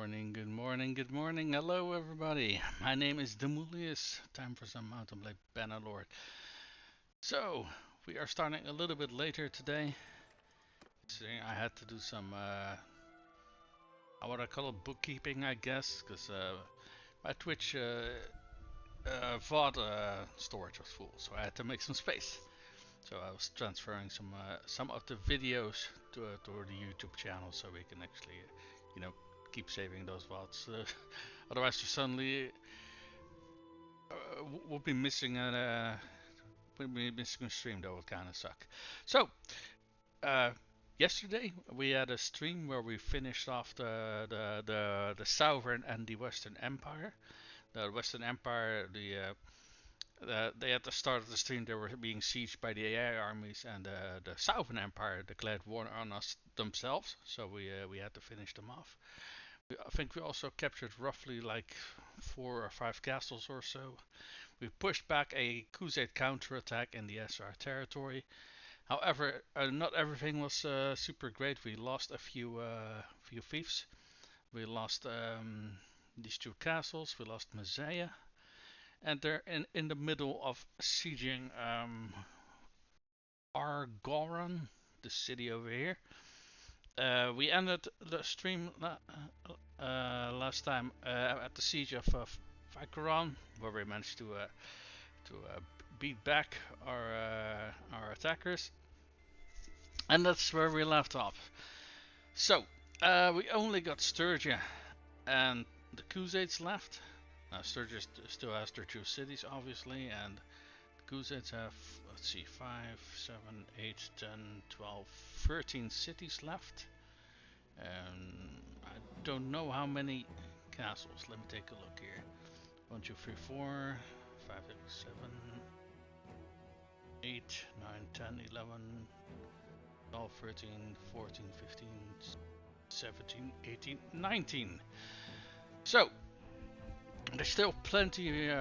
good morning, good morning. Hello, everybody. My name is Demulius. Time for some Mountain Blade Bannerlord. So, we are starting a little bit later today. I had to do some, what I call it, bookkeeping, I guess, because my Twitch VOD storage was full, so I had to make some space. So I was transferring some of the videos to the YouTube channel, so we can actually, keep saving those VODs. Otherwise, we suddenly we'll be missing a stream. That would kind of suck. So uh, yesterday we had a stream where we finished off the Southern and the Western Empire. The Western Empire, they at the start of the stream they were being sieged by the AI armies, and the Southern Empire declared war on us themselves. So we had to finish them off. I think we also captured roughly like 4 or 5 castles or so. We pushed back a Khuzait counterattack in the SR territory. However, not everything was super great. We lost a few fiefs. We lost these 2 castles. We lost Mazaya. And they're in the middle of sieging Argoran, the city over here. We ended the stream last time at the siege of Vikaran, where we managed to beat back our attackers, and that's where we left off. So we only got Sturiga and the Khuzaits left. Sturgia still has their 2 cities, obviously, and the Khuzaits have, let's see, 5, 7, 8, 10, 12, 13 cities left. I don't know how many castles. Let me take a look here. 1, 2, 3, 4, 5, 6, 7, 8, 9, 10, 11, 12, 13, 14, 15, 17, 18, 19. So, there's still plenty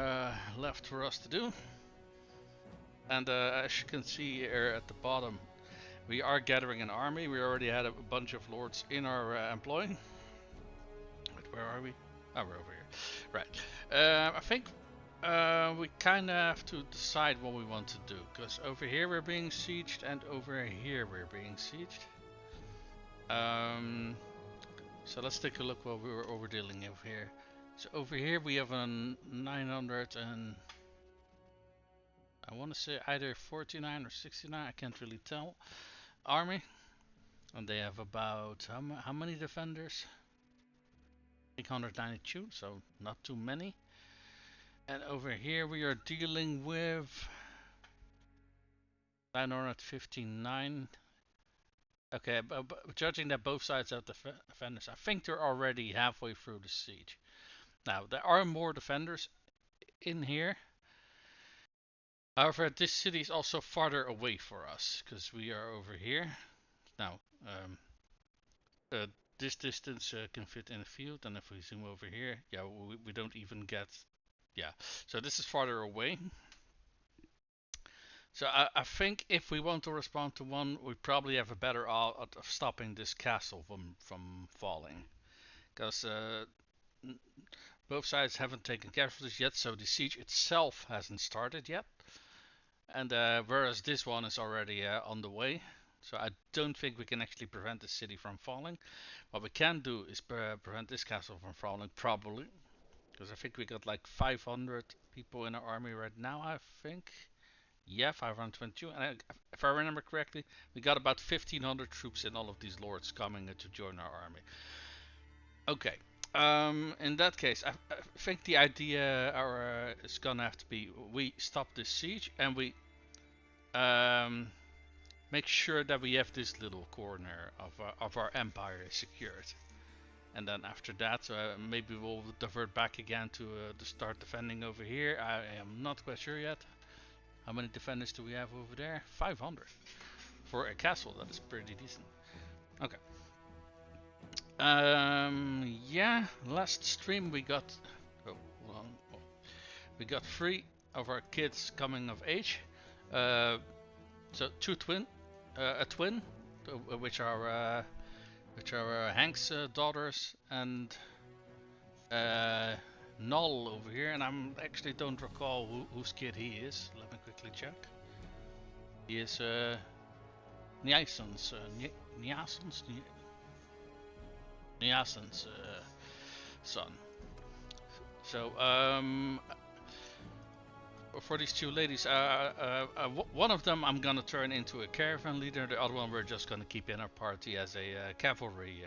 left for us to do. And as you can see here at the bottom, we are gathering an army. We already had a bunch of lords in our employ. Wait, where are we? Oh, we're over here. Right. I think we kind of have to decide what we want to do. Because over here we're being sieged and over here we're being sieged. So let's take a look what we're dealing over here. So over here we have a 900 and I want to say either 49 or 69, I can't really tell, army. And they have about, how many defenders? 892, so not too many. And over here we are dealing with 959. Okay, but judging that both sides have defenders, I think they're already halfway through the siege. Now, there are more defenders in here. However, this city is also farther away for us, because we are over here. Now, this distance can fit in a field, and if we zoom over here, yeah, we don't even get, yeah. So this is farther away. So I think if we want to respond to one, we probably have a better odds of stopping this castle from falling, because both sides haven't taken casualties yet, so the siege itself hasn't started yet. And whereas this one is already on the way, so I don't think we can actually prevent the city from falling. What we can do is prevent this castle from falling, probably, because I think we got like 500 people in our army right now, I think. Yeah, 522, and if I remember correctly, we got about 1500 troops in all of these lords coming to join our army. Okay, in that case, I think the idea is gonna have to be we stop this siege and we make sure that we have this little corner of our empire secured. And then after that, maybe we'll divert back again to start defending over here. I am not quite sure yet. How many defenders do we have over there? 500. For a castle, that is pretty decent. Okay. Yeah, last stream we got... Oh, hold on. Oh. We got 3 of our kids coming of age. So 2 twin... a twin, which are Hank's daughters, and uh, Null over here, and I'm actually don't recall whose kid he is. Let me quickly check. He is Niason's son. So for these two ladies, one of them I'm gonna turn into a caravan leader. The other one we're just gonna keep in our party as a cavalry.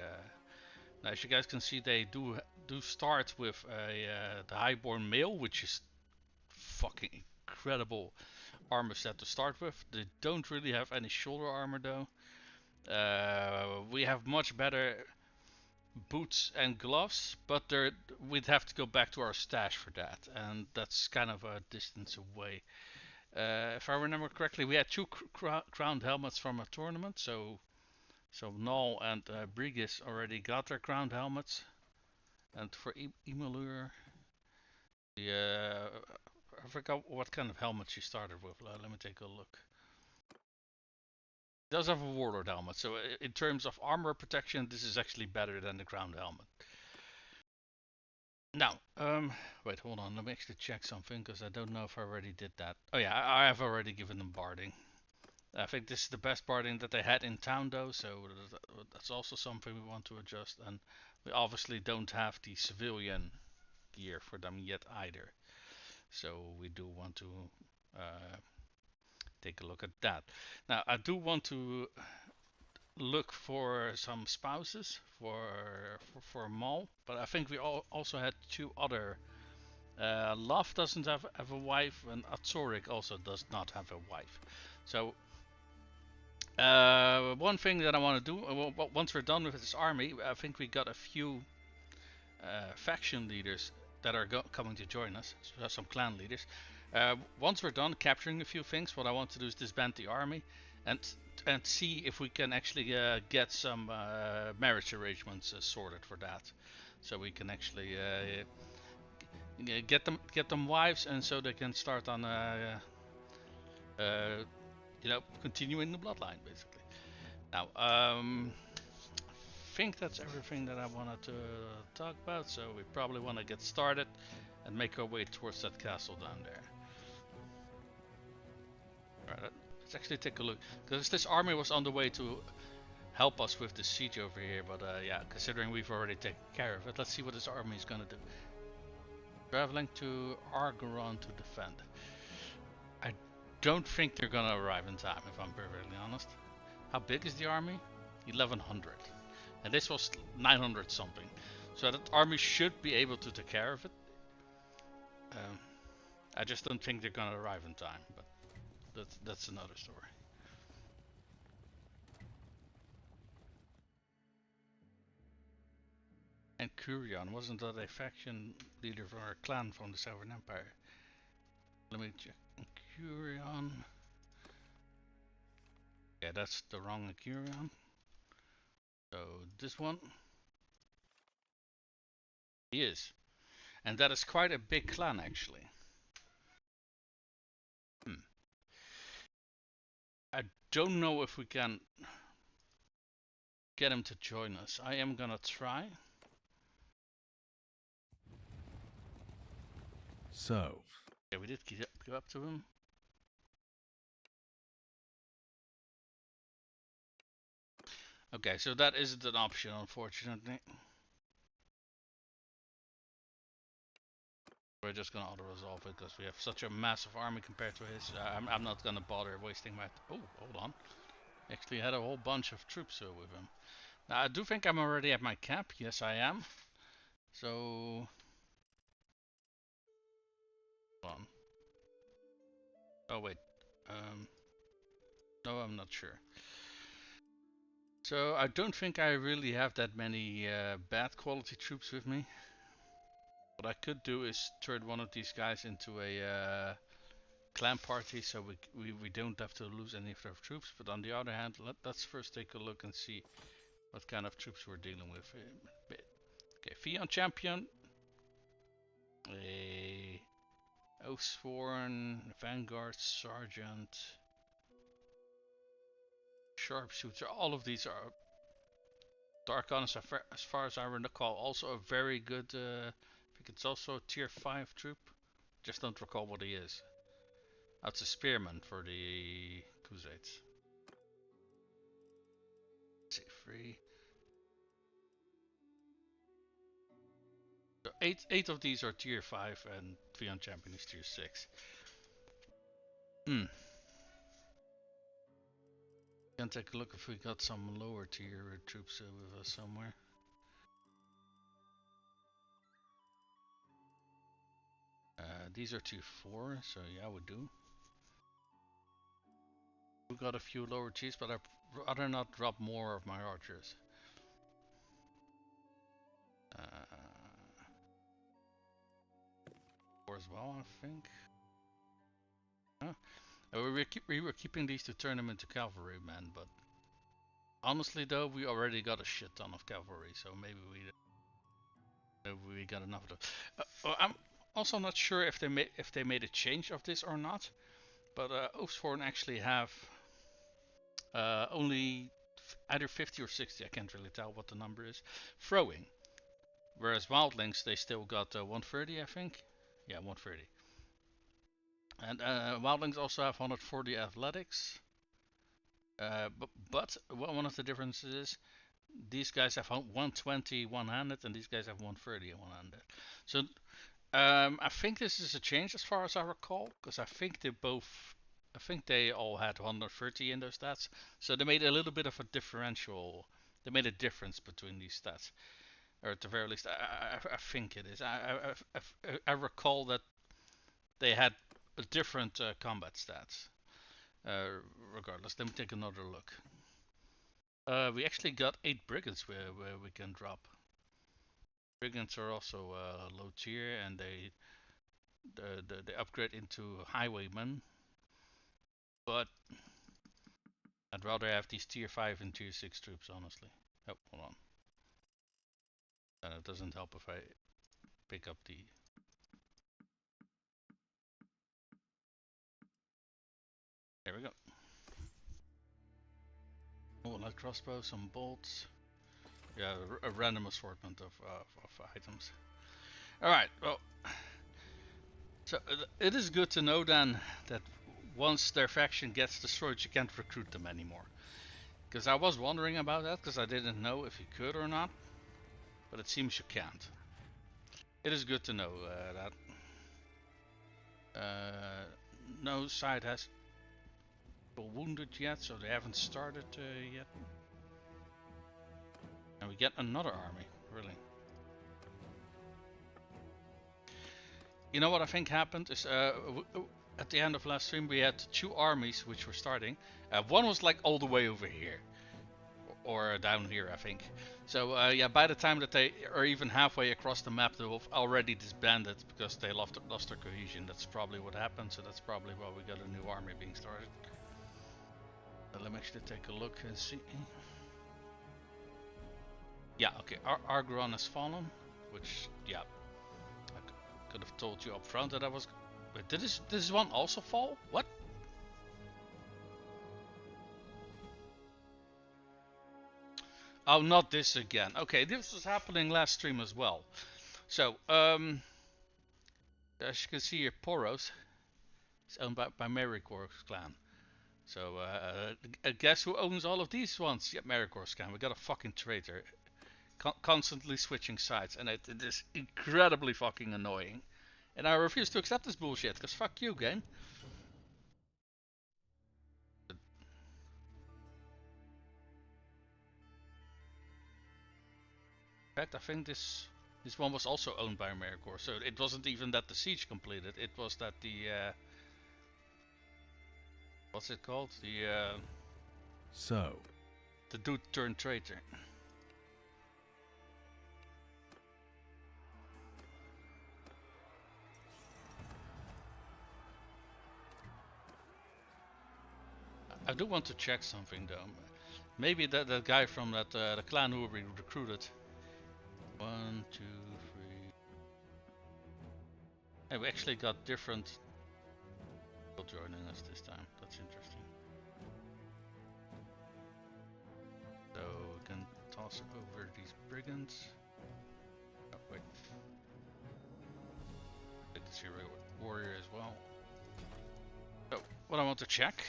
Now, as you guys can see, they do start with the highborn male, which is fucking incredible armor set to start with. They don't really have any shoulder armor though. We have much better boots and gloves, but we'd have to go back to our stash for that, and that's kind of a distance away. If I remember correctly, we had two crowned helmets from a tournament, so Null and Brigus already got their crowned helmets, and for Emalur, I forgot what kind of helmet she started with. Let me take a look. It does have a warlord helmet, so in terms of armor protection, this is actually better than the crowned helmet. Now, wait, hold on. Let me actually check something because I don't know if I already did that. Oh yeah, I have already given them barding. I think this is the best barding that they had in town though, so that's also something we want to adjust. And we obviously don't have the civilian gear for them yet either, so we do want to take a look at that. Now, I do want to look for some spouses for Maul, but I think we also had two other. Love doesn't have a wife, and Atsorik also does not have a wife. So one thing that I want to do, once we're done with this army, I think we got a few faction leaders that are coming to join us, so some clan leaders. Once we're done capturing a few things, what I want to do is disband the army and see if we can actually get some marriage arrangements sorted for that, so we can actually get them wives, and so they can start on continuing the bloodline basically. Now, think that's everything that I wanted to talk about, so we probably want to get started and make our way towards that castle down there. Alright, let's actually take a look, because this army was on the way to help us with the siege over here, but yeah, considering we've already taken care of it, let's see what this army is gonna do. Traveling to Argoron to defend. I don't think they're gonna arrive in time, if I'm perfectly honest. How big is the army? 1100. And this was 900 something. So that army should be able to take care of it. I just don't think they're gonna arrive in time, but that's another story. And Curion, wasn't that a faction leader for our clan from the Southern Empire? Let me check. Curion. Yeah, that's the wrong Curion. So this one. He is. And that is quite a big clan actually. I don't know if we can get him to join us. I am gonna try. So. Yeah, we did go up to him. Okay, so that isn't an option, unfortunately. We're just gonna auto-resolve it because we have such a massive army compared to his. I'm not gonna bother wasting my. Oh, hold on. Actually, had a whole bunch of troops with him. Now, I do think I'm already at my cap. Yes, I am. So. Hold on. Oh, wait. No, I'm not sure. So, I don't think I really have that many bad quality troops with me. What I could do is turn one of these guys into a clan party, so we don't have to lose any of our troops. But on the other hand, let's first take a look and see what kind of troops we're dealing with. Okay, Fion Champion, a Oathsworn, Vanguard Sergeant, Sharpshooter. All of these are Darkon is, as far as I recall, also a very good. I think it's also a tier 5 troop. Just don't recall what he is. That's a spearman for the Khuzaits. Let's see, 3. So eight of these are tier 5 and 3 on champion is tier 6. Can take a look if we got some lower tier troops with us somewhere. These are tier 4, so yeah, we do. We got a few lower tiers, but I'd rather not drop more of my archers. 4 as well, I think. We were keeping these to turn them into cavalry men, but honestly though, we already got a shit ton of cavalry, so maybe we got enough of those. I'm also not sure if they made a change of this or not, but Oostvoorn actually have only either 50 or 60, I can't really tell what the number is, throwing. Whereas Wildlings, they still got 130, I think. Yeah, 130. And Wildlings also have 140 athletics. But one of the differences is these guys have 120 one-handed and these guys have 130 one-handed. So I think this is a change as far as I recall, because I think they all had 130 in their stats. So they made a little bit of a differential. They made a difference between these stats, or at the very least, I think it is. I recall that they had a different combat stats. Regardless, let me take another look. We actually got 8 brigands where we can drop. Brigands are also low tier, and they upgrade into highwaymen. But I'd rather have these tier 5 and tier 6 troops, honestly. Oh, hold on. And it doesn't help if I pick up the... There we go. Oh, light crossbow, some bolts. Yeah, a random assortment of items. Alright, well... So it is good to know then that once their faction gets destroyed, you can't recruit them anymore. Because I was wondering about that, because I didn't know if you could or not. But it seems you can't. It is good to know that. No side has people wounded yet, so they haven't started yet. And we get another army, really. You know what I think happened is at the end of last stream we had 2 armies which were starting. One was like all the way over here, or down here, I think. So yeah, by the time that they are even halfway across the map, they will have already disbanded because they lost their cohesion. That's probably what happened. So that's probably why we got a new army being started. Let me actually take a look and see. Yeah, okay. Argron has fallen, which yeah, I could have told you up front that I was. Wait, did this one also fall? What? Oh, not this again. Okay, this was happening last stream as well. So, as you can see here, Poros is owned by Maricor's clan. So, guess who owns all of these ones? Yeah, Maricor's clan. We got a fucking traitor. Constantly switching sides, and it is incredibly fucking annoying. And I refuse to accept this bullshit, because fuck you, game. In fact, I think this one was also owned by Americor, so it wasn't even that the siege completed, it was that the what's it called? The dude turned traitor. I do want to check something though. Maybe that guy from that the clan who we recruited. 1, 2, 3. Hey, we actually got different people joining us this time. That's interesting. So we can talk cross over these brigands. Oh, wait. Take this hero warrior as well. So, what I want to check.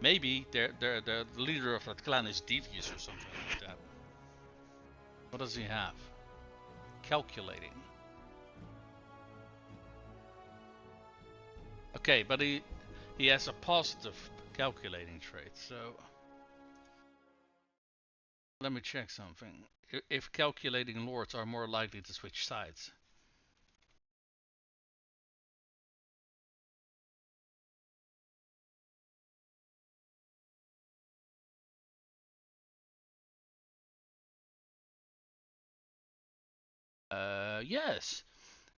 Maybe the leader of that clan is devious or something like that. What does he have? Calculating. Okay, but he has a positive calculating trait, so let me check something. If calculating lords are more likely to switch sides. Yes.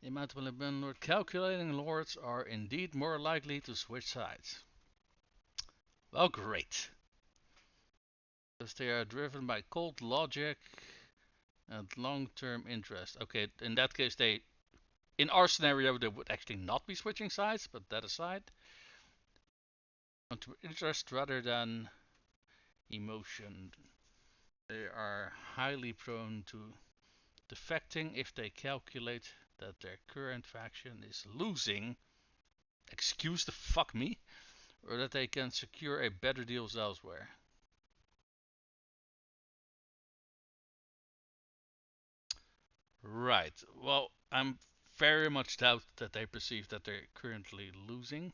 The amount of Bannerlord calculating lords are indeed more likely to switch sides. Well, great. Because they are driven by cold logic and long-term interest. Okay, in that case, in our scenario, they would actually not be switching sides, but that aside. Interest rather than emotion. They are highly prone to defecting if they calculate that their current faction is losing, excuse the fuck me, or that they can secure a better deals elsewhere. Right. Well, I'm very much doubt that they perceive that they're currently losing.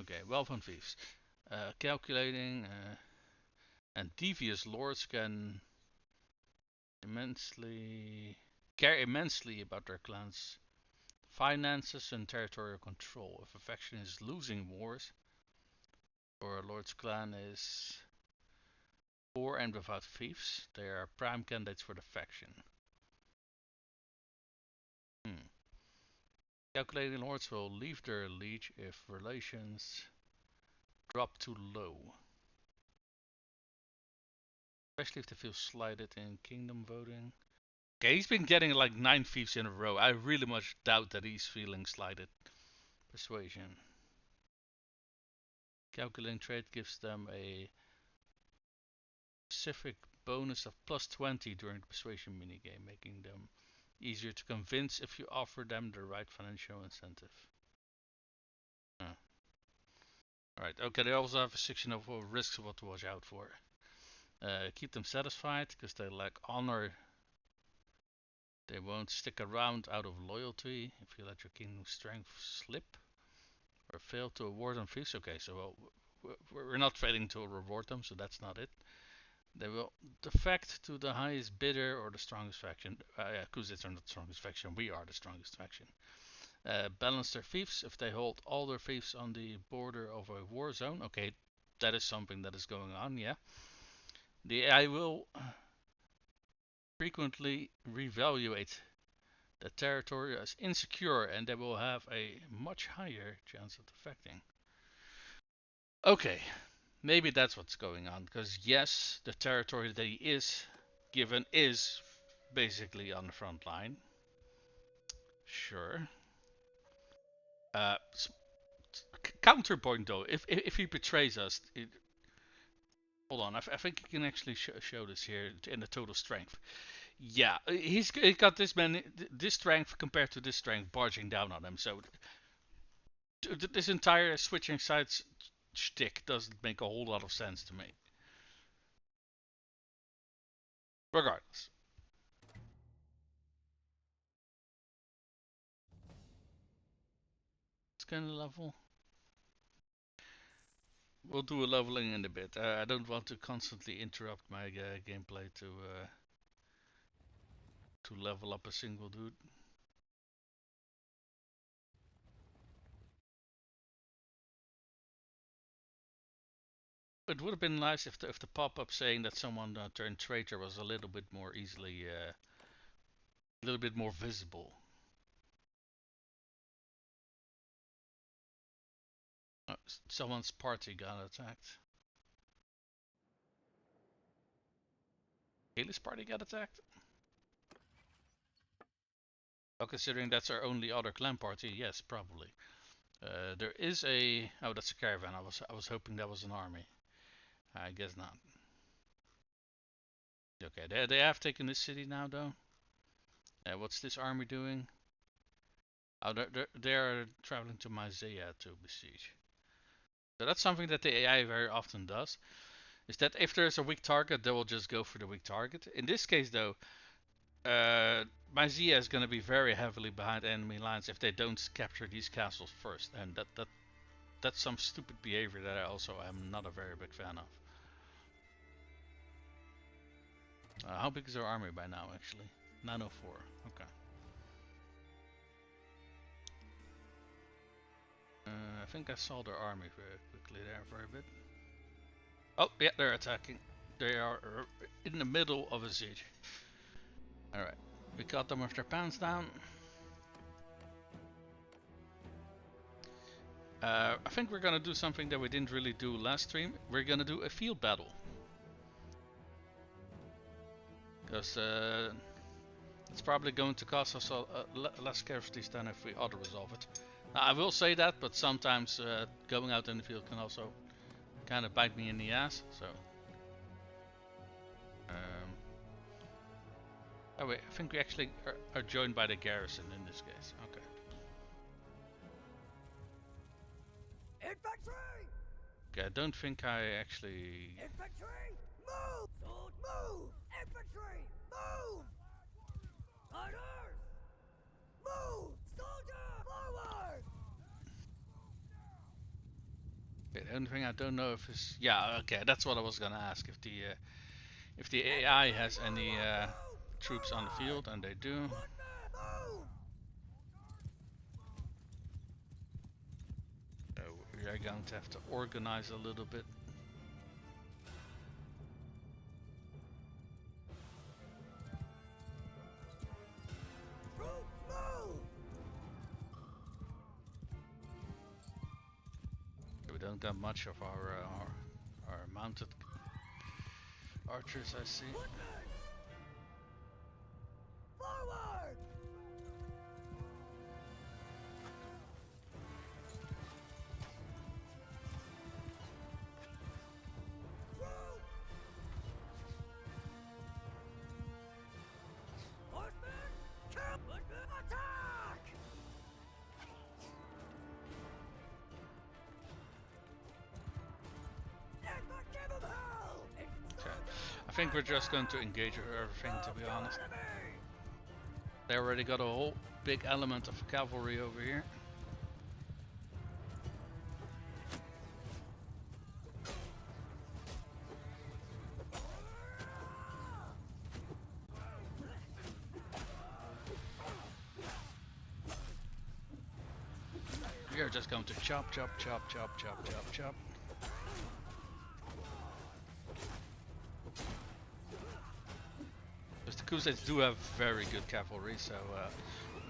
Okay, wealth on thieves. Calculating and devious lords can care immensely about their clan's finances and territorial control. If a faction is losing wars, or a lord's clan is poor and without thieves, they are prime candidates for the faction. Calculating lords will leave their liege if relations drop too low. Especially if they feel slighted in kingdom voting. Okay, he's been getting like 9 thieves in a row. I really much doubt that he's feeling slighted. Persuasion. Calculating trait gives them a specific bonus of +20 during the persuasion minigame, making them easier to convince if you offer them the right financial incentive. Alright, okay, they also have a section of risks what to watch out for. Keep them satisfied because they lack honor. They won't stick around out of loyalty if you let your kingdom's strength slip or fail to award them fees. Okay, so we're not failing to reward them, so that's not it. They will defect to the highest bidder or the strongest faction. Khuzaits are not the strongest faction, we are the strongest faction. Balance their fiefs if they hold all their fiefs on the border of a war zone. Okay, that is something that is going on, yeah. The AI will frequently reevaluate the territory as insecure and they will have a much higher chance of defecting. Okay, maybe that's what's going on, because yes, the territory that he is given is basically on the front line. Sure. Uh, Counterpoint though, if he betrays us, hold on, I think you can actually show this here in the total strength. Yeah, he got this strength compared to this strength barging down on him. So this entire switching sides shtick doesn't make a whole lot of sense to me. Regardless. It's kind of level. We'll do a leveling in a bit. I don't want to constantly interrupt my gameplay to level up a single dude. It would have been nice if the pop-up saying that someone turned traitor was a little bit more easily, a little bit more visible. Someone's party got attacked. Haley's party got attacked? Well, considering that's our only other clan party, yes, probably. There is a... Oh, that's a caravan. I was hoping that was an army. I guess not. Okay, they have taken this city now though. What's this army doing? Oh, they're traveling to Mysia to besiege. So that's something that the AI very often does. Is that if there's a weak target, they will just go for the weak target. In this case though, Mysia is going to be very heavily behind enemy lines if they don't capture these castles first, and that's some stupid behavior that I also am not a very big fan of. How big is our army by now, actually? 904. Okay. I think I saw their army very quickly there for a bit. Oh, yeah, they're attacking. They are in the middle of a siege. Alright, we caught them with their pants down. I think we're gonna do something that we didn't really do last stream. We're gonna do a field battle. Because it's probably going to cost us less casualties than if we auto-resolve it. Now, I will say that, but sometimes going out in the field can also kind of bite me in the ass, so... oh wait, I think we actually are joined by the garrison in this case. Okay. Infantry! Okay, I don't think I actually... Infantry! Move! Sword, move! Infantry! Move! Riders! Move! Soldier! Forward! Okay, the only thing I don't know if is... yeah, okay, that's what I was gonna ask. If the AI has any troops on the field, and they do. So we are going to have to organize a little bit. We don't got much of our mounted archers, I see. Forward! Horsemen, come! Attack! Okay. I think we're just going to engage everything, to be honest. They already got a whole big element of cavalry over here. We are just going to chop, chop, chop, chop, chop, chop, chop. Because the Khuzaits do have very good cavalry, so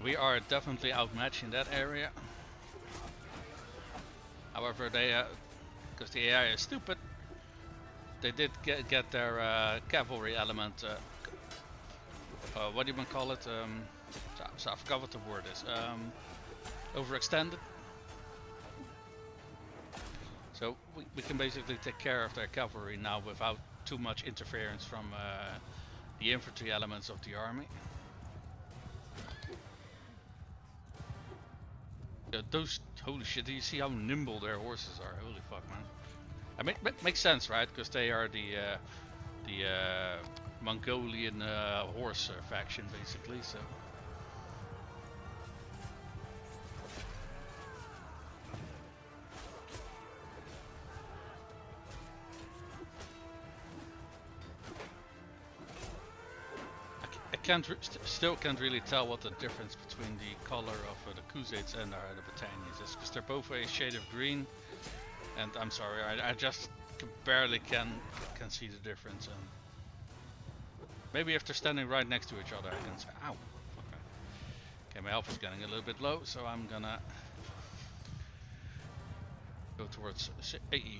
we are definitely outmatched in that area. However, they, because the AI is stupid, they did get their cavalry element. What do you call it? So I forgot what the word is. Overextended. So we can basically take care of their cavalry now without too much interference from the infantry elements of the army. Those, holy shit, do you see how nimble their horses are? Holy fuck, man. I mean, makes sense, right? Because they are the Mongolian horse faction, basically, so... Still can't really tell what the difference between the color of the Khuzaits and the Britannians is, because they're both a shade of green, and I'm sorry, I just barely can see the difference. And maybe if they're standing right next to each other, I can say, ow. Okay. Okay, my health is getting a little bit low, so I'm gonna go towards AE.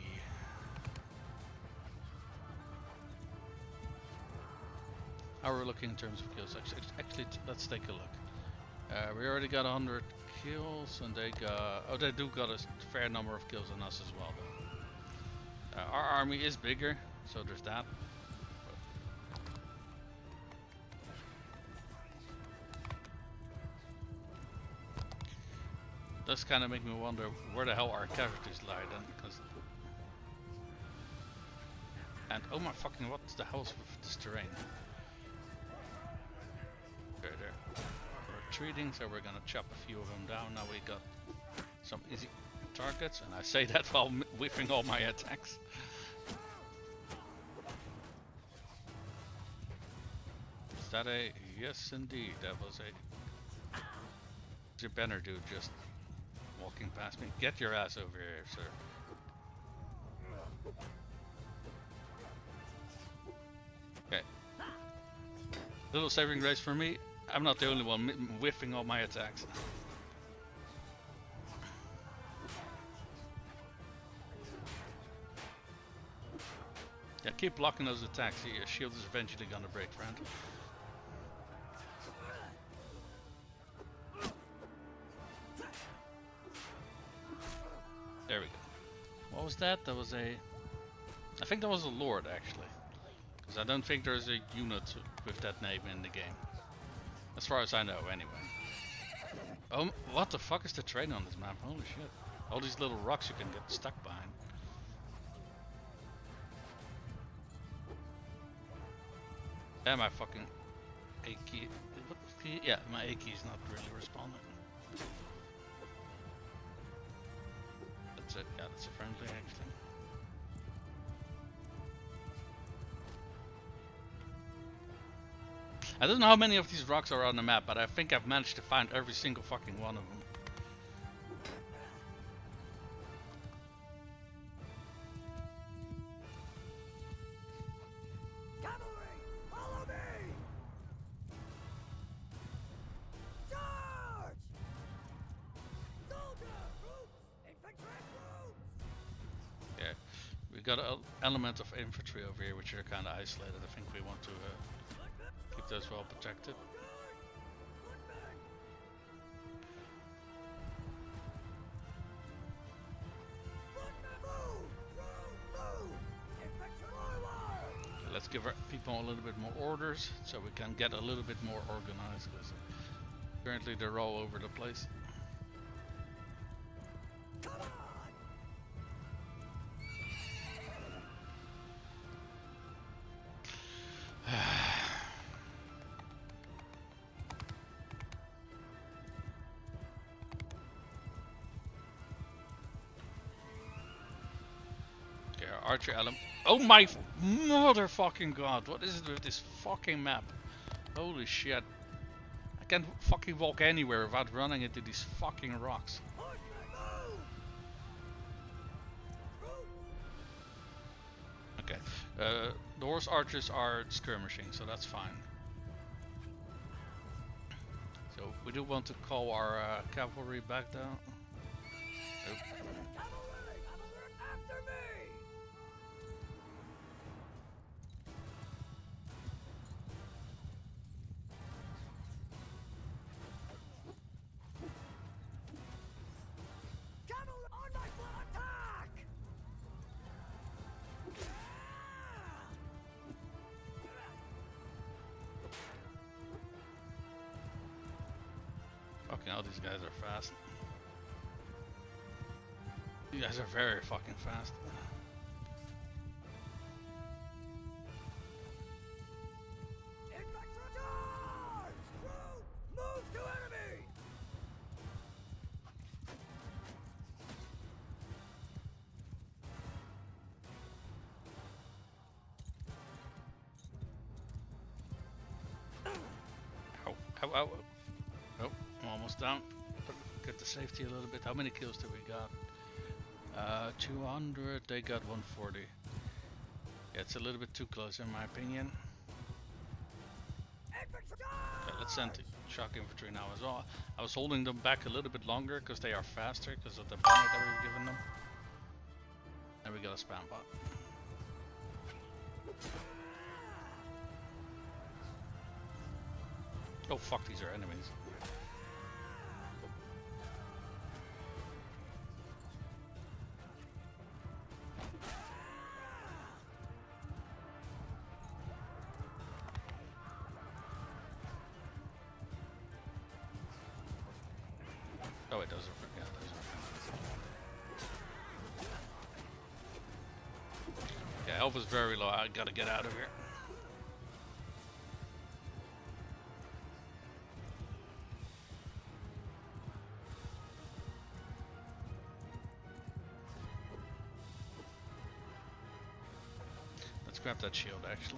How are we looking in terms of kills? Actually, let's take a look. We already got 100 kills, and they got... oh, they do got a fair number of kills on us as well, though. Our army is bigger, so there's that. Does kind of make me wonder where the hell our casualties lie then, because... And oh my fucking, what the hell's with this terrain? There. We're retreating, so we're gonna chop a few of them down. Now we got some easy targets, and I say that while whiffing all my attacks. Is that a... Yes indeed, that was a... Your banner dude just walking past me. Get your ass over here, sir. Okay. Little saving grace for me. I'm not the only one whiffing all my attacks. Yeah, keep blocking those attacks. Your shield is eventually gonna break, friend. There we go. What was that? That was a... I think that was a lord, actually. Because I don't think there's a unit with that name in the game. As far as I know, anyway. Oh, what the fuck is the terrain on this map? Holy shit. All these little rocks you can get stuck behind. Yeah, my fucking A key. Yeah, my A key is not really responding. That's it. Yeah, that's a friendly actually. I don't know how many of these rocks are on the map, but I think I've managed to find every single fucking one of them. Cavalry, follow me! Charge! Soldier, troops, infantry, troops! Yeah, we got an element of infantry over here, which are kind of isolated. I think we want to keep those well protected. Let's give our people a little bit more orders so we can get a little bit more organized, because currently they're all over the place. Okay, our archer element. Oh my motherfucking god, what is it with this fucking map? Holy shit. I can't fucking walk anywhere without running into these fucking rocks. Okay, the horse archers are skirmishing, so that's fine. So we do want to call our cavalry back down. Nope. Cavalry, after me! Cavalry on my front attack! Fucking hell, these guys are fast. You guys are very fucking fast. Infantry charge! Group, move to enemy! Ow, ow, ow. Nope, I'm almost down. Get the safety a little bit. How many kills do we got? 200, they got 140. Yeah, it's a little bit too close in my opinion. Infantry Okay, let's send the shock infantry now as well. I was holding them back a little bit longer because they are faster because of the banner that we've given them. And we got a spam bot. Oh fuck, these are enemies. Oh, it doesn't. Yeah, health is very low. I gotta get out of here. Let's grab that shield actually.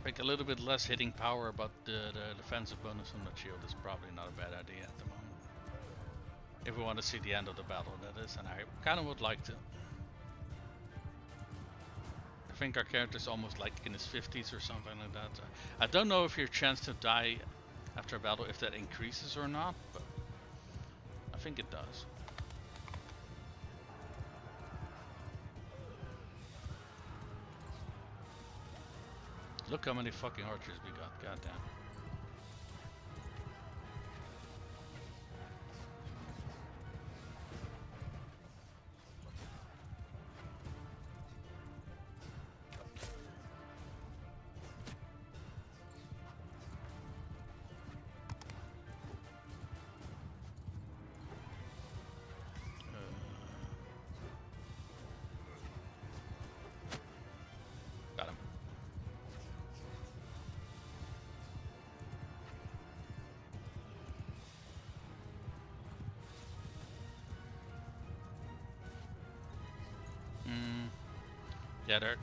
Make a little bit less hitting power, but the defensive bonus on that shield is probably not a bad idea at the moment. If we want to see the end of the battle, that is, and I kind of would like to. I think our character is almost like in his 50s or something like that. I don't know if your chance to die after a battle, if that increases or not, but I think it does. Look how many fucking archers we got, goddamn. Got him. Yeah, they're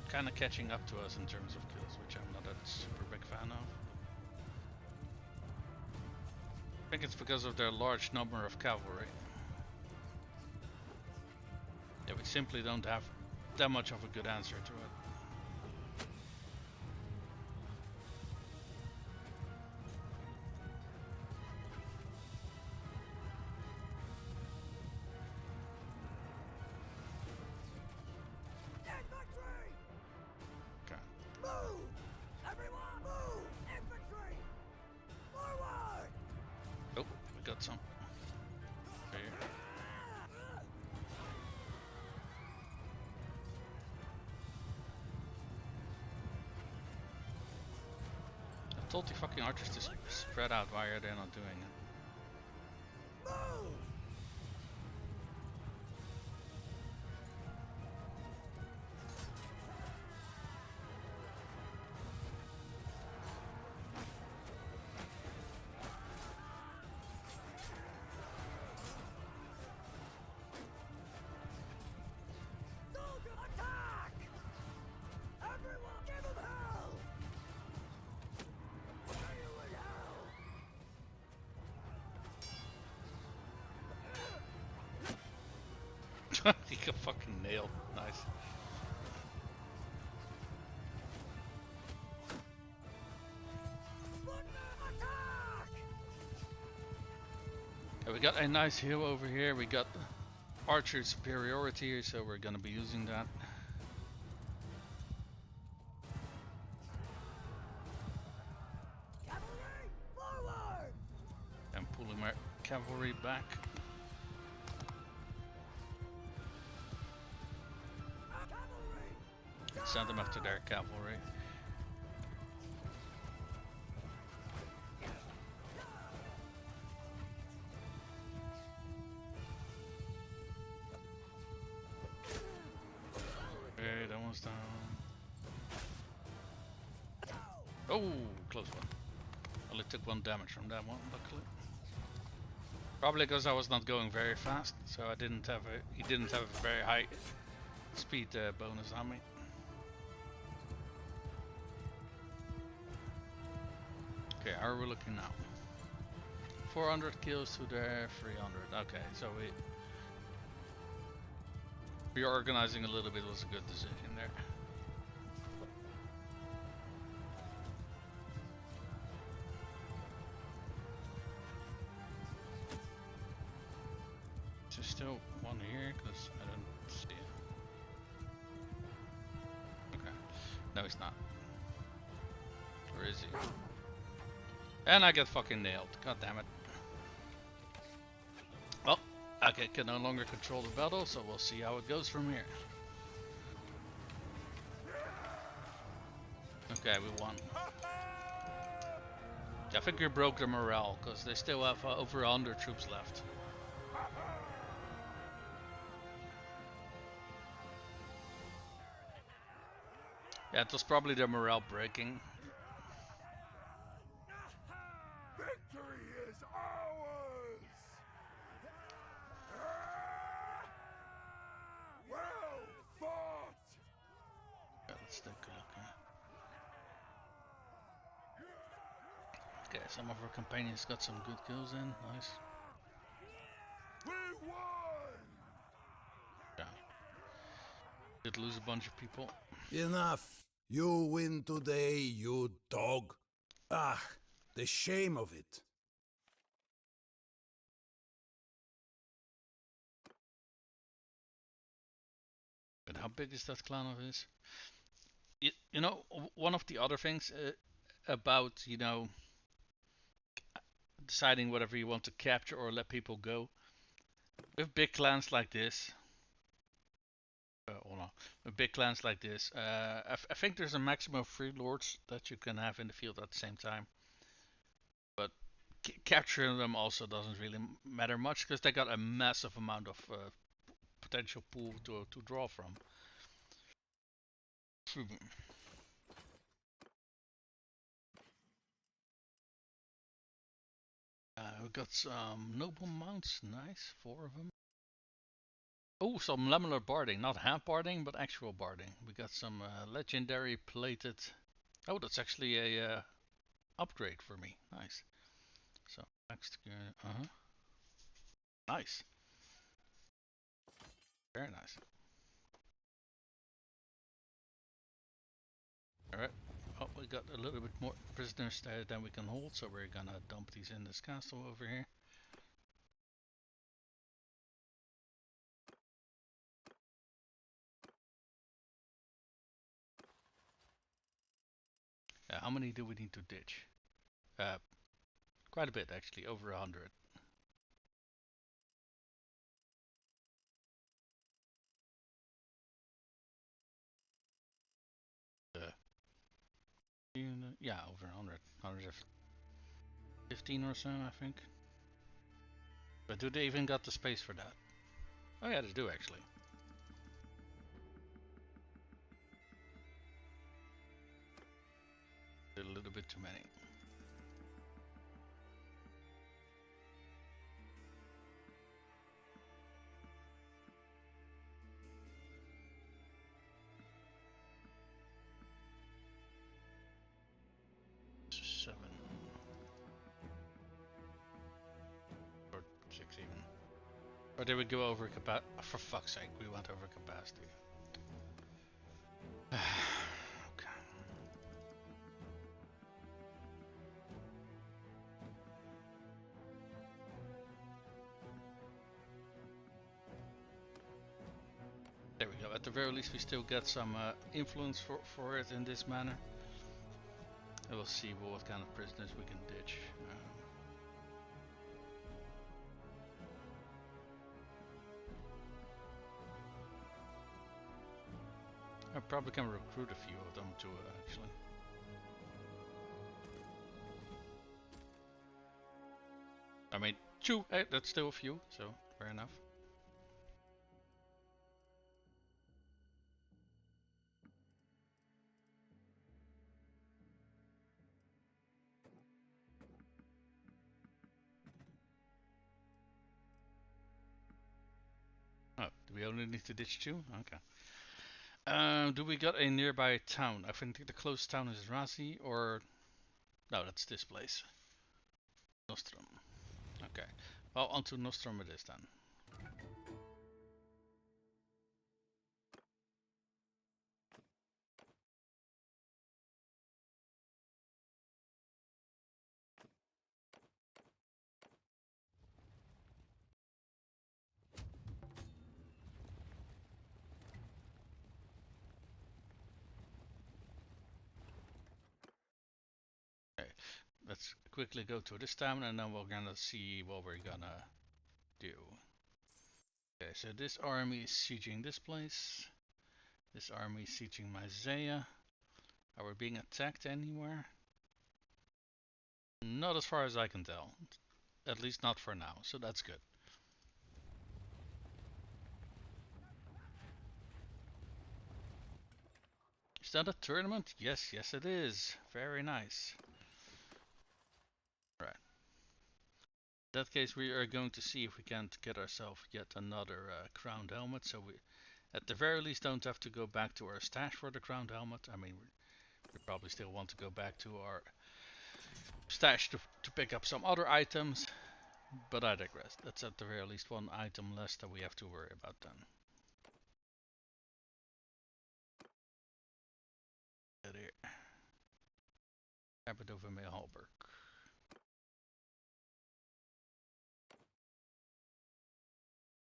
kind of catching up to us in terms of kills, which I'm not a super big fan of. I think it's because of their large number of cavalry. Yeah, we simply don't have that much of a good answer to it. Infantry! Okay. Move! Everyone, move! Infantry! Forward! Oh, we got some. Here. I told the fucking archers to spread out. Why are they not doing it? Move! Soldier, attack! Everyone, give them hell! Fire with hell! He got fucking nailed. Nice. Attack! Okay, we got a nice hill over here. We got archer superiority, so we're gonna be using that. Cavalry, forward! And pulling my cavalry back. Cavalry! Send them after their cavalry. Okay, that one's down. Oh, close one. Only took 1 damage from that one, luckily. Probably because I was not going very fast, so I didn't have a. He didn't have a very high speed bonus on me. Okay, how are we looking now? 400 kills to their 300. Okay, so reorganizing a little bit was a good decision there. Is there still one here? Because I don't see it. Okay. No, he's not. Or is he? And I get fucking nailed. God damn it. Well, I can no longer control the battle, so we'll see how it goes from here. Okay, we won. I think we broke their morale, because they still have over 100 troops left. Yeah, it was probably the morale breaking. Victory is ours! Well fought! Yeah, let's take a look here. Okay, some of our companions got some good kills in. Nice. We won! Yeah. Did lose a bunch of people. Enough! You win today, you dog. Ah, the shame of it. But how big is that clan of his? You know, one of the other things about, you know, deciding whether you want to capture or let people go. With big clans like this, hold on. With big clans like this, I think there's a maximum of 3 lords that you can have in the field at the same time. But capturing them also doesn't really matter much because they got a massive amount of potential pool to draw from. We got some noble mounts, nice, 4 of them. Oh, some lamellar barding, not hand barding, but actual barding. We got some legendary plated. Oh, that's actually a upgrade for me. Nice. So next, nice, very nice. All right. Oh, we got a little bit more prisoners there than we can hold, so we're gonna dump these in this castle over here. How many do we need to ditch? Quite a bit actually, over 100. Yeah, over 100. 115 or so, I think. But do they even got the space for that? Oh yeah, they do actually. A little bit too many. Seven. Or 6 even. Or did we go over capacity? Oh, for fuck's sake, we went over capacity. Okay. There we go. At the very least, we still get some influence for it in this manner. And we'll see what kind of prisoners we can ditch. I probably can recruit a few of them too, actually. I mean, 2, hey, that's still a few, so fair enough. Oh, do we only need to ditch 2? Okay. Do we got a nearby town? I think the closest town is Razi, or... No, that's this place. Nostrum. Okay. Well, onto Nostrum it is then. Okay. Let's quickly go to this town and then we're gonna see what we're gonna do. Okay, so this army is sieging this place. This army is sieging Myzea. Are we being attacked anywhere? Not as far as I can tell. At least not for now, so that's good. Is that a tournament? Yes, yes it is. Very nice. Right. In that case, we are going to see if we can't get ourselves yet another crowned helmet, so we, at the very least, don't have to go back to our stash for the crowned helmet. I mean, we probably still want to go back to our stash to pick up some other items, but I digress. That's at the very least one item less that we have to worry about then. There. Habit over my halberd.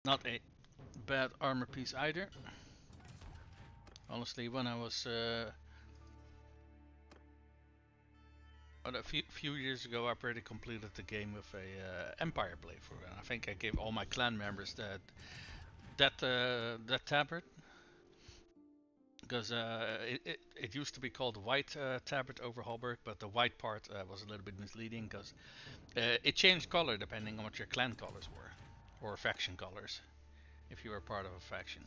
Not a bad armor piece either. Honestly, when I was a few years ago, I already completed the game with a Empire playthrough, and I think I gave all my clan members that tabard, because it used to be called white tabard over halberd, but the white part was a little bit misleading because it changed color depending on what your clan colors were, or faction colors, if you were part of a faction.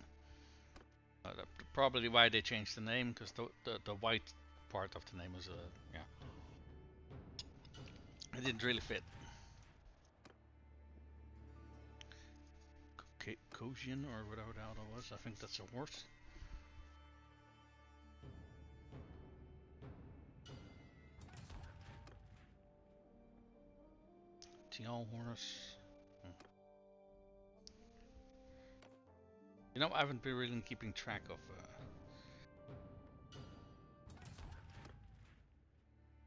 Probably why they changed the name, because the white part of the name was yeah, it didn't really fit. Kosian or whatever the hell that was. I think that's a horse. Tial horse. You know, I haven't been really keeping track of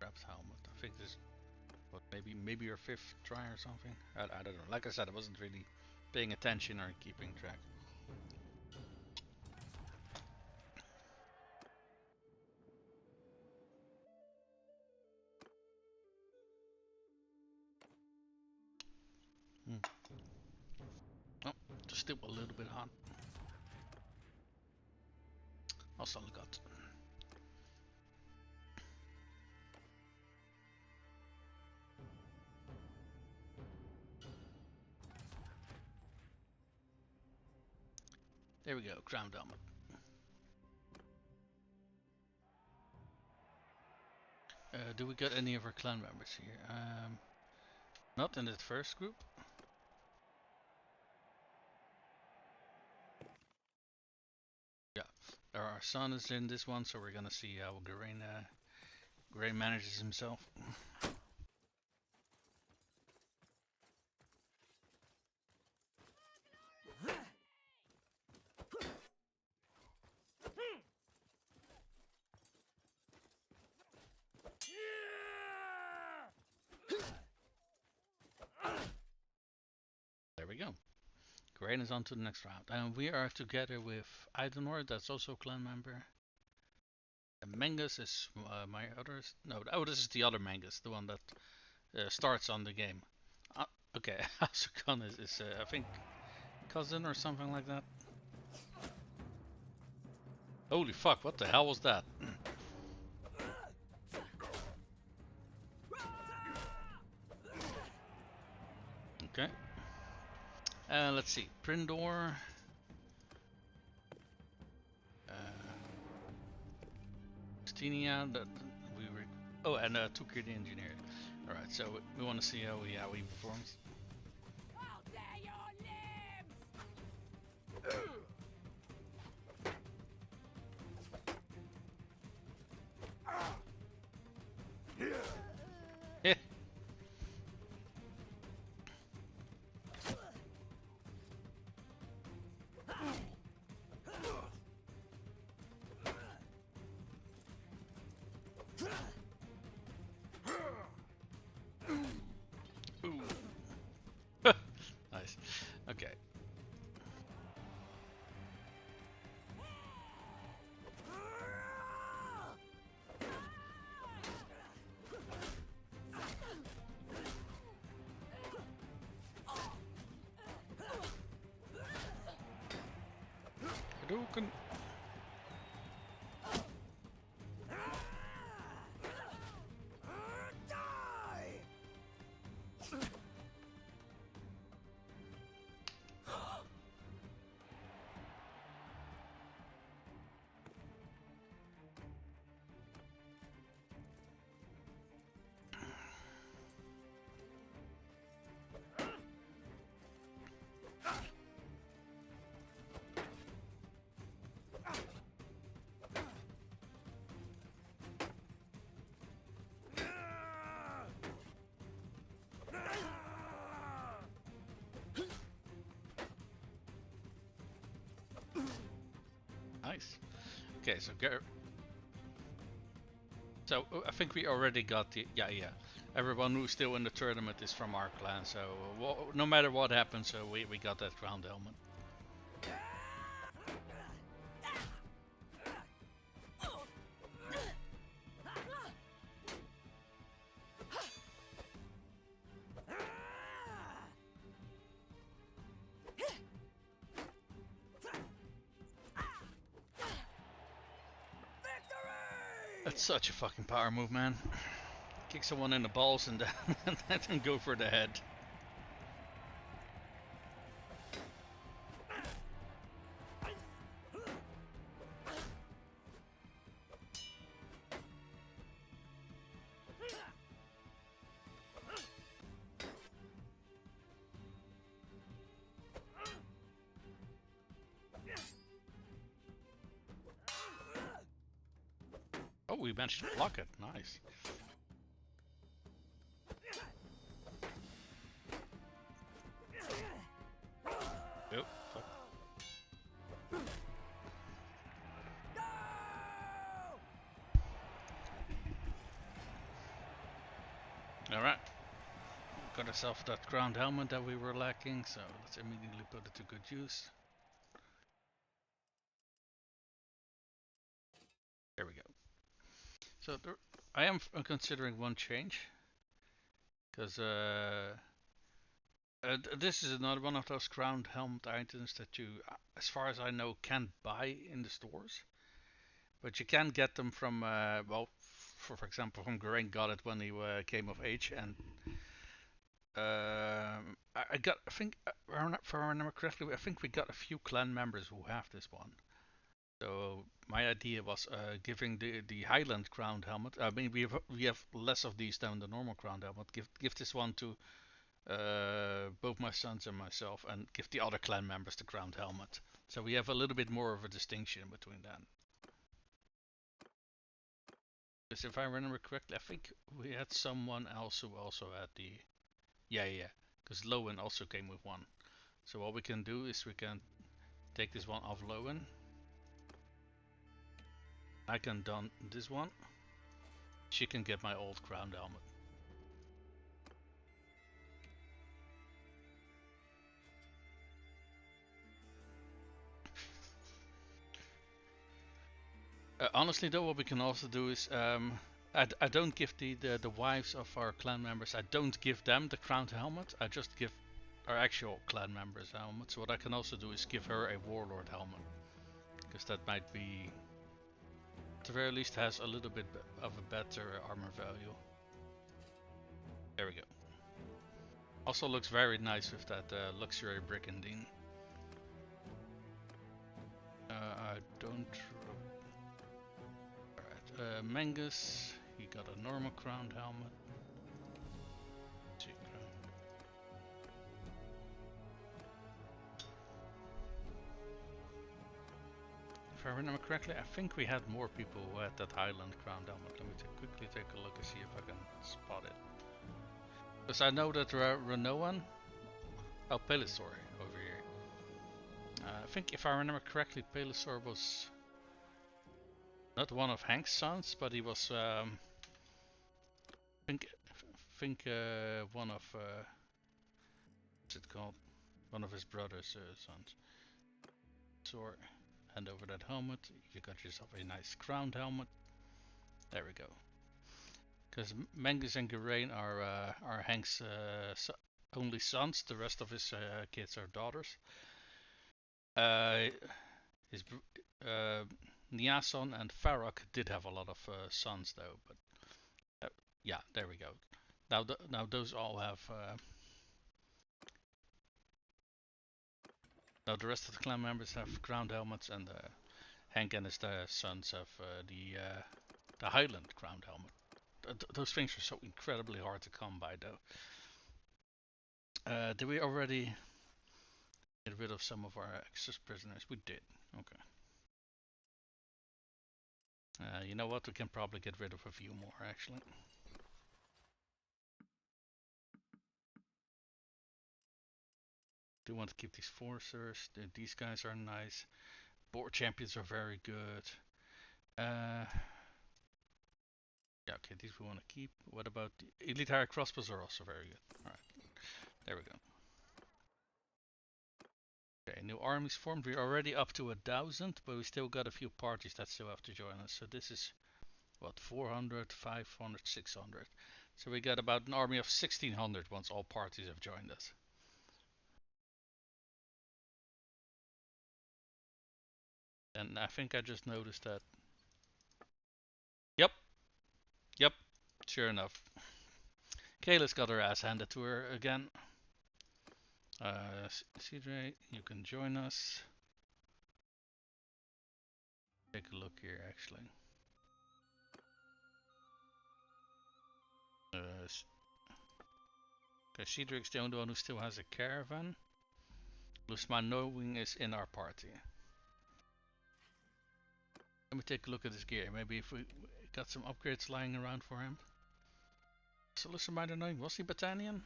Rap's helmet. I think this, what, maybe your fifth try or something. I don't know. Like I said, I wasn't really paying attention or keeping track. Oh, just still a little bit hot. Also got. There we go, crown helmet. Do we got any of our clan members here? Not in the first group. Yeah, our son is in this one, so we're gonna see how Grain manages himself. There we go. Grain is on to the next round. And we are together with Bannerlord, that's also a clan member. And Mangus is my other. No, oh, this is the other Mangus, the one that starts on the game. Okay, Asukan is I think, cousin or something like that. Holy fuck, what the hell was that? Okay. Let's see. Prindor. Stinia, that we were. Oh, and Tukir the engineer. Alright, so we want to see how he performs. I'll tear your limbs! Yeah. Nice. Okay. Hadouken. Die! Nice. Okay, so I think we already got the yeah. Everyone who's still in the tournament is from our clan, so no matter what happens, we got that crowned helmet. That's such a fucking power move, man. Kick someone in the balls and then go for the head. Oh, we managed to block it. Nice. Oh, fuck. Alright. Got ourselves that crowned helmet that we were lacking, so let's immediately put it to good use. There we go. So I am considering one change, because this is another one of those crowned helmet items that you, as far as I know, can't buy in the stores. But you can get them from, well, for example, from Geraint got it when he came of age, and I got, I think, if I remember correctly, I think we got a few clan members who have this one. So my idea was giving the Highland crowned helmet. I mean, we have less of these than the normal crowned helmet. Give this one to both my sons and myself, and give the other clan members the crowned helmet. So we have a little bit more of a distinction between that. Because if I remember correctly, I think we had someone else who also had the... Yeah. Because Lowen also came with one. So what we can do is we can take this one off Lowen. I can don this one. She can get my old crowned helmet. Honestly though, what we can also do is I don't give the wives of our clan members, I don't give them the crowned helmet. I just give our actual clan members helmet. So what I can also do is give her a warlord helmet, because that might be, at the very least, has a little bit of a better armor value. There we go. Also looks very nice with that luxury brigandine. I don't... Alright, Mengus, he got a normal crowned helmet. If I remember correctly, I think we had more people who had that Highland crowned helmet. Let me quickly take a look and see if I can spot it. Because I know that Renoan... Oh, Pelisor over here. I think if I remember correctly, Pelisor was not one of Hank's sons, but he was... I think one of... what's it called? One of his brother's sons. So, hand over that helmet. You got yourself a nice crowned helmet. There we go. Because Mengus and Geraint are Hank's only sons. The rest of his kids are daughters. His Niason and Farok did have a lot of sons though, but yeah, there we go. Now those all have. Now the rest of the clan members have crowned helmets, and Hank and his sons have the Highland crowned helmet. Those things are so incredibly hard to come by though. Did we already get rid of some of our excess prisoners? We did. Okay. You know what? We can probably get rid of a few more actually. Do want to keep these forcers. These guys are nice. Board champions are very good. Yeah, okay, these we want to keep. What about the elite higher crossbows are also very good. Alright, there we go. Okay, new armies formed. We're already up to 1,000, but we still got a few parties that still have to join us. So this is, what, 400, 500, 600. So we got about an army of 1,600 once all parties have joined us. And I think I just noticed that. Yep, yep, sure enough. Kayla's got her ass handed to her again. CJ, you can join us. Take a look here, actually. Okay, Cedric's the only one who still has a caravan. Lusman Knowing is in our party. Let me take a look at his gear. Maybe if we got some upgrades lying around for him. So Lusman Knowing, was he Battanian?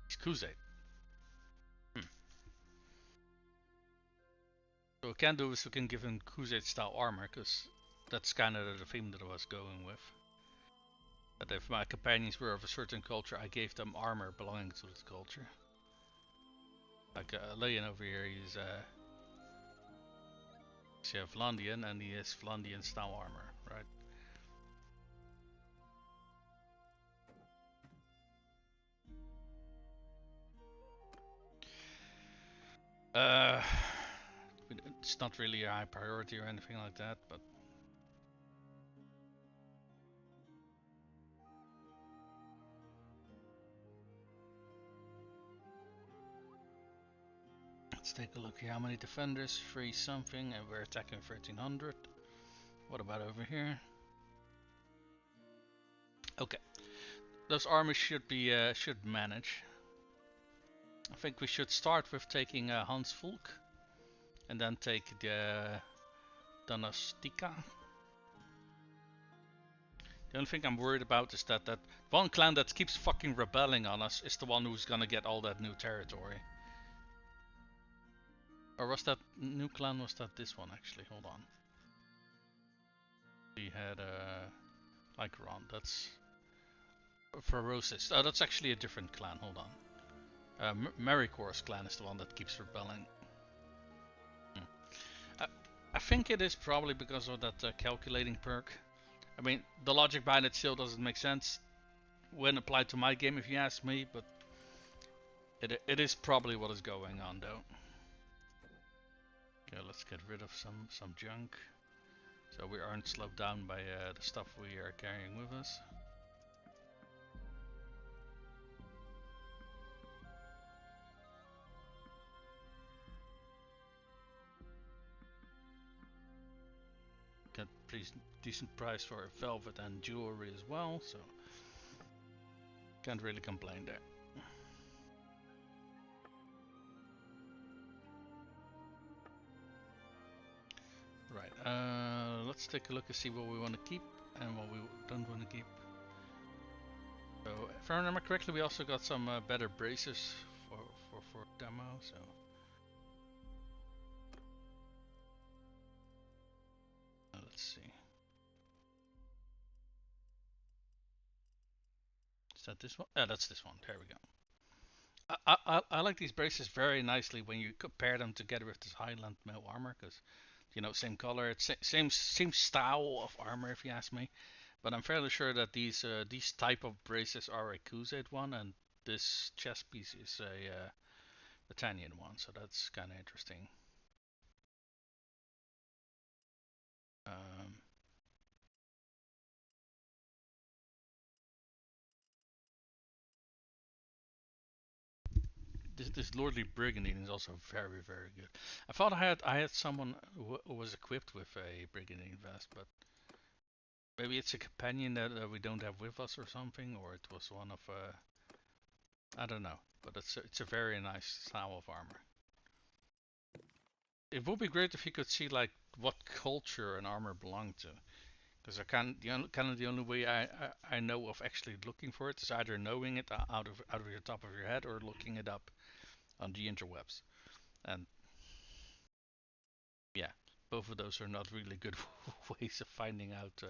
He's Khuzait. So what we can do is we can give him Khuzait style armor, because that's kind of the theme that I was going with. That if my companions were of a certain culture, I gave them armor belonging to that culture. Like Leon over here, he's Vlandian, and he has Vlandian style armor, right? It's not really a high priority or anything like that, but let's take a look here. How many defenders? 3 something, and we're attacking 1300. What about over here? Okay, those armies should manage. I think we should start with taking Hans Volk, and then take the Donastica. The only thing I'm worried about is that one clan that keeps fucking rebelling on us is the one who's gonna get all that new territory. Or was that new clan? Was that this one actually? Hold on. We had Lycaron. That's Ferocis. Oh, that's actually a different clan. Hold on. Maricor's clan is the one that keeps rebelling. I think it is probably because of that calculating perk. I mean, the logic behind it still doesn't make sense when applied to my game, if you ask me, but it is probably what is going on, though. Okay, let's get rid of some junk, so we aren't slowed down by the stuff we are carrying with us. Get pretty decent price for velvet and jewelry as well, so can't really complain there. Right, let's take a look and see what we want to keep and what we don't want to keep. So, if I remember correctly, we also got some better braces for demo, so. Let's see. Is that this one? Yeah, that's this one. There we go. I like these braces very nicely when you compare them together with this Highland mail armor, because you know, same color, it's same style of armor, if you ask me. But I'm fairly sure that these type of braces are a Khuzait one, and this chest piece is a Battanian one, so that's kind of interesting. This lordly brigandine is also very good. I thought I had someone who was equipped with a brigandine vest, but maybe it's a companion that we don't have with us or something, or it was one of I don't know. But it's a very nice style of armor. It would be great if you could see like what culture an armor belonged to, Because kind of the only way I know of actually looking for it is either knowing it out of your top of your head or looking it up on the interwebs. And yeah, both of those are not really good ways of finding out,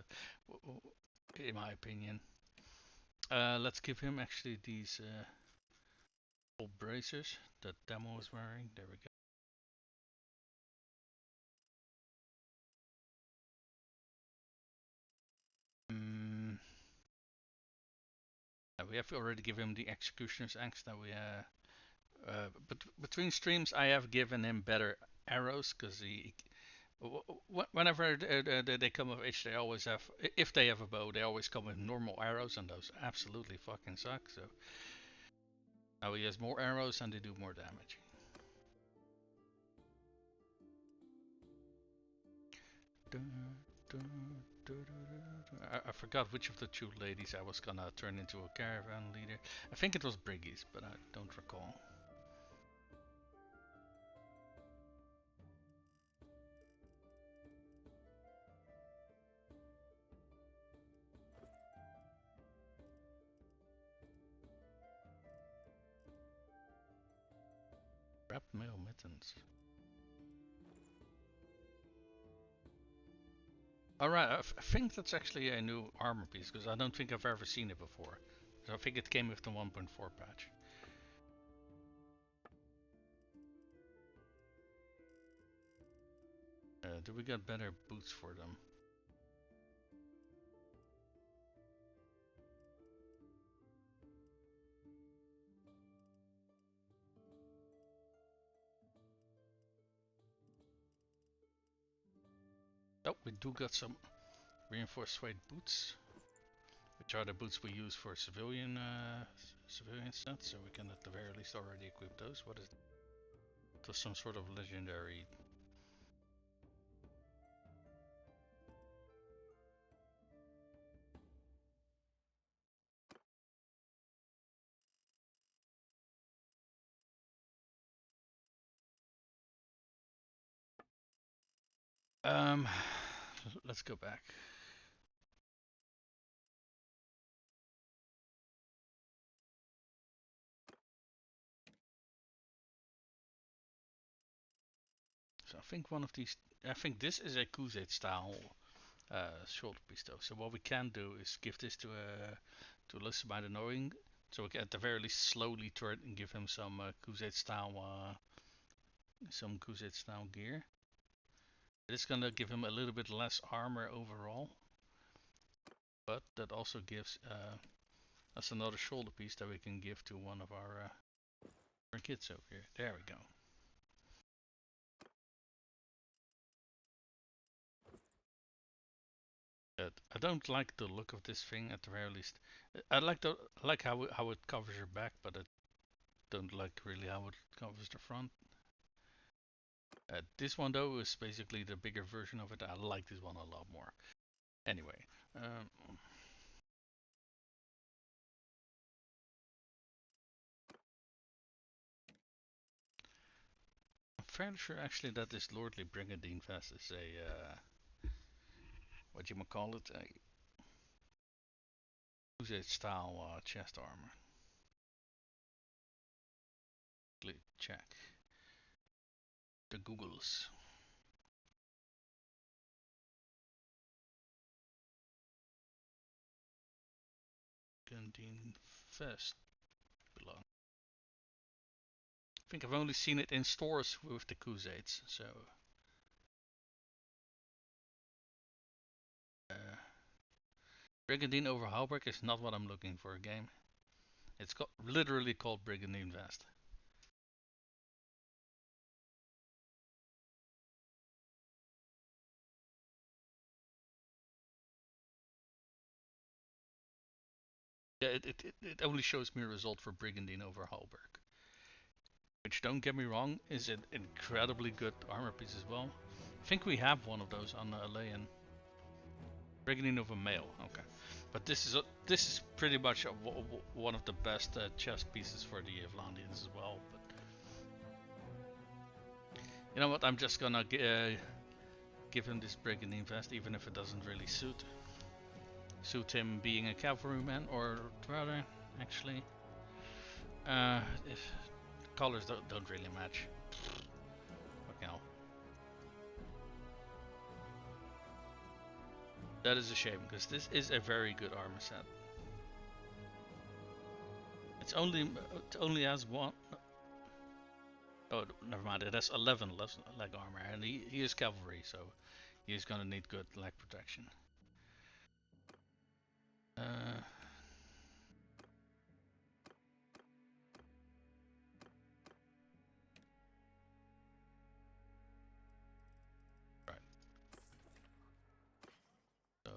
in my opinion. Let's give him actually these old bracers that Demo is wearing. There we go. Mm, we have already given him the Executioner's Axe that we but between streams I have given him better arrows because whenever they come of age, they always have, if they have a bow, they always come with normal arrows, and those absolutely fucking suck. So now he has more arrows and they do more damage. I forgot which of the two ladies I was gonna turn into a caravan leader. I think it was Briggies, but I don't recall. Wrapped mail mittens. Alright, I think that's actually a new armor piece, because I don't think I've ever seen it before. So I think it came with the 1.4 patch. Do we get better boots for them? Oh, we do got some reinforced suede boots, which are the boots we use for civilian sets, so we can at the very least already equip those. What is it? Was some sort of legendary. Um, let's go back. So I think one of these, I think this is a Khuzaits style shoulder piece though. So what we can do is give this to Listen by the Knowing, so we can at the very least slowly turn and give him some Khuzaits style gear. It's gonna give him a little bit less armor overall, but that also gives us another shoulder piece that we can give to one of our kids over here. There we go. I don't like the look of this thing at the very least. I like how it covers your back, but I don't like really how it covers the front. This one though is basically the bigger version of it. I like this one a lot more. Anyway, I'm fairly sure actually that this Lordly Brigandine vest is a what you might call it, a Crusade style chest armor. Check the Googles. Brigandine vest belong. I think I've only seen it in stores with the Khuzaits, so Brigandine over Halberd is not what I'm looking for a game. It's literally called Brigandine Vest. Yeah, it only shows me a result for Brigandine over Halberd. Which, don't get me wrong, is an incredibly good armor piece as well. I think we have one of those on the Alayan. Brigandine over Male, okay. But this is pretty much one of the best chest pieces for the Evlandians as well. But you know what? I'm just gonna give him this Brigandine vest, even if it doesn't really suit. suit him being a cavalryman, or rather, actually, if colors don't really match. Fucking hell. That is a shame, because this is a very good armor set. It only has one. Oh, never mind. It has 11 leg armor, and he is cavalry, so he's gonna need good leg protection. Right. So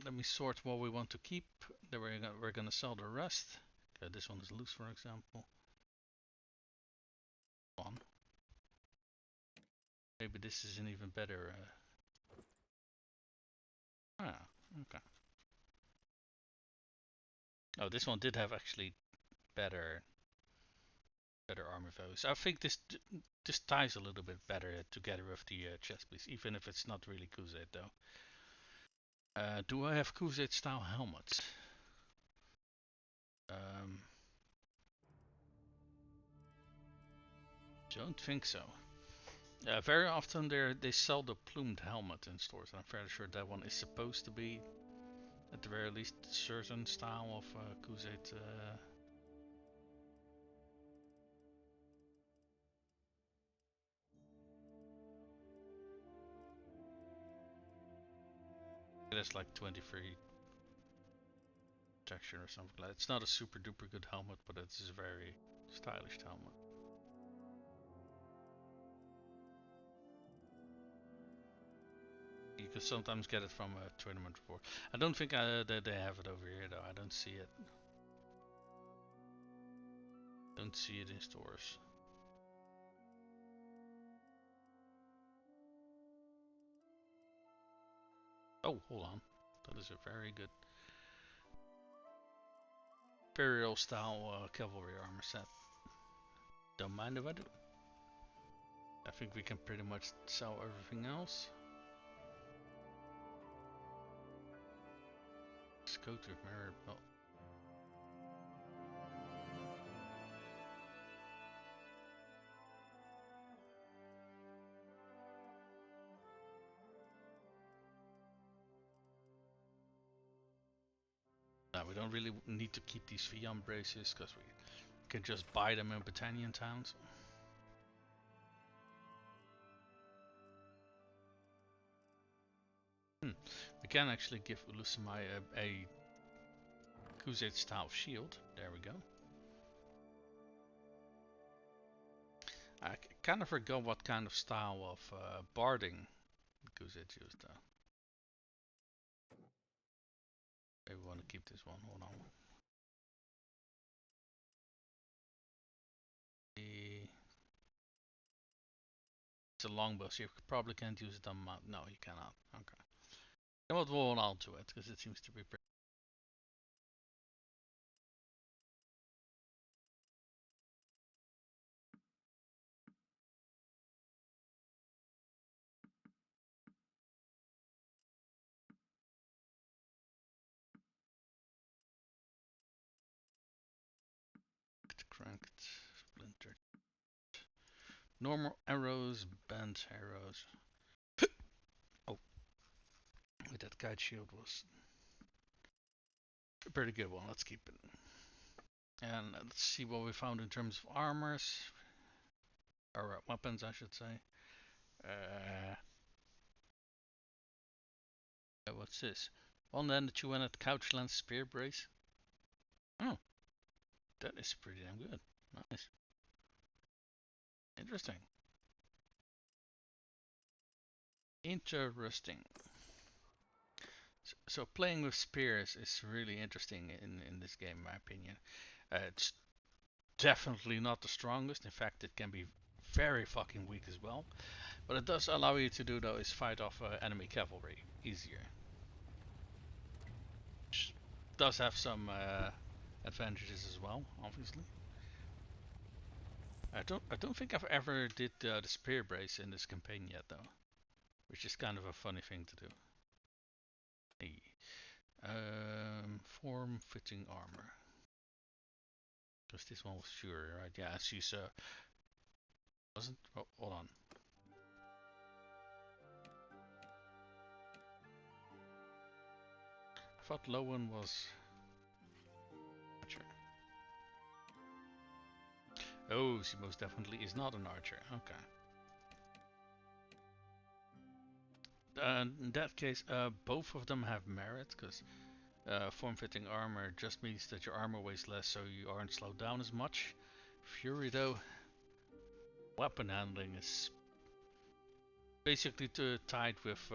let me sort what we want to keep. Then we're gonna sell the rest. Okay, this one is loose, for example. One. Maybe this is an even better. Okay. Oh, this one did have actually better armor values. I think this ties a little bit better together with the chest piece, even if it's not really Khuzait though. Do I have Khuzaits style helmets? Don't think so. Very often they sell the plumed helmet in stores, and I'm fairly sure that one is supposed to be, at the very least, a certain style of Khuzait. That's like 23 protection or something like that. It's not a super duper good helmet, but it's a very stylish helmet. You could sometimes get it from a tournament report. I don't think that they have it over here though. I don't see it. Don't see it in stores. Oh, hold on. That is a very good Imperial style cavalry armor set. Don't mind if I do. I think we can pretty much sell everything else. Let's go to mirror belt. Now we don't really need to keep these Vian braces because we can just buy them in Britannian towns. We can actually give Ulusimai a Khuzait style shield. There we go. I kind of forgot what kind of style of barding Khuzaits used though. Maybe we want to keep this one. Hold on. It's a longbow, so you probably can't use it on mount. No, you cannot. Okay. And we'll hold on to it because it seems to be pretty. Cranked, splintered. Normal arrows, bent arrows. Oh, with that guide shield was a pretty good one. Let's keep it. And let's see what we found in terms of armors. Or weapons, I should say. What's this? One-handed, two-handed couch lance spear brace. Oh, that is pretty damn good. Nice. Interesting. Interesting. So playing with spears is really interesting in this game, in my opinion. It's definitely not the strongest. In fact, it can be very fucking weak as well. What it does allow you to do though is fight off enemy cavalry easier. Which does have some advantages as well, obviously. I don't think I've ever did the spear brace in this campaign yet though, which is kind of a funny thing to do. Hey. Form-fitting armor. Because this one was Fury, right? Yeah, she's wasn't. Oh, hold on. I thought Lowen was archer. Oh, she most definitely is not an archer. Okay. In that case, both of them have merit, because form-fitting armor just means that your armor weighs less, so you aren't slowed down as much. Fury, though, weapon handling is basically tied with.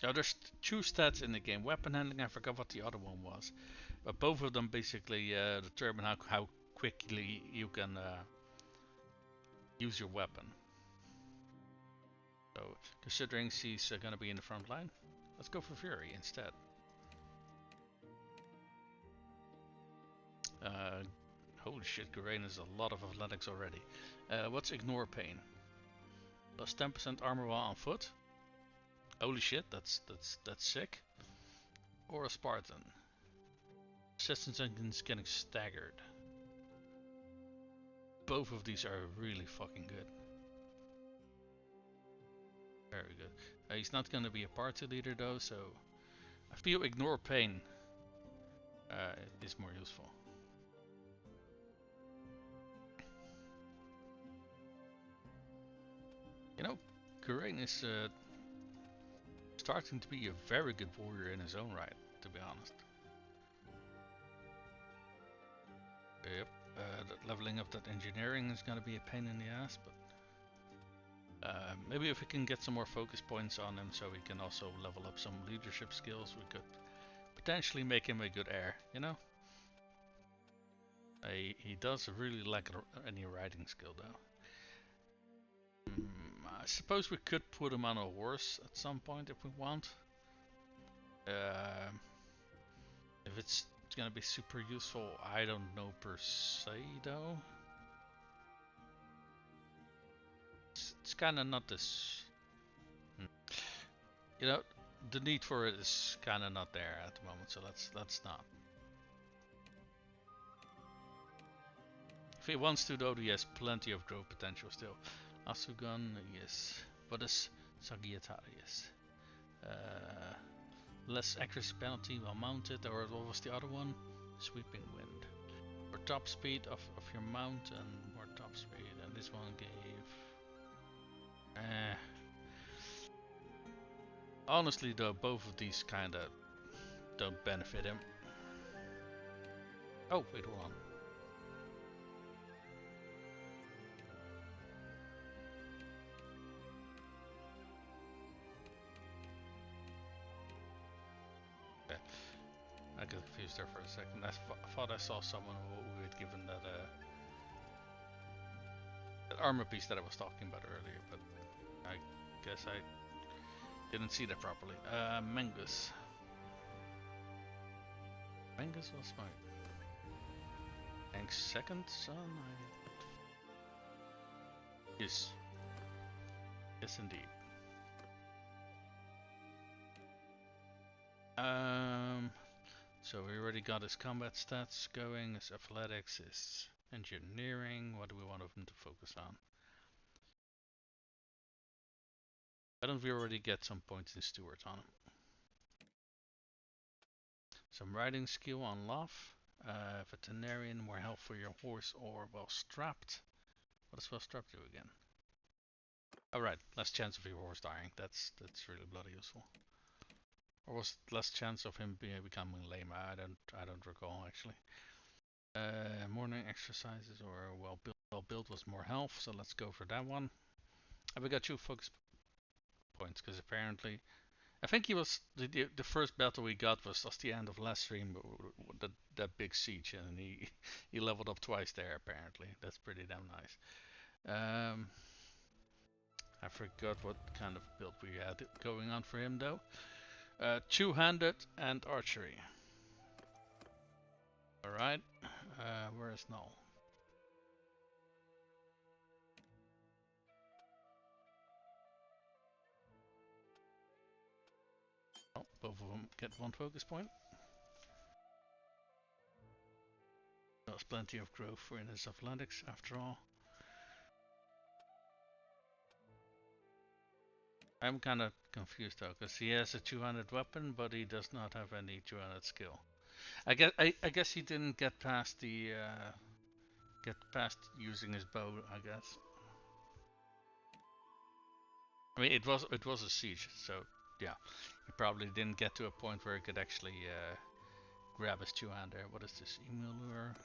There's two stats in the game. Weapon handling, I forgot what the other one was, but both of them basically determine how quickly you can use your weapon. So, considering she's gonna be in the front line, let's go for Fury instead. Holy shit, Gurain is a lot of athletics already. What's Ignore Pain? Plus 10% armor while on foot. Holy shit, that's sick. Or a Spartan. Resistance against getting staggered. Both of these are really fucking good. Very good. He's not gonna be a party leader though, so I feel Ignore Pain is more useful. You know, Gurain is starting to be a very good warrior in his own right, to be honest. Yep, that leveling up that engineering is gonna be a pain in the ass, but maybe if we can get some more focus points on him so we can also level up some leadership skills, we could potentially make him a good heir, you know? He does really lack any riding skill though. I suppose we could put him on a horse at some point if we want. If it's gonna be super useful, I don't know per se though. It's kinda not this... You know, the need for it is kinda not there at the moment, so let's not. If he wants to though, he has plenty of growth potential still. Asugan, yes. What is Sagittarius? Less accuracy penalty while mounted, or what was the other one? Sweeping wind. More top speed of your mount and more top speed, and this one gave... Honestly though, both of these kinda don't benefit him. Oh, wait, hold on. I got confused there for a second. I thought I saw someone who had given that that armor piece that I was talking about earlier, but I guess I didn't see that properly. Mengus. Mengus was my second son. Yes. Yes, indeed. So we already got his combat stats going, his athletics, his engineering. What do we want him to focus on? Why don't we already get some points in Steward on him? Some riding skill on Love. Veterinarian, more health for your horse, or well strapped. What does well strapped do again? Alright, less chance of your horse dying. That's really bloody useful. Or was it less chance of him becoming lame? I don't recall actually. Morning exercises or well built was more health, so let's go for that one. And we got 2 focus points because apparently, I think he was the first battle we got was at the end of last stream, that big siege, and he leveled up twice there apparently. That's pretty damn nice. I forgot what kind of build we had going on for him though. Two-handed and archery. Alright, where is Null? Oh, both of them get 1 focus point. There's plenty of growth for in his athletics after all. I'm kind of confused though, because he has a 200 weapon, but he does not have any 200 skill. I guess he didn't get past the using his bow. I guess. I mean, it was a siege, so yeah, he probably didn't get to a point where he could actually grab his 2-hander. What is this? Email lure?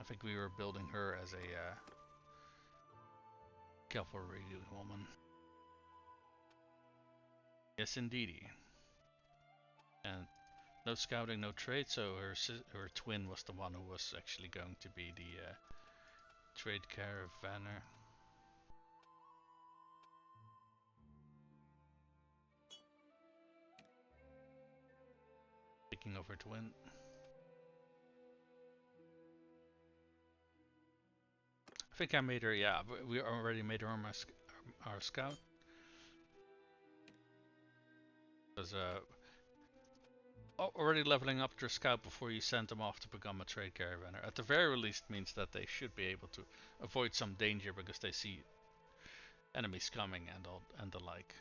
I think we were building her as a cavalry woman. Yes, indeedy. And no scouting, no trade. So her twin was the one who was actually going to be the trade caravaner. Speaking of her twin. I think I made her, yeah, we already made her our scout. Because already leveling up their scout before you send them off to become a trade caravaner, at the very least means that they should be able to avoid some danger because they see enemies coming and the like.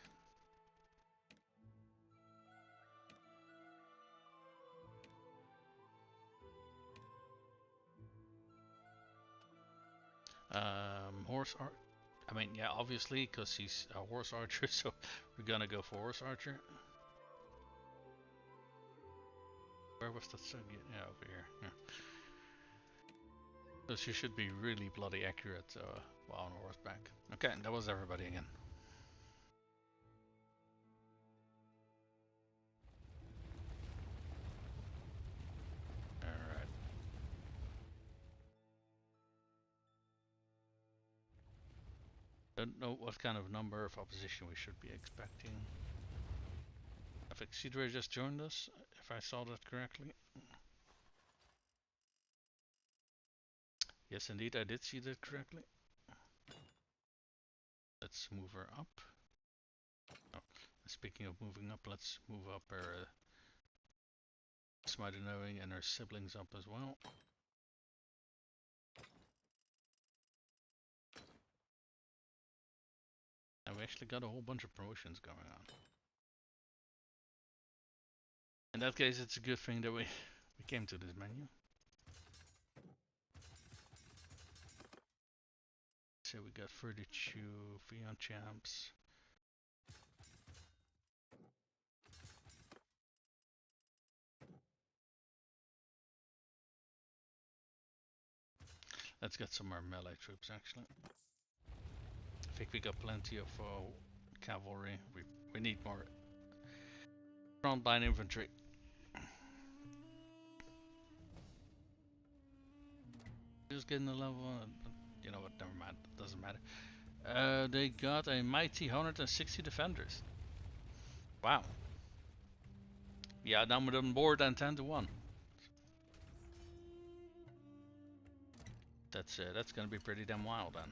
Horse archer. I mean, yeah, obviously, because he's a horse archer, so we're gonna go for horse archer. Where was that thing? Yeah, over here. Yeah. So she should be really bloody accurate while on horseback. Okay, that was everybody again. Alright. Don't know what kind of number of opposition we should be expecting. I think Sturiga just joined us, if I saw that correctly. Yes, indeed, I did see that correctly. Let's move her up. Oh, speaking of moving up, let's move up her Smiter Knowing and her siblings up as well. And we actually got a whole bunch of promotions going on. In that case, it's a good thing that we came to this menu. So we got 32 Vion champs. Let's get some more melee troops actually. I think we got plenty of cavalry. We need more frontline infantry. Just getting the level. You know what? Never mind. It doesn't matter. They got a mighty 160 defenders. Wow. Yeah, numbered on board and 10 to 1. That's gonna be pretty damn wild then.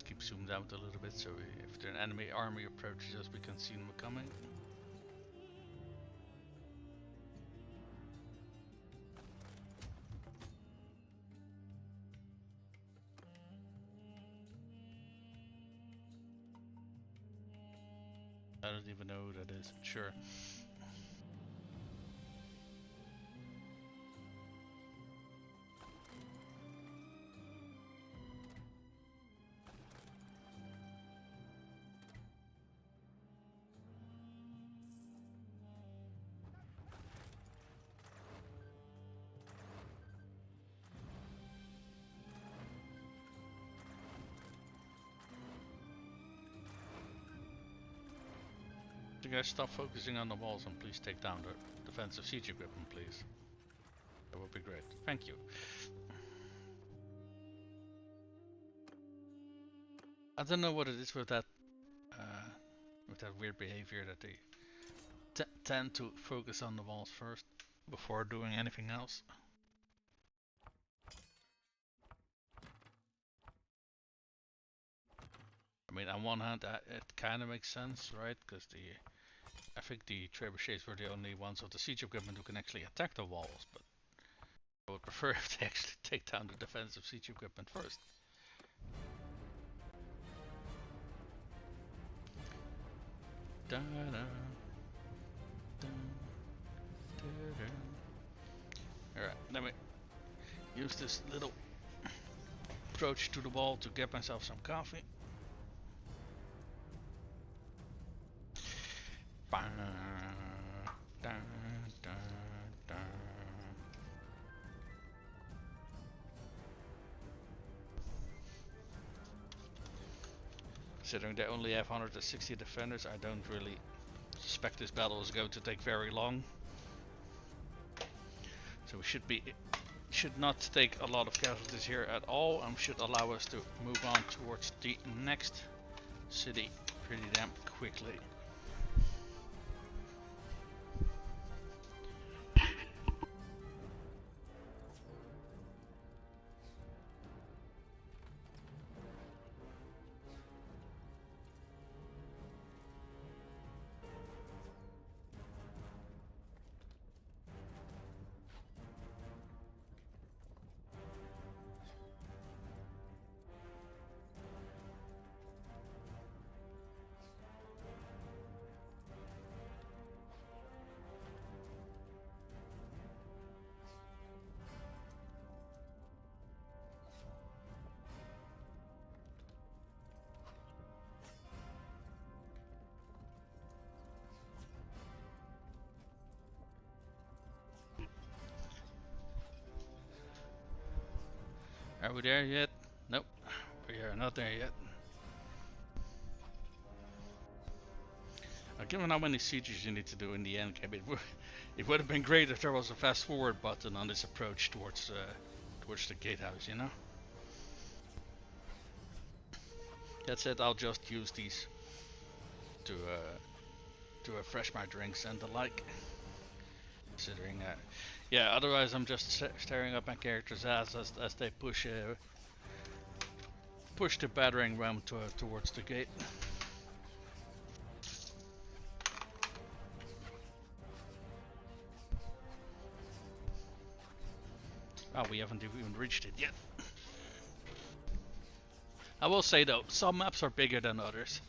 Keep zoomed out a little bit so if an enemy army approaches us, we can see them coming. I don't even know who that is. Sure. You guys stop focusing on the walls and please take down the defensive siege equipment, please. That would be great. Thank you. I don't know what it is with that weird behavior that they tend to focus on the walls first before doing anything else. I mean, on one hand, it kind of makes sense, right? Because I think the trebuchets were the only ones of the siege equipment who can actually attack the walls, but I would prefer if they actually take down the defensive siege equipment first. Da -da, da, da, da. Alright, let me use this little approach to the wall to get myself some coffee. Ba, da, da, da. Considering they only have 160 defenders, I don't really suspect this battle is going to take very long. So we should not take a lot of casualties here at all, and should allow us to move on towards the next city pretty damn quickly. Are we there yet? Nope, we are not there yet. Now, given how many sieges you need to do in the end game, it would have been great if there was a fast forward button on this approach towards the gatehouse, you know? That said, I'll just use these to refresh my drinks and the like. Considering yeah, otherwise I'm just staring up my character's ass as they push the battering ram towards the gate. Oh, we haven't even reached it yet. I will say though, some maps are bigger than others.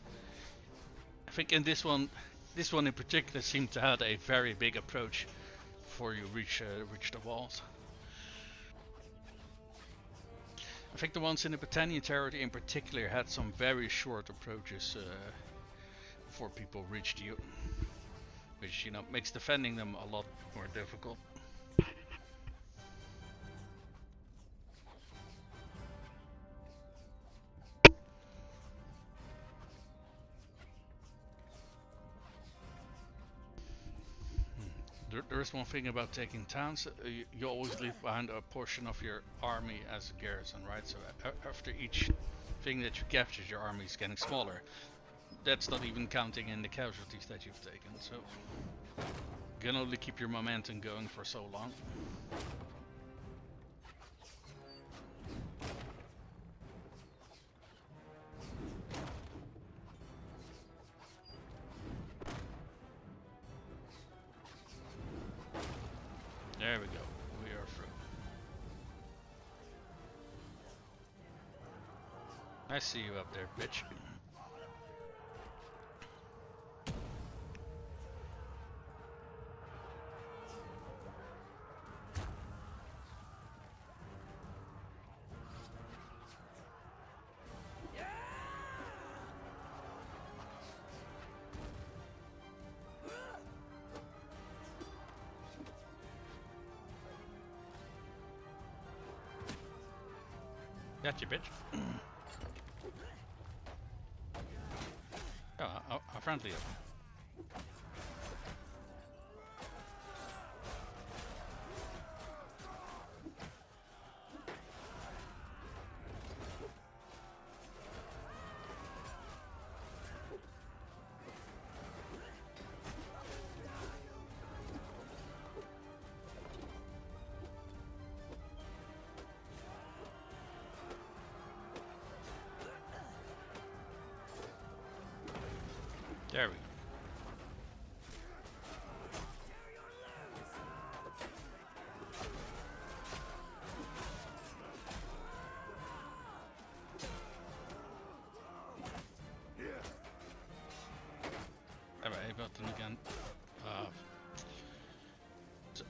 I think in this one in particular seemed to have a very big approach before you reach the walls. I think the ones in the Britannian territory in particular had some very short approaches before people reached you, which, you know, makes defending them a lot more difficult. There is one thing about taking towns. You always leave behind a portion of your army as a garrison, right? So after each thing that you capture, your army is getting smaller. That's not even counting in the casualties that you've taken. So you can only keep your momentum going for so long. There we go. We are through. I see you up there, bitch. Gotcha, bitch. Oh, a friendly up. There we go. Alright, but then again,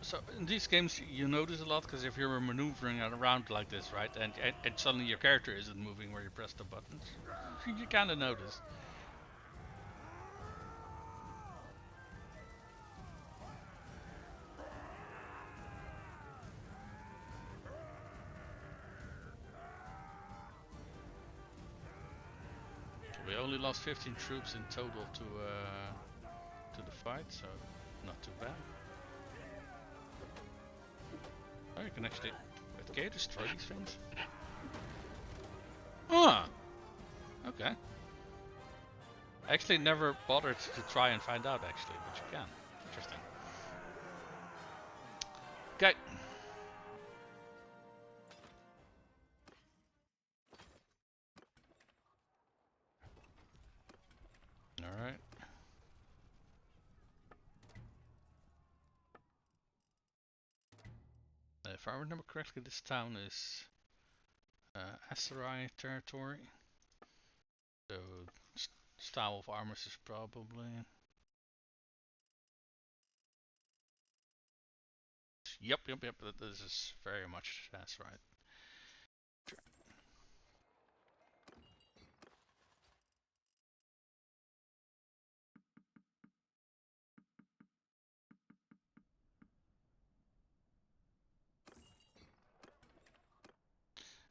so in these games you notice a lot because if you're maneuvering around like this, right, and suddenly your character isn't moving where you press the buttons, you kind of notice. We only lost 15 troops in total to the fight, so not too bad. Oh, you can actually with K destroy these things. Ah, okay. I actually never bothered to try and find out actually, but you can. Interesting. Okay. All right. If I remember correctly, this town is Asteroid territory. So style of armors is probably. Yep. This is very much Asteroid.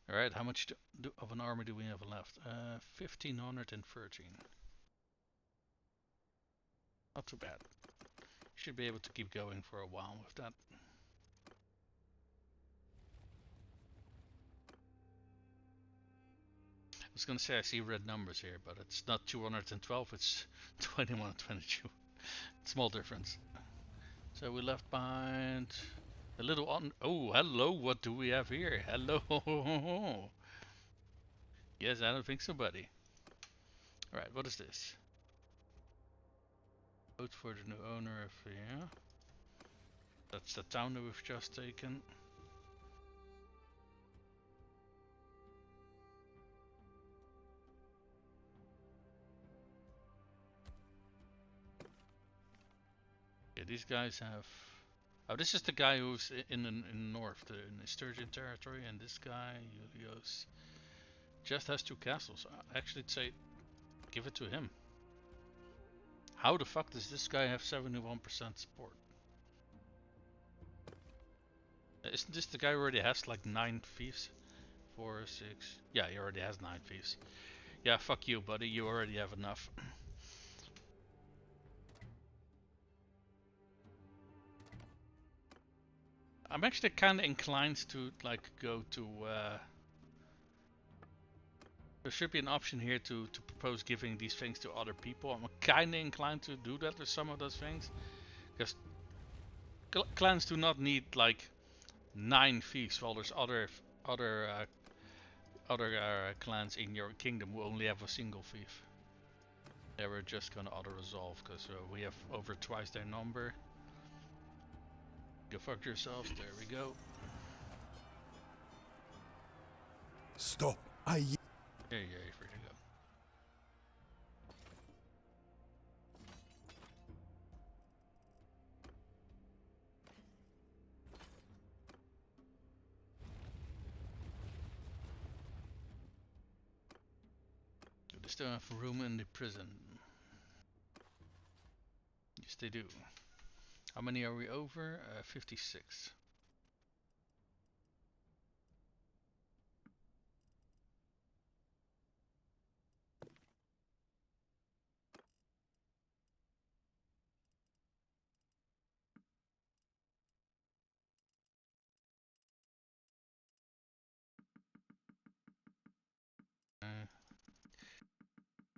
Alright, how much of an army do we have left? 1513. Not too bad. Should be able to keep going for a while with that. I was gonna say I see red numbers here, but it's not 212, it's 21 and 22. Small difference. So we left behind a little on. Oh, hello, what do we have here? Hello. Yes, I don't think so, buddy. Alright, what is this? Vote for the new owner of, yeah. That's the town that we've just taken. Yeah, these guys have. Oh, this is the guy who's in north, in the Sturgeon territory, and this guy, Julius, just has 2 castles. I actually say, give it to him. How the fuck does this guy have 71% support? Isn't this the guy who already has like 9 thieves? 4, 6. Yeah, he already has 9 thieves. Yeah, fuck you, buddy. You already have enough. I'm actually kind of inclined to like go to. There should be an option here to propose giving these things to other people. I'm kind of inclined to do that with some of those things, because clans do not need like 9 thieves, while there's other clans in your kingdom who only have a single thief. They were just gonna auto resolve because we have over twice their number. Go fuck yourselves. There we go. Stop. Yeah, you're free to go. Do they still have room in the prison? Yes, they do. How many are we over? 56.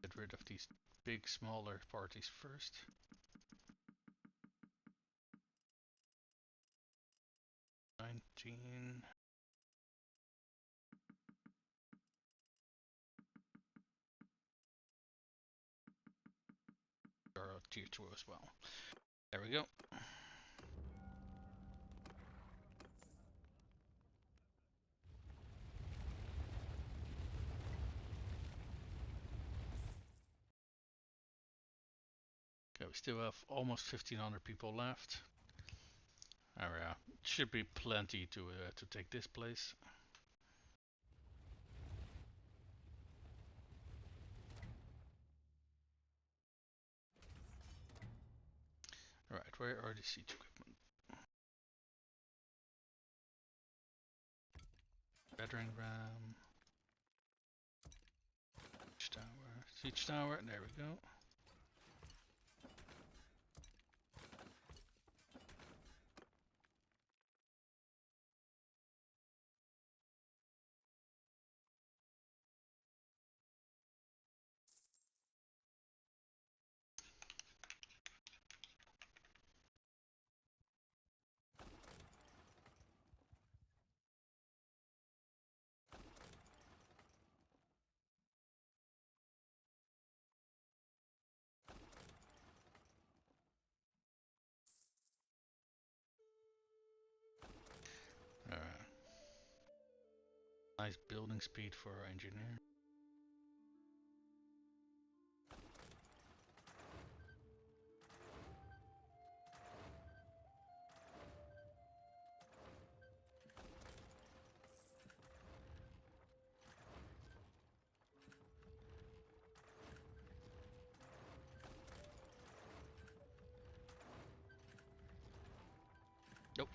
Get rid of these big, smaller parties first. $19. tier 2 as well. There we go. Okay, we still have almost 1500 people left. Oh yeah, should be plenty to take this place. Alright, where are the siege equipment? Battering ram. Siege tower. Siege tower, there we go. Alright. Nice building speed for our engineer.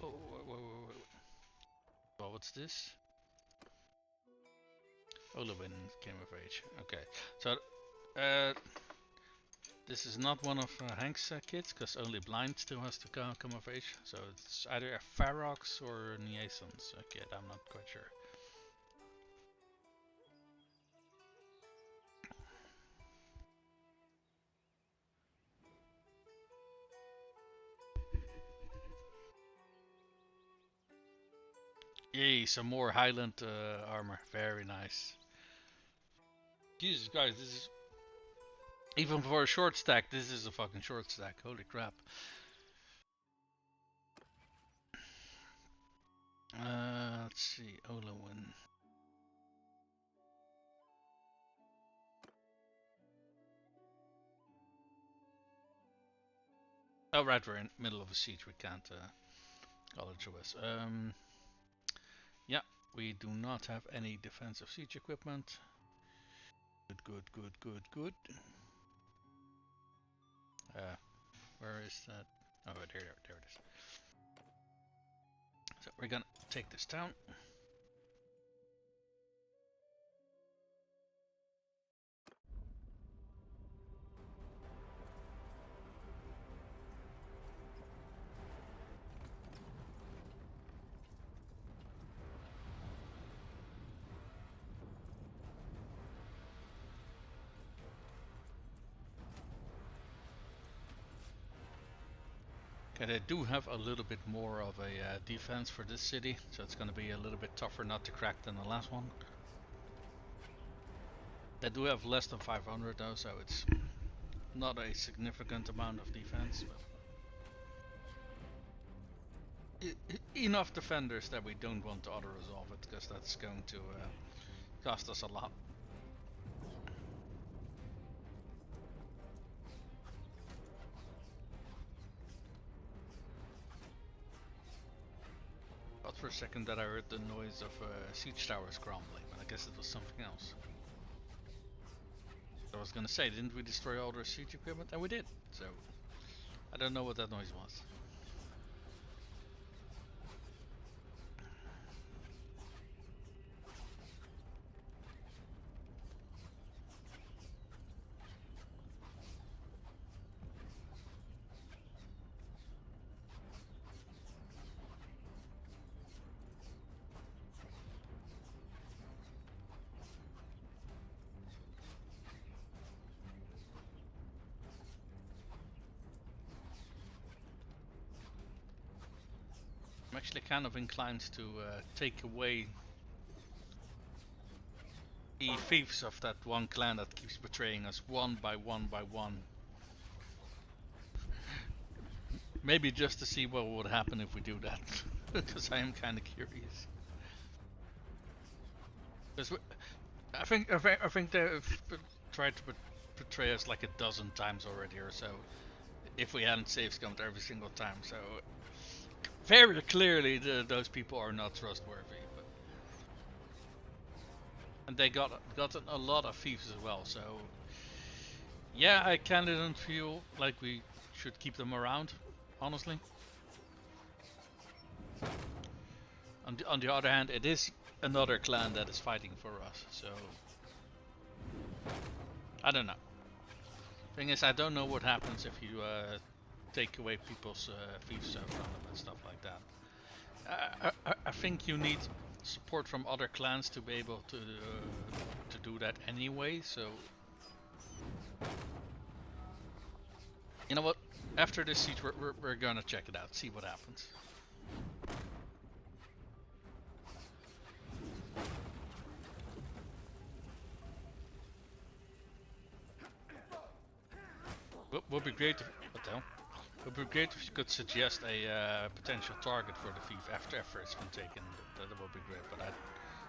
Oh, wait. Well, what's this? Olewin came of age. Okay, so this is not one of Hank's kids, because only blind still has to come of age. So it's either a Ferox or Niason's kid. I'm not quite sure. Yay, some more Highland armor. Very nice. Jesus guys, this is even for a short stack. This is a fucking short stack. Holy crap. Let's see, Olewin. Oh right, we're in the middle of a siege. We can't call it choice. Yeah, we do not have any defensive siege equipment. Good. Where is that? Oh, there it is. So we're gonna take this town. Okay, they do have a little bit more of a defense for this city, so it's gonna be a little bit tougher not to crack than the last one. They do have less than 500 though, so it's not a significant amount of defense. But enough defenders that we don't want to auto-resolve it, because that's going to cost us a lot. Thought for a second that I heard the noise of siege towers crumbling, but I guess it was something else. I was gonna say, didn't we destroy all their siege equipment? And we did, so I don't know what that noise was. I'm actually kind of inclined to take away the fiefs of that one clan that keeps betraying us one by one by one. Maybe just to see what would happen if we do that, because I am kind of curious. Because I think they've tried to portray us like a dozen times already or so. If we hadn't save scummed every single time, so very clearly those people are not trustworthy. But and they gotten a lot of thieves as well. So yeah, I kind of don't feel like we should keep them around, honestly. On the other hand, it is another clan that is fighting for us, so I don't know. Thing is, I don't know what happens if you take away people's fiefs from them and stuff like that. I think you need support from other clans to be able to do that anyway. So you know what? After this siege, we're gonna check it out, see what happens. Would be great if, what the hell? Would be great if you could suggest a potential target for the thief after it's been taken. That would be great, but I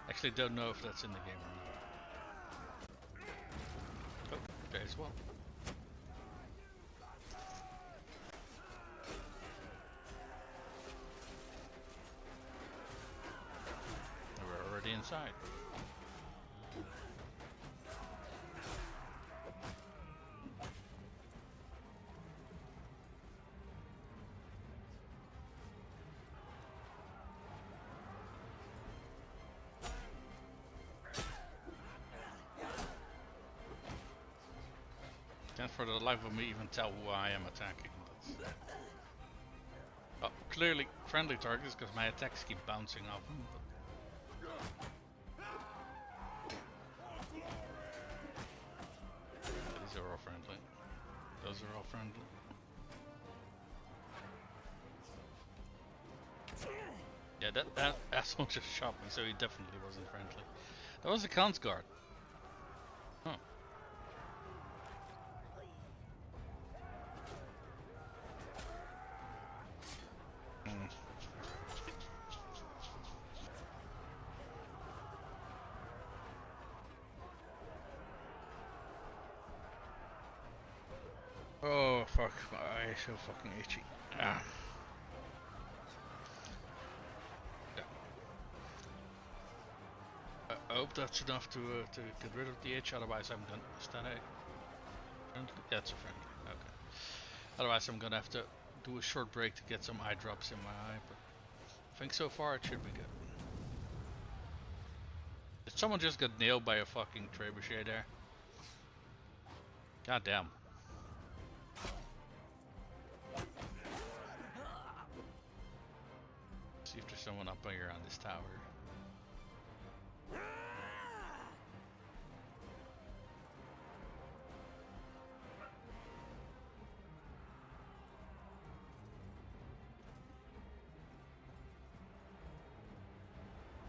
actually don't know if that's in the game or not. Oh, there's one. We're already inside. Can't for the life of me even tell who I am attacking. Oh, clearly friendly targets because my attacks keep bouncing off them. These are all friendly. Those are all friendly. Yeah, that asshole just shot me, so he definitely wasn't friendly. That was a Khan's guard. Huh. Mm. Oh fuck, my eye is so fucking itchy. Ah. Yeah. I hope that's enough to get rid of the itch, otherwise I'm gonna... Is that a friendly? Yeah, it's a friendly, okay. Otherwise I'm gonna have to do a short break to get some eye drops in my eye, but I think so far it should be good. Did someone just get nailed by a fucking trebuchet there? God damn. See if there's someone up here on this tower.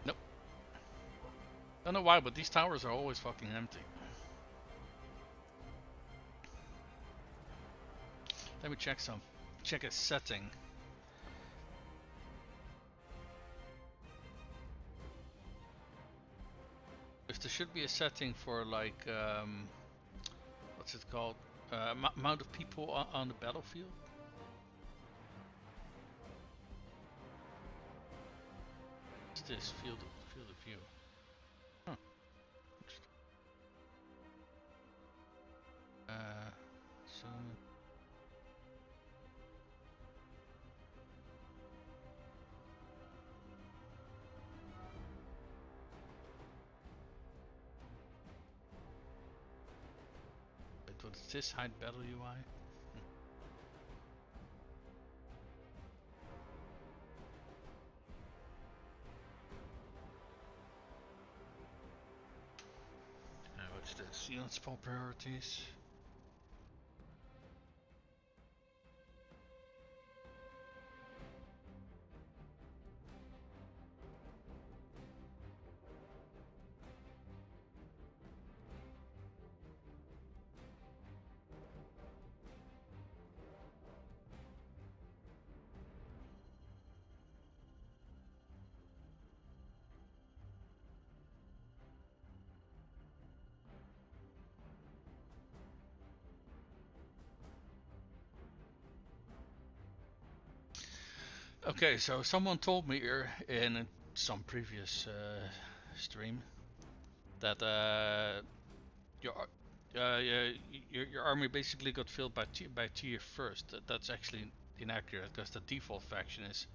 Nope. Don't know why, but these towers are always fucking empty. Let me check a setting. If there should be a setting for like, what's it called? Amount of people on the battlefield. What's this? Field of view. Huh. So. What is this? Hide battle UI? What's this? Unit spawn priorities. Okay, so someone told me here in some previous stream that your your army basically got filled by tier first. That's actually inaccurate because the default faction is,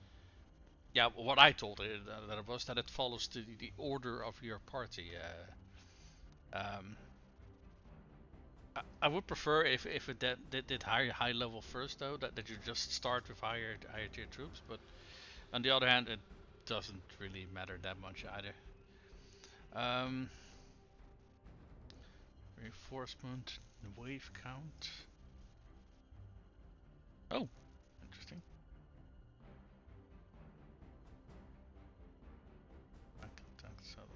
yeah, what I told it that it was that it follows the order of your party. Um, I would prefer if it did high level first though, that you just start with higher tier troops. But on the other hand, it doesn't really matter that much either. Um, Reinforcement, the wave count. Oh, interesting. Tank settlement.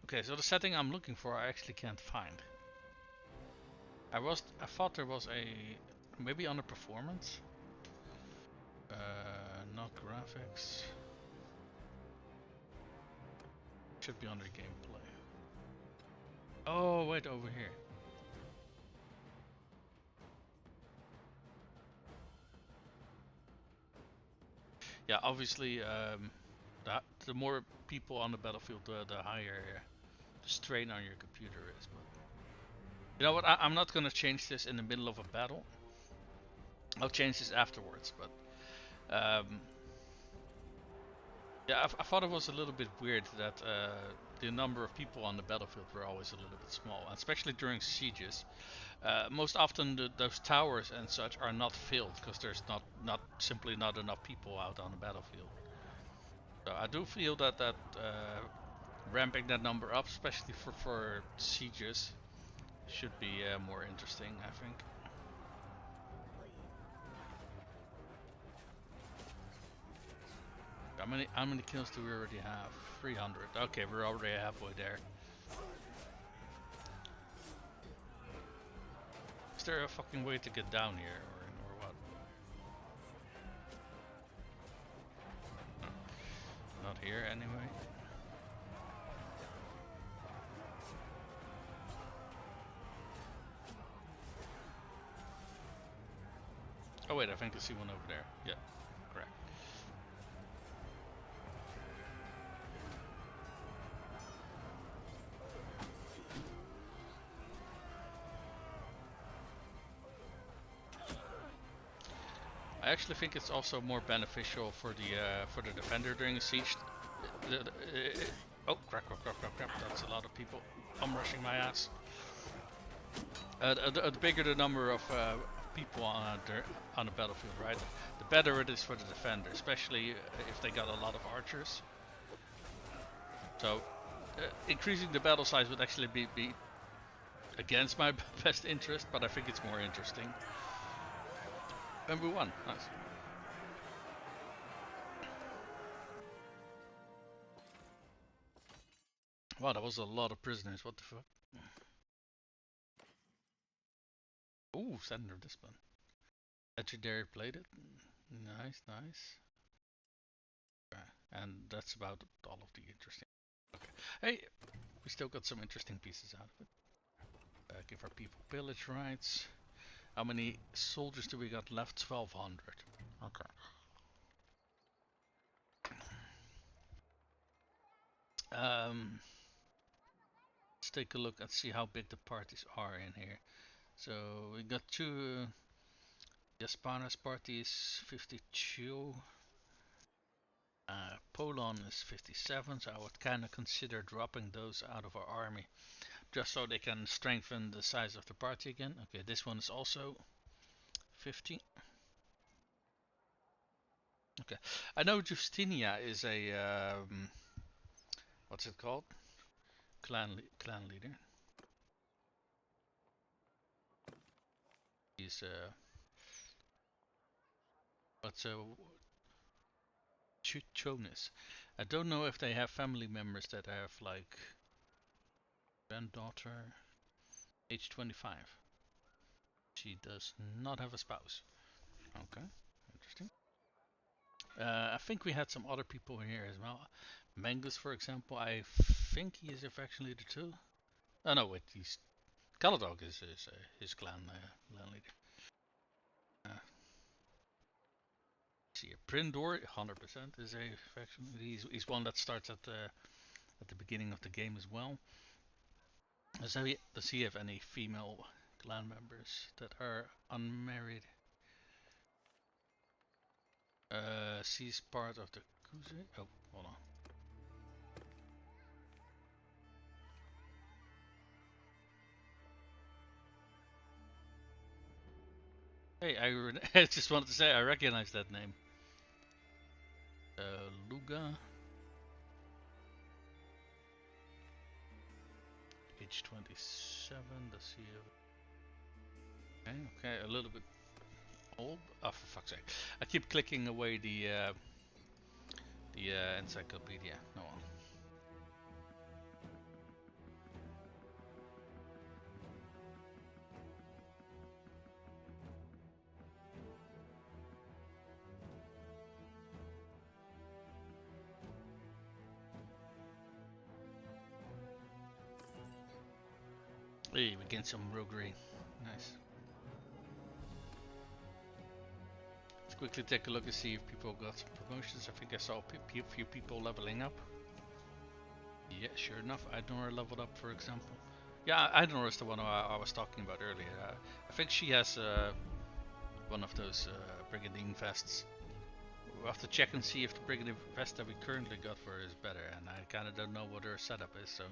Okay, so the setting I'm looking for I actually can't find. I thought there was a maybe under performance. Not graphics. Should be under gameplay. Oh wait, over here. Yeah, obviously, the more people on the battlefield, the higher the strain on your computer is. But you know what? I'm not gonna change this in the middle of a battle. I'll change this afterwards. But yeah, I thought it was a little bit weird that the number of people on the battlefield were always a little bit small, especially during sieges. Most often, those towers and such are not filled because there's simply not enough people out on the battlefield. So I do feel that ramping that number up, especially for sieges, should be more interesting, I think. How many kills do we already have? 300. Okay, we're already halfway there. Is there a fucking way to get down here, or what? No, not here anyway. Oh wait, I think I see one over there. Yeah, correct. I actually think it's also more beneficial for the defender during a siege. Oh crap! That's a lot of people. I'm rushing my ass. The bigger the number of people on the battlefield, right? The better it is for the defender, especially if they got a lot of archers. So increasing the battle size would actually be against my best interest, but I think it's more interesting. And we won. Nice. Wow, that was a lot of prisoners. What the fuck? Ooh, Senator Discipline. Legendary plated. Nice, nice. Okay. And that's about all of the interesting. Okay. Hey, we still got some interesting pieces out of it. Give our people pillage rights. How many soldiers do we got left? 1200. Okay. Let's take a look and see how big the parties are in here. So we got two. Jaspana's party is 52. Polon is 57, so I would kind of consider dropping those out of our army just so they can strengthen the size of the party again. Okay, this one is also 50. Okay, I know Justinia is a what's it called? Clan leader. He's what's Chonis. I don't know if they have family members that have like granddaughter, age 25. She does not have a spouse. Okay, interesting. I think we had some other people here as well. Mangus, for example, I think he is a faction leader too. Oh no, wait, he's Caladog is his clan leader. see here. Prindor, 100% is a faction. He's one that starts at the beginning of the game as well. Does he have any female clan members that are unmarried? She's part of the Khuzaits. Oh, hold on. Hey, I just wanted to say I recognize that name. Luga, age 27. Does he have? Okay, a little bit old. Oh, for fuck's sake! I keep clicking away the encyclopedia. No one. Hey, we gained some roguery. Nice. Let's quickly take a look and see if people got some promotions. I think I saw a few people leveling up. Yeah, sure enough, Idnor leveled up, for example. Yeah, Idnor is the one I was talking about earlier. I think she has one of those brigandine vests. We'll have to check and see if the brigandine vest that we currently got for her is better, and I kind of don't know what her setup is, so...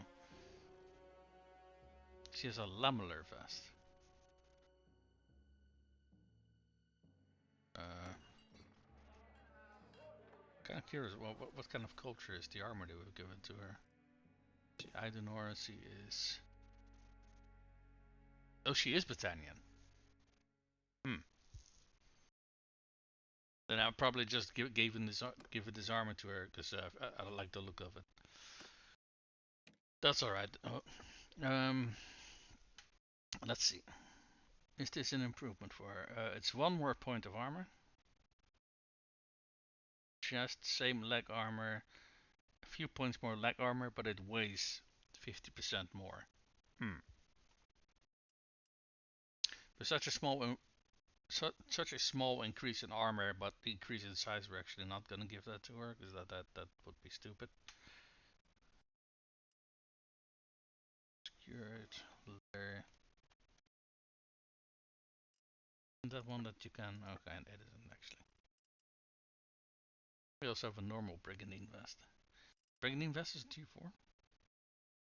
She has a lamellar vest. Kind of curious, what kind of culture is the armor that we've given to her? Idnor, she is... Oh, she is Britannian. Then I'll probably just give this armor to her because I like the look of it. That's alright. Let's see. Is this an improvement for her? It's one more point of armor. Chest, same leg armor. A few points more leg armor, but it weighs 50% more. With such a small increase in armor, but the increase in size, we're actually not gonna give that to her because that would be stupid. Secured leather. That one that you can. Okay, and it isn't actually. We also have a normal brigandine vest. Brigandine vest is tier 4?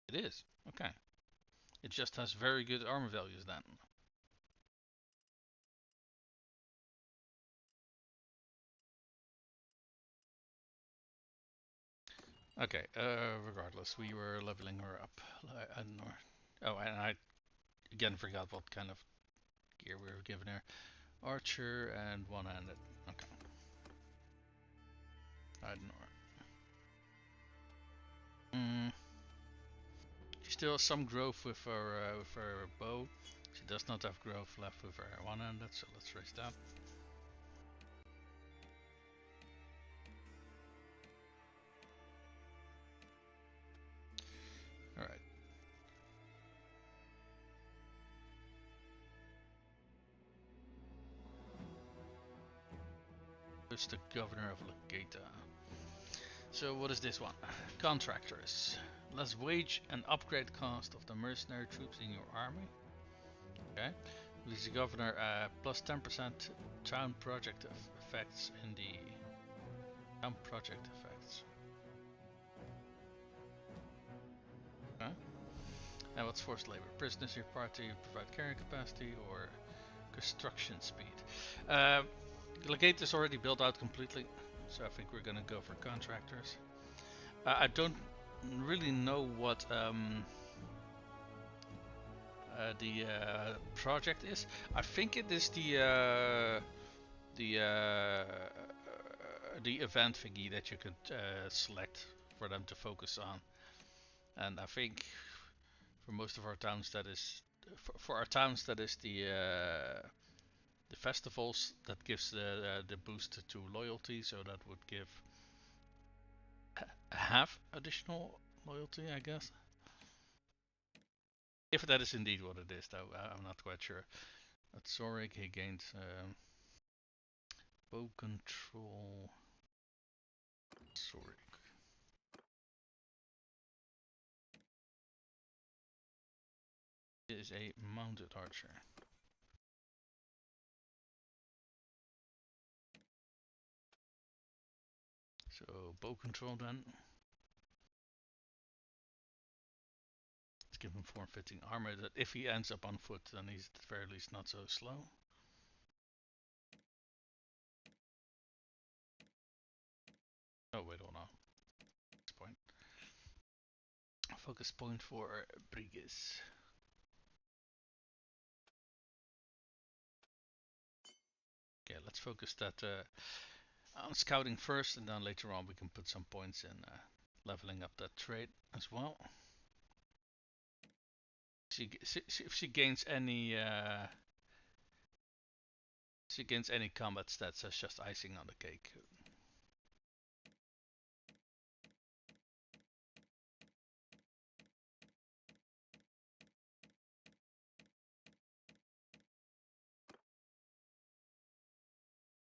It is. Okay. It just has very good armor values then. Okay, regardless, we were leveling her up. I don't know. Oh, and I again forgot what kind of gear we were giving her. Archer and one-handed. Okay. I don't know. She still has some growth with her bow. She does not have growth left with her one-handed, so let's raise that. Alright. Who's the governor of Legata? So what is this one? Contractors. Less wage and upgrade cost of the mercenary troops in your army. Okay. Leads the governor plus 10% town project effects in the town project effects. Okay. And what's forced labor? Prisoners in your party provide carrying capacity or construction speed. Legate is already built out completely, so I think we're gonna go for contractors. I don't really know what the project is. I think it is the event thingy that you could select for them to focus on, and I think for most of our towns that is for our towns that is the festivals that gives the boost to loyalty, so that would give half additional loyalty, I guess. If that is indeed what it is, though, I'm not quite sure. At Zorik, he gained Bow control. Sorry. Is a mounted archer. So bow control then. Let's give him form-fitting armor that if he ends up on foot, then he's at the very least not so slow. Oh wait, hold on. Next point. Focus point for Briges. Okay, let's focus that on scouting first, and then later on we can put some points in leveling up that trait as well. If she gains any combat stats, that's just icing on the cake.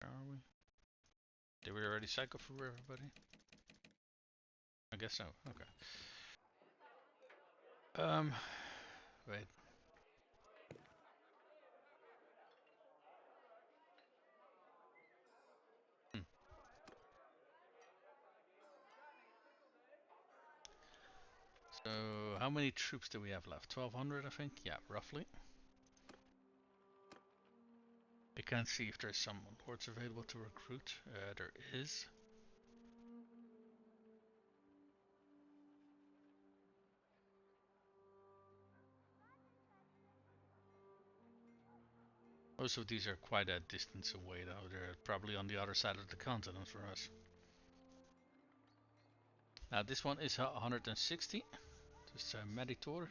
Are we? Did we already cycle through everybody? I guess so. Okay. Wait. Hmm. So, how many troops do we have left? 1200, I think? Yeah, roughly. I can't see if there's some lords available to recruit. There is. Most of these are quite a distance away though. They're probably on the other side of the continent for us. Now this one is 160. This Meditor.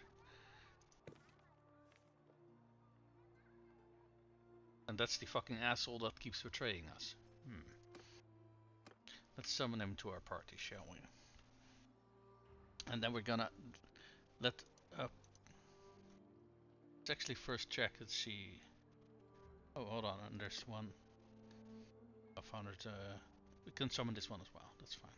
And that's the fucking asshole that keeps betraying us. Let's summon him to our party, shall we? And then we're gonna let let's actually first check and see. Oh, hold on, and there's one. I found it. We can summon this one as well. That's fine.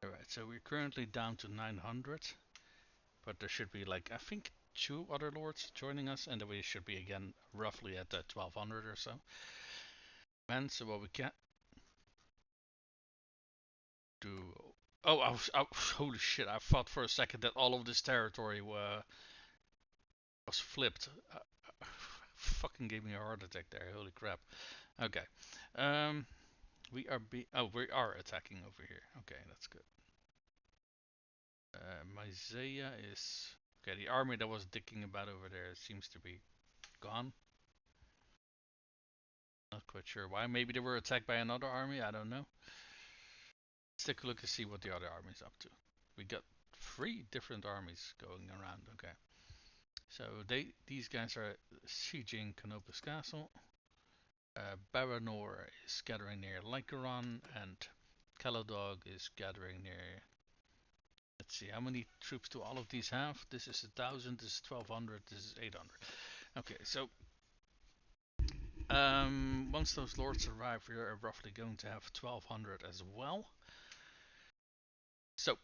Alright, so we're currently down to 900, but there should be like, I think, 2 other lords joining us, and then we should be again roughly at 1200 or so. And so what we can do. Oh, holy shit! I thought for a second that all of this territory was flipped. Fucking gave me a heart attack there. Holy crap. Okay. We are attacking over here. Okay, that's good. Myzea is okay. The army that was dicking about over there seems to be gone. Not quite sure why. Maybe they were attacked by another army. I don't know. Let's take a look and see what the other army's up to. We got 3 different armies going around. Okay. So these guys are sieging Canopus Castle. Bannerlord is gathering near Lycaron, and Caladog is gathering near. Let's see, how many troops do all of these have? This is 1000, this is 1200, this is 800. Okay, so once those lords arrive, we are roughly going to have 1200 as well. So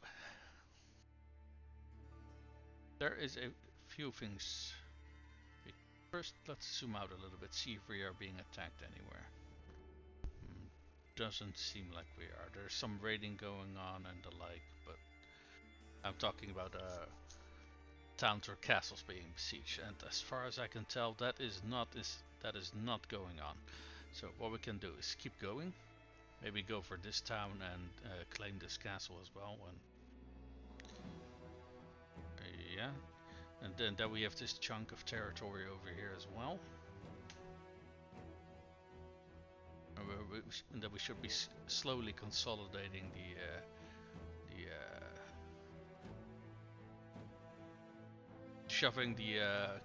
there is a few things. First, let's zoom out a little bit, see if we are being attacked anywhere. Doesn't seem like we are. There's some raiding going on and the like, but I'm talking about towns or castles being besieged, and as far as I can tell, that is not going on. So what we can do is keep going. Maybe go for this town and claim this castle as well. Yeah, And then we have this chunk of territory over here as well. And then we should be slowly consolidating shoving the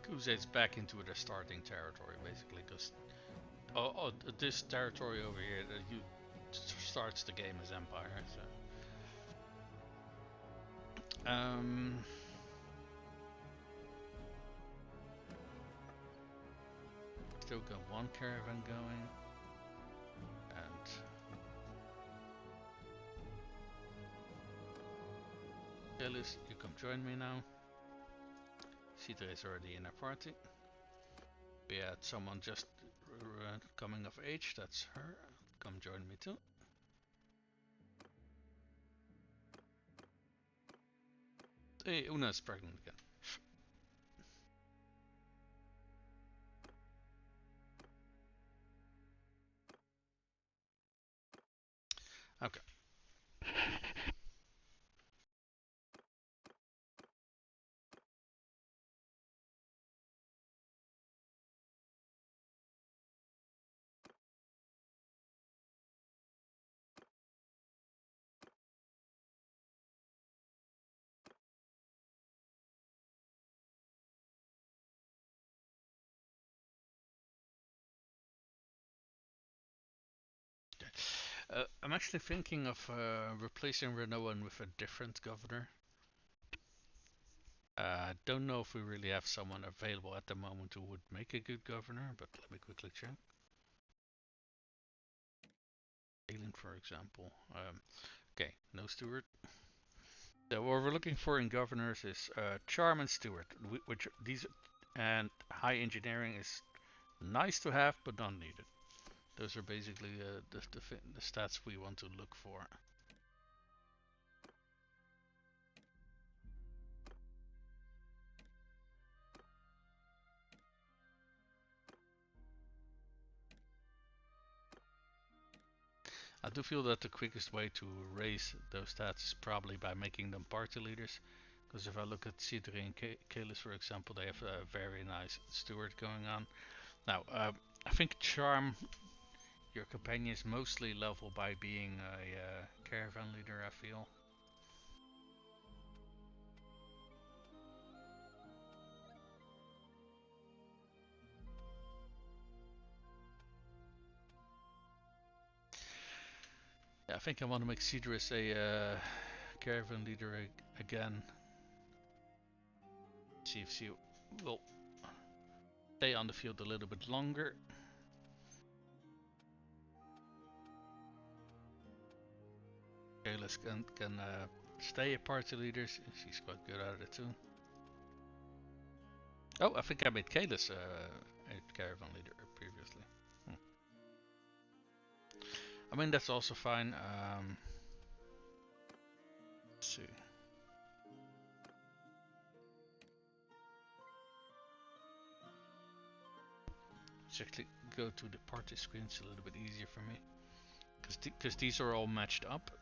Khuzaits back into their starting territory, basically, because this territory over here that you starts the game as Empire. So, still got one caravan going, and Ellis, you come join me now. Citra is already in our party. We had someone just coming of age, that's her. Come join me too. Hey, Una's pregnant again. Okay. I'm actually thinking of replacing Renoan with a different governor. I don't know if we really have someone available at the moment who would make a good governor, but let me quickly check. Alien, for example. Okay, no Steward. So what we're looking for in governors is Charm and Steward, which these and high engineering is nice to have but not needed. Those are basically the stats we want to look for. I do feel that the quickest way to raise those stats is probably by making them party leaders. Because if I look at Citra and Kalis, for example, they have a very nice steward going on. Now, I think Charm, your companion, is mostly level by being a caravan leader, I feel. Yeah, I think I want to make Cedrus a caravan leader again. See if she will stay on the field a little bit longer. Kalis can stay a party leader. She's quite good at it too. Oh, I think I made Kalis a caravan leader previously. I mean, that's also fine. Let's see. Let's actually go to the party screen. It's a little bit easier for me. Because these are all matched up.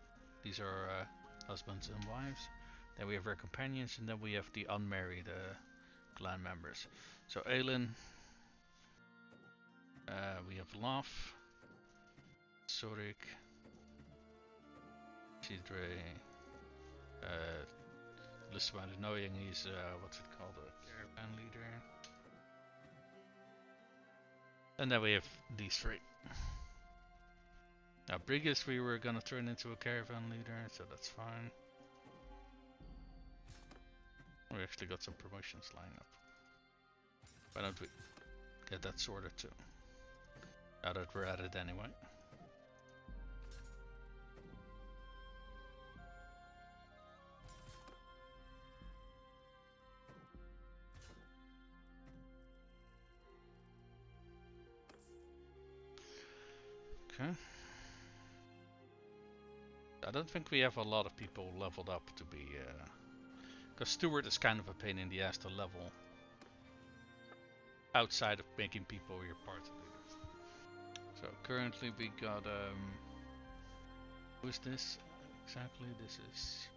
These are husbands and wives. Then we have our companions, and then we have the unmarried clan members. So Aelin, we have Laf, Sorik, Cidre, Lisbon annoying, he's what's it called, a caravan leader. And then we have these three. Now Brigus we were gonna turn into a caravan leader, so that's fine. We actually got some promotions lined up. Why don't we get that sorted too? Now that we're at it anyway. Okay. I don't think we have a lot of people leveled up to be because Steward is kind of a pain in the ass to level outside of making people your party leaders. So currently we got who's this exactly? This is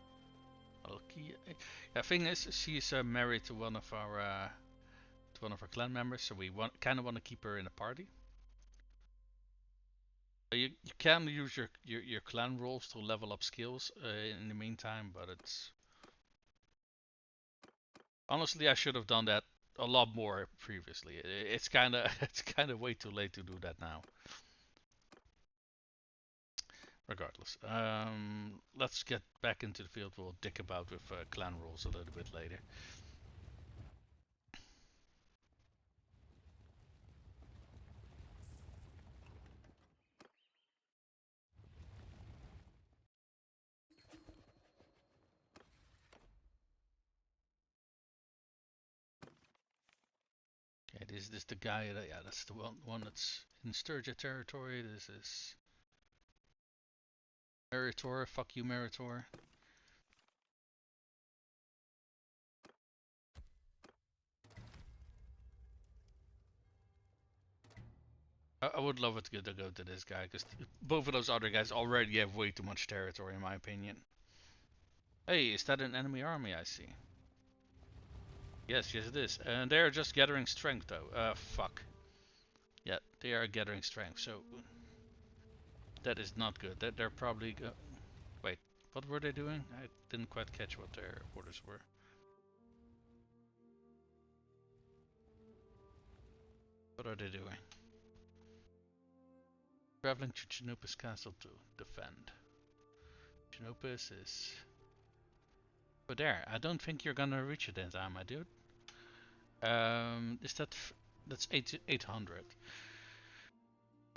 The thing is, she's married to one of our clan members, so we kind of want to keep her in the party. You can use your clan roles to level up skills in the meantime, but it's honestly I should have done that a lot more previously. It's kind of it's kind of way too late to do that now. Regardless, let's get back into the field. We'll dick about with clan rules a little bit later. Okay, this is the guy. Yeah, that's the one that's in Sturiga territory. This is Meritor. Fuck you, Meritor. I would love it to go to this guy, because both of those other guys already have way too much territory, in my opinion. Hey, is that an enemy army I see? Yes, yes it is. And they are just gathering strength, though. Fuck. Yeah, they are gathering strength, so that is not good. They're probably... Wait, what were they doing? I didn't quite catch what their orders were. What are they doing? Traveling to Chinopus Castle to defend. Chinopus is... But there, I don't think you're gonna reach it in time, my dude. Is that's 800.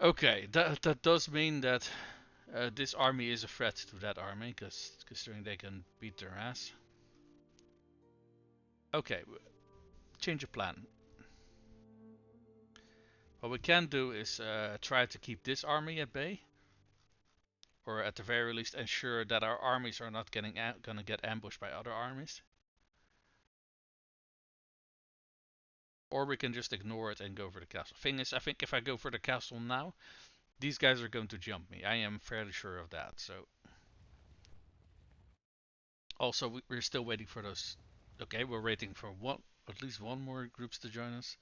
Okay, that does mean that this army is a threat to that army, because considering they can beat their ass. Okay, change of plan. What we can do is try to keep this army at bay, or at the very least ensure that our armies are not gonna get ambushed by other armies. Or we can just ignore it and go for the castle. Thing is, I think if I go for the castle now, these guys are going to jump me. I am fairly sure of that. So, also we're still waiting for those. Okay, we're waiting for at least one more groups to join us.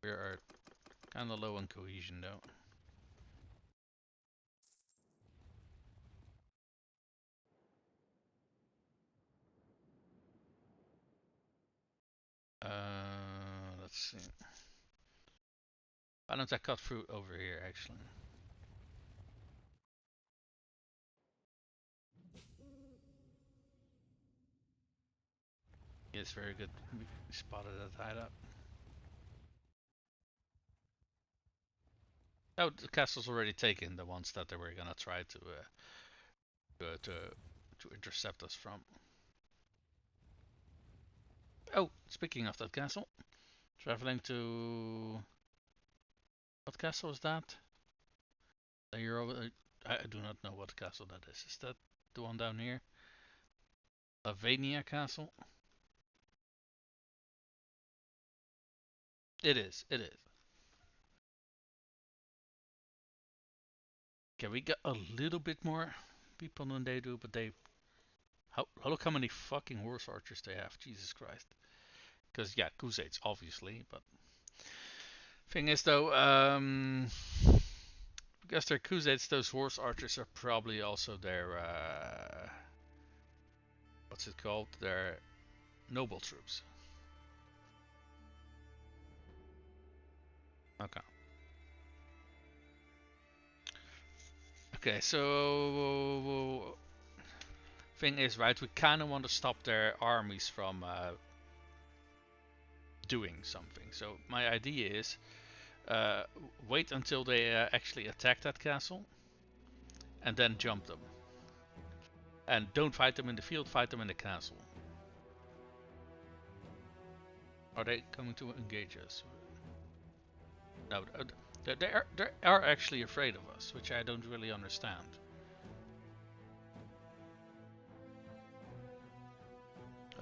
We are kind of low on cohesion though. Let's see. Why don't I cut through over here actually? Yes, very good. We spotted that hideout. Oh, the castle's already taken. The ones that they were gonna try to intercept us from. Oh, speaking of that castle, traveling to what castle is that? You're over. I do not know what castle that is. Is that the one down here? Lavania Castle? It is. It is. Okay, we got a little bit more people than they do, but look how many fucking horse archers they have. Jesus Christ. Because yeah, Khuzaits obviously, but thing is though, because they're Khuzaits, those horse archers are probably also their what's it called? Their noble troops. Okay. Okay, so thing is, right, we kind of want to stop their armies from doing something. So my idea is uh, wait until they actually attack that castle and then jump them. And don't fight them in the field, fight them in the castle. Are they coming to engage us? No, they are actually afraid of us, which I don't really understand.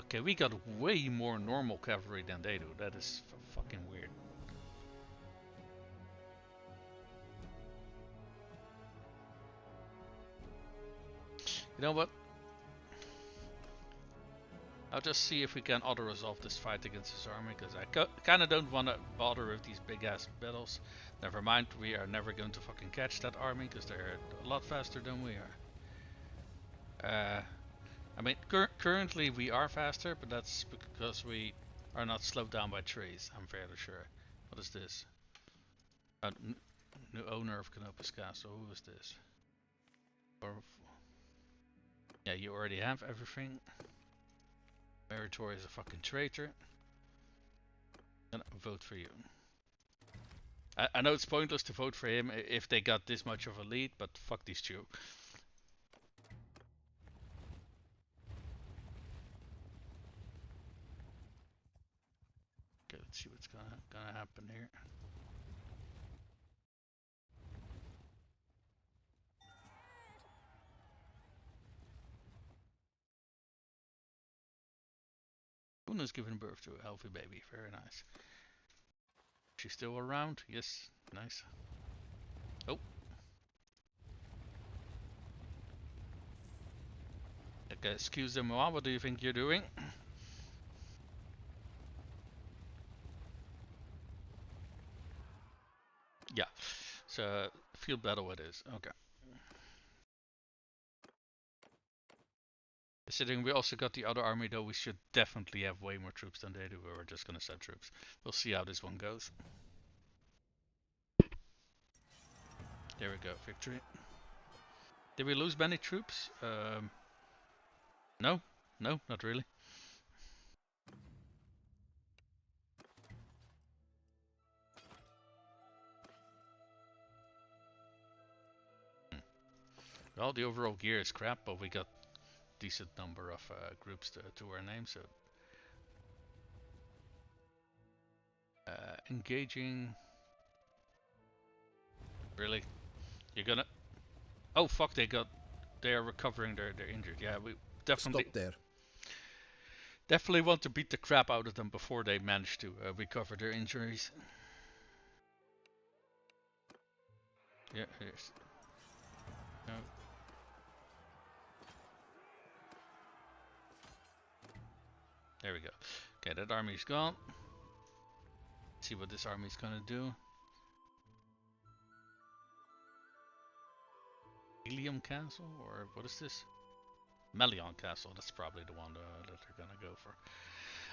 Okay, we got way more normal cavalry than they do. That is fucking weird. You know what? I'll just see if we can auto-resolve this fight against his army, because I kind of don't want to bother with these big-ass battles. Never mind, we are never going to fucking catch that army, because they're a lot faster than we are. I mean, currently we are faster, but that's because we are not slowed down by trees, I'm fairly sure. What is this? New owner of Canopus Castle, who is this? Or, yeah, you already have everything. Meritor is a fucking traitor. Then I vote for you. I know it's pointless to vote for him if they got this much of a lead, but fuck these two. Okay, let's see what's gonna happen here. Una's given birth to a healthy baby. Very nice. She's still around? Yes. Nice. Oh. Okay, excusez-moi, what do you think you're doing? Yeah. So, field battle it is. Okay. Considering we also got the other army, though, we should definitely have way more troops than they do. We're just gonna send troops. We'll see how this one goes. There we go, victory. Did we lose many troops? No, not really. Well, the overall gear is crap, but we got decent number of groups to our name, so engaging. Really? You're gonna? Oh fuck! They are recovering. They're injured. Yeah, we definitely. Stop there. Definitely want to beat the crap out of them before they manage to recover their injuries. Yeah, here's. No. There we go. Okay, that army's gone. Let's see what this army's gonna do. Helium Castle, or what is this? Melion Castle, that's probably the one that they're gonna go for.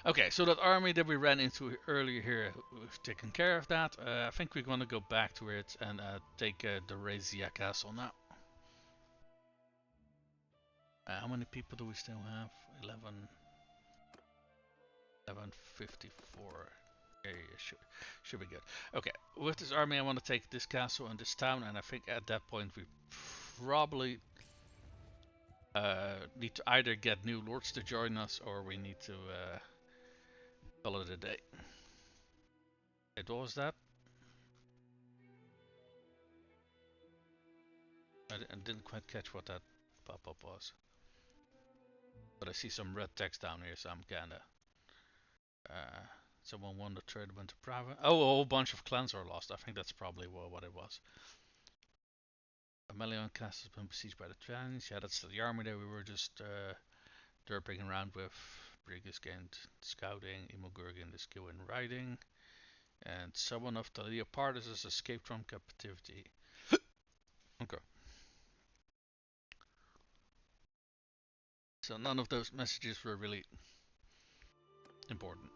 Okay, so that army that we ran into earlier here, we've taken care of that. I think we're gonna go back to it and take the Razia Castle now. How many people do we still have? 1154. Yeah, should be good. Okay, with this army I want to take this castle and this town, and I think at that point we probably need to either get new lords to join us, or we need to call it a day. What was that? I didn't quite catch what that pop-up was. But I see some red text down here, so I'm kinda... someone won the tournament to private. Oh, a whole bunch of clans are lost. I think that's probably what it was. Melion Castle has been besieged by the Chinese. Yeah, that's the army that we were just derping around with. Brigus gained scouting, Imogur gained the skill in riding, and someone of the Leopardus has escaped from captivity. Okay. So none of those messages were really important.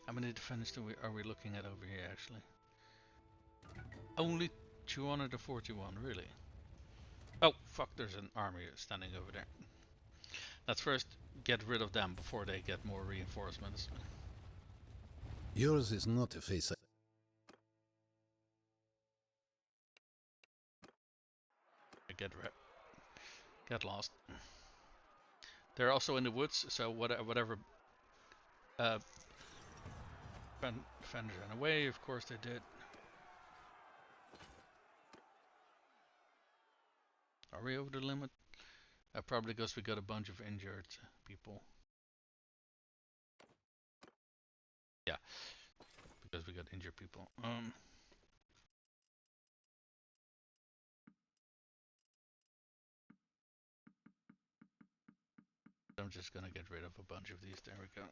How many defenders are we looking at over here actually? Only 241, really? Oh, fuck, there's an army standing over there. Let's first get rid of them before they get more reinforcements. Yours is not a face. Get lost. They're also in the woods, so whatever defenders ran away, of course they did. Are we over the limit? Probably because we got a bunch of injured people. Yeah, because we got injured people. I'm just gonna get rid of a bunch of these. There we go.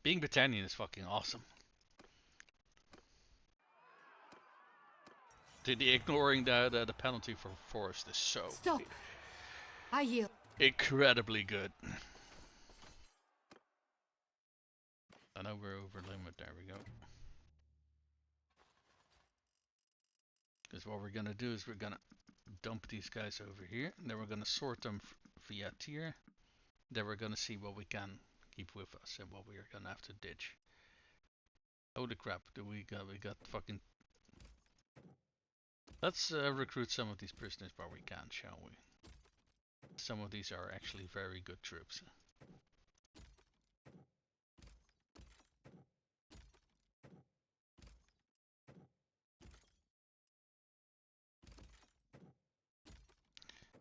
Being Britannian is fucking awesome. The ignoring the penalty for forest is so Stop. I yield. incredibly good. I know we're over limit. There we go. Because what we're gonna do is we're gonna dump these guys over here, and then we're gonna sort them via teir. Then we're gonna see what we can keep with us and what we are gonna have to ditch. Holy crap! We got fucking. Let's recruit some of these prisoners while we can, shall we? Some of these are actually very good troops.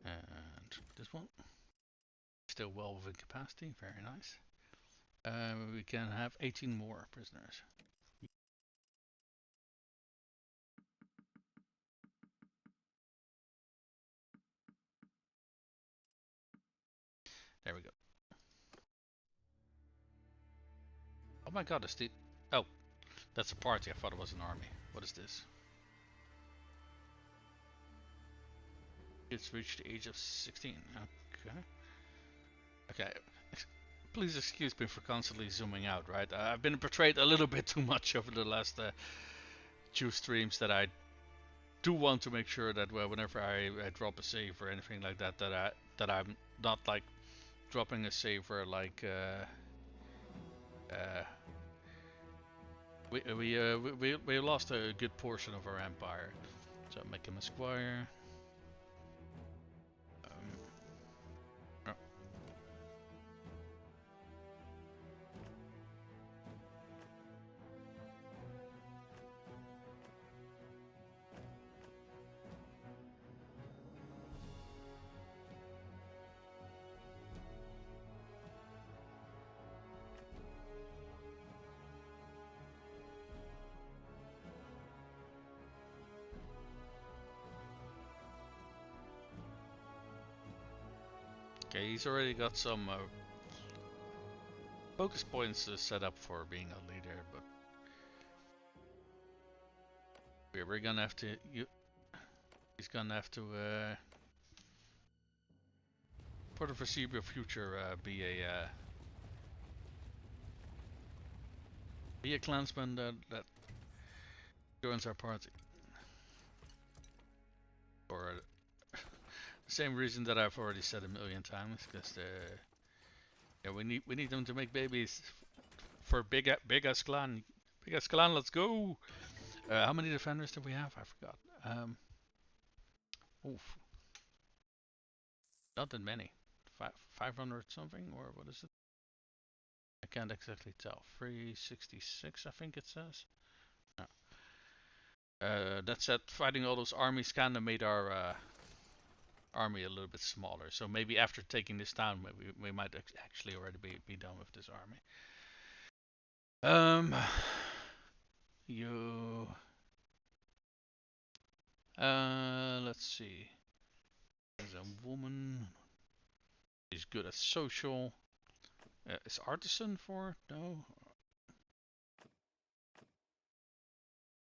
And this one. Still well within capacity, very nice. We can have 18 more prisoners. There we go. Oh my god, oh, that's a party. I thought it was an army. What is this? It's reached the age of 16. Okay. Okay. Please excuse me for constantly zooming out, right? I've been portrayed a little bit too much over the last two streams that I do want to make sure that whenever I drop a save or anything like that, that I'm not like dropping a save where like we lost a good portion of our empire. So make him a squire. Oh. Okay, he's already got some focus points set up for being a leader, but we're gonna have to. He's gonna have to, for the foreseeable future, be a clansman that joins our party. For the same reason that I've already said a million times, because yeah, we need them to make babies for big ass clan. Big ass clan, let's go! How many defenders do we have? I forgot. Oof. Not that many. 500 something, or what is it? I can't exactly tell. 366, I think it says. No. That said, fighting all those armies kind of made our army a little bit smaller. So maybe after taking this town, we might actually already be done with this army. You. Let's see. There's a woman. She's good at social. Is artisan for? No.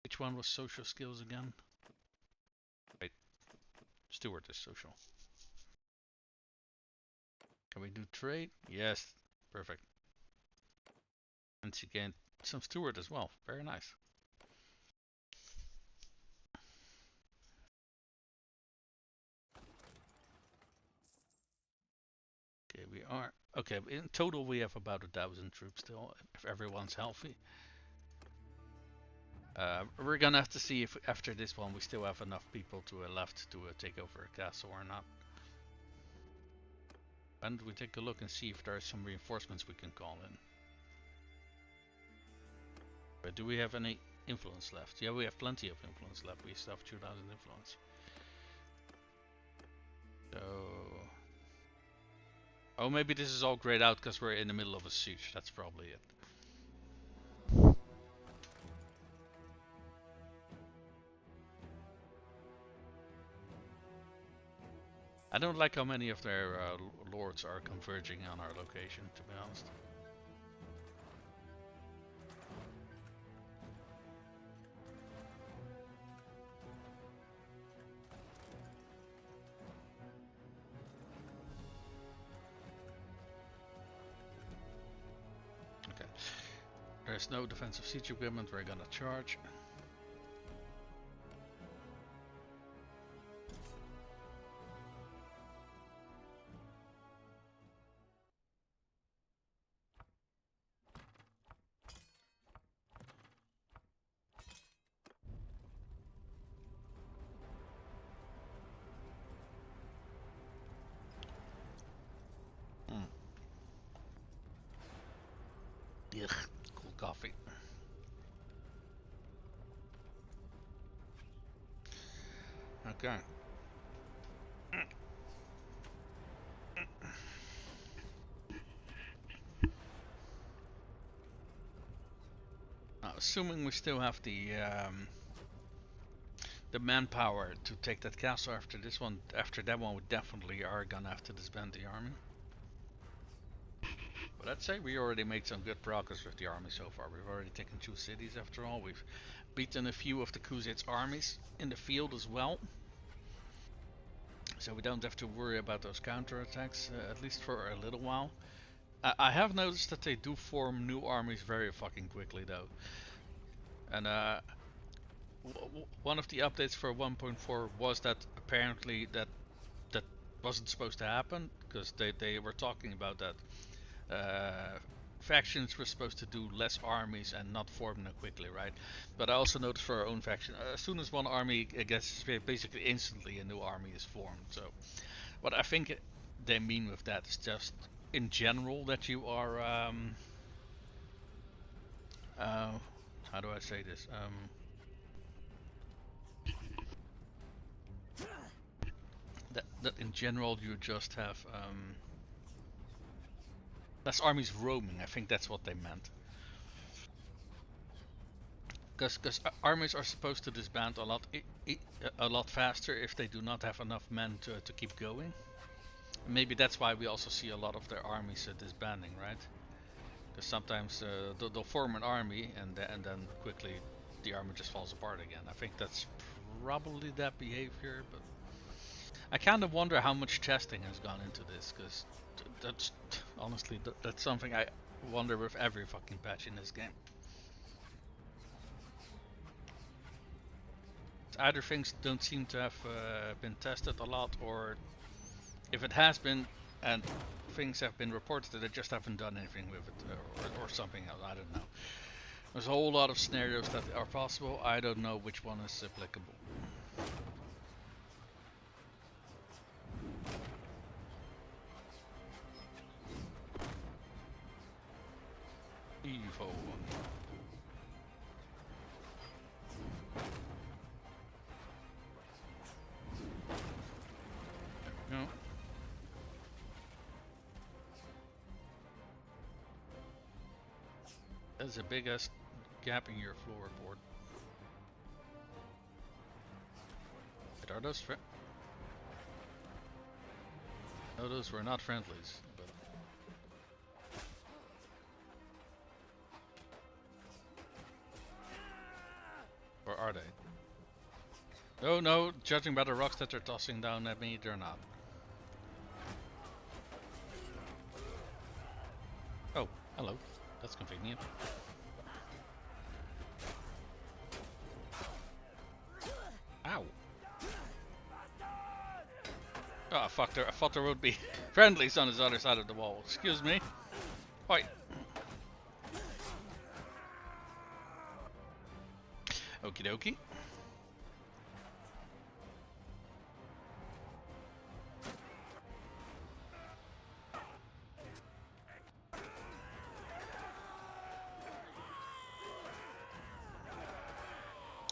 Which one was social skills again? Wait. Steward is social. Can we do trade? Yes. Perfect. And she gained some steward as well. Very nice. Okay, we are. Okay, in total we have about 1,000 troops still, if everyone's healthy. We're gonna have to see if after this one we still have enough people to left to take over a castle or not. And we take a look and see if there are some reinforcements we can call in. But do we have any influence left? Yeah, we have plenty of influence left. We still have 2,000 influence. So... Oh, maybe this is all grayed out because we're in the middle of a siege. That's probably it. I don't like how many of their lords are converging on our location, to be honest. Okay. There's no defensive siege equipment, we're gonna charge. Mm. Ugh, cool coffee. Okay. Now, assuming we still have the manpower to take that castle after this one, after that one, we definitely are gonna have to disband the army. But I'd say we already made some good progress with the army so far. We've already taken 2 cities after all. We've beaten a few of the Khuzaits armies in the field as well. So we don't have to worry about those counterattacks, at least for a little while. I have noticed that they do form new armies very fucking quickly though. And one of the updates for 1.4 was that apparently that wasn't supposed to happen, because they were talking about that factions were supposed to do less armies and not form them quickly, right? But I also noticed for our own faction, as soon as one army gets, basically instantly a new army is formed. So what I think they mean with that is just in general that you are how do I say this? That in general you just have less armies roaming. I think that's what they meant. Because armies are supposed to disband a lot faster if they do not have enough men to keep going. Maybe that's why we also see a lot of their armies disbanding, right? Because sometimes they'll form an army and then quickly the army just falls apart again. I think that's probably that behavior, but I kind of wonder how much testing has gone into this, because that's honestly that's something I wonder with every fucking patch in this game. Either things don't seem to have been tested a lot, or if it has been and things have been reported, that they just haven't done anything with it, or something else. I don't know. There's a whole lot of scenarios that are possible. I don't know which one is applicable. Evil. No. There's a big ass gap in your floorboard. Are those no, those were not friendlies. But or are they? Oh no, judging by the rocks that they're tossing down at me, they're not. Oh, hello. That's convenient. Ow. Oh fuck, I thought there would be friendlies on his other side of the wall. Excuse me. Oi. Okie dokie.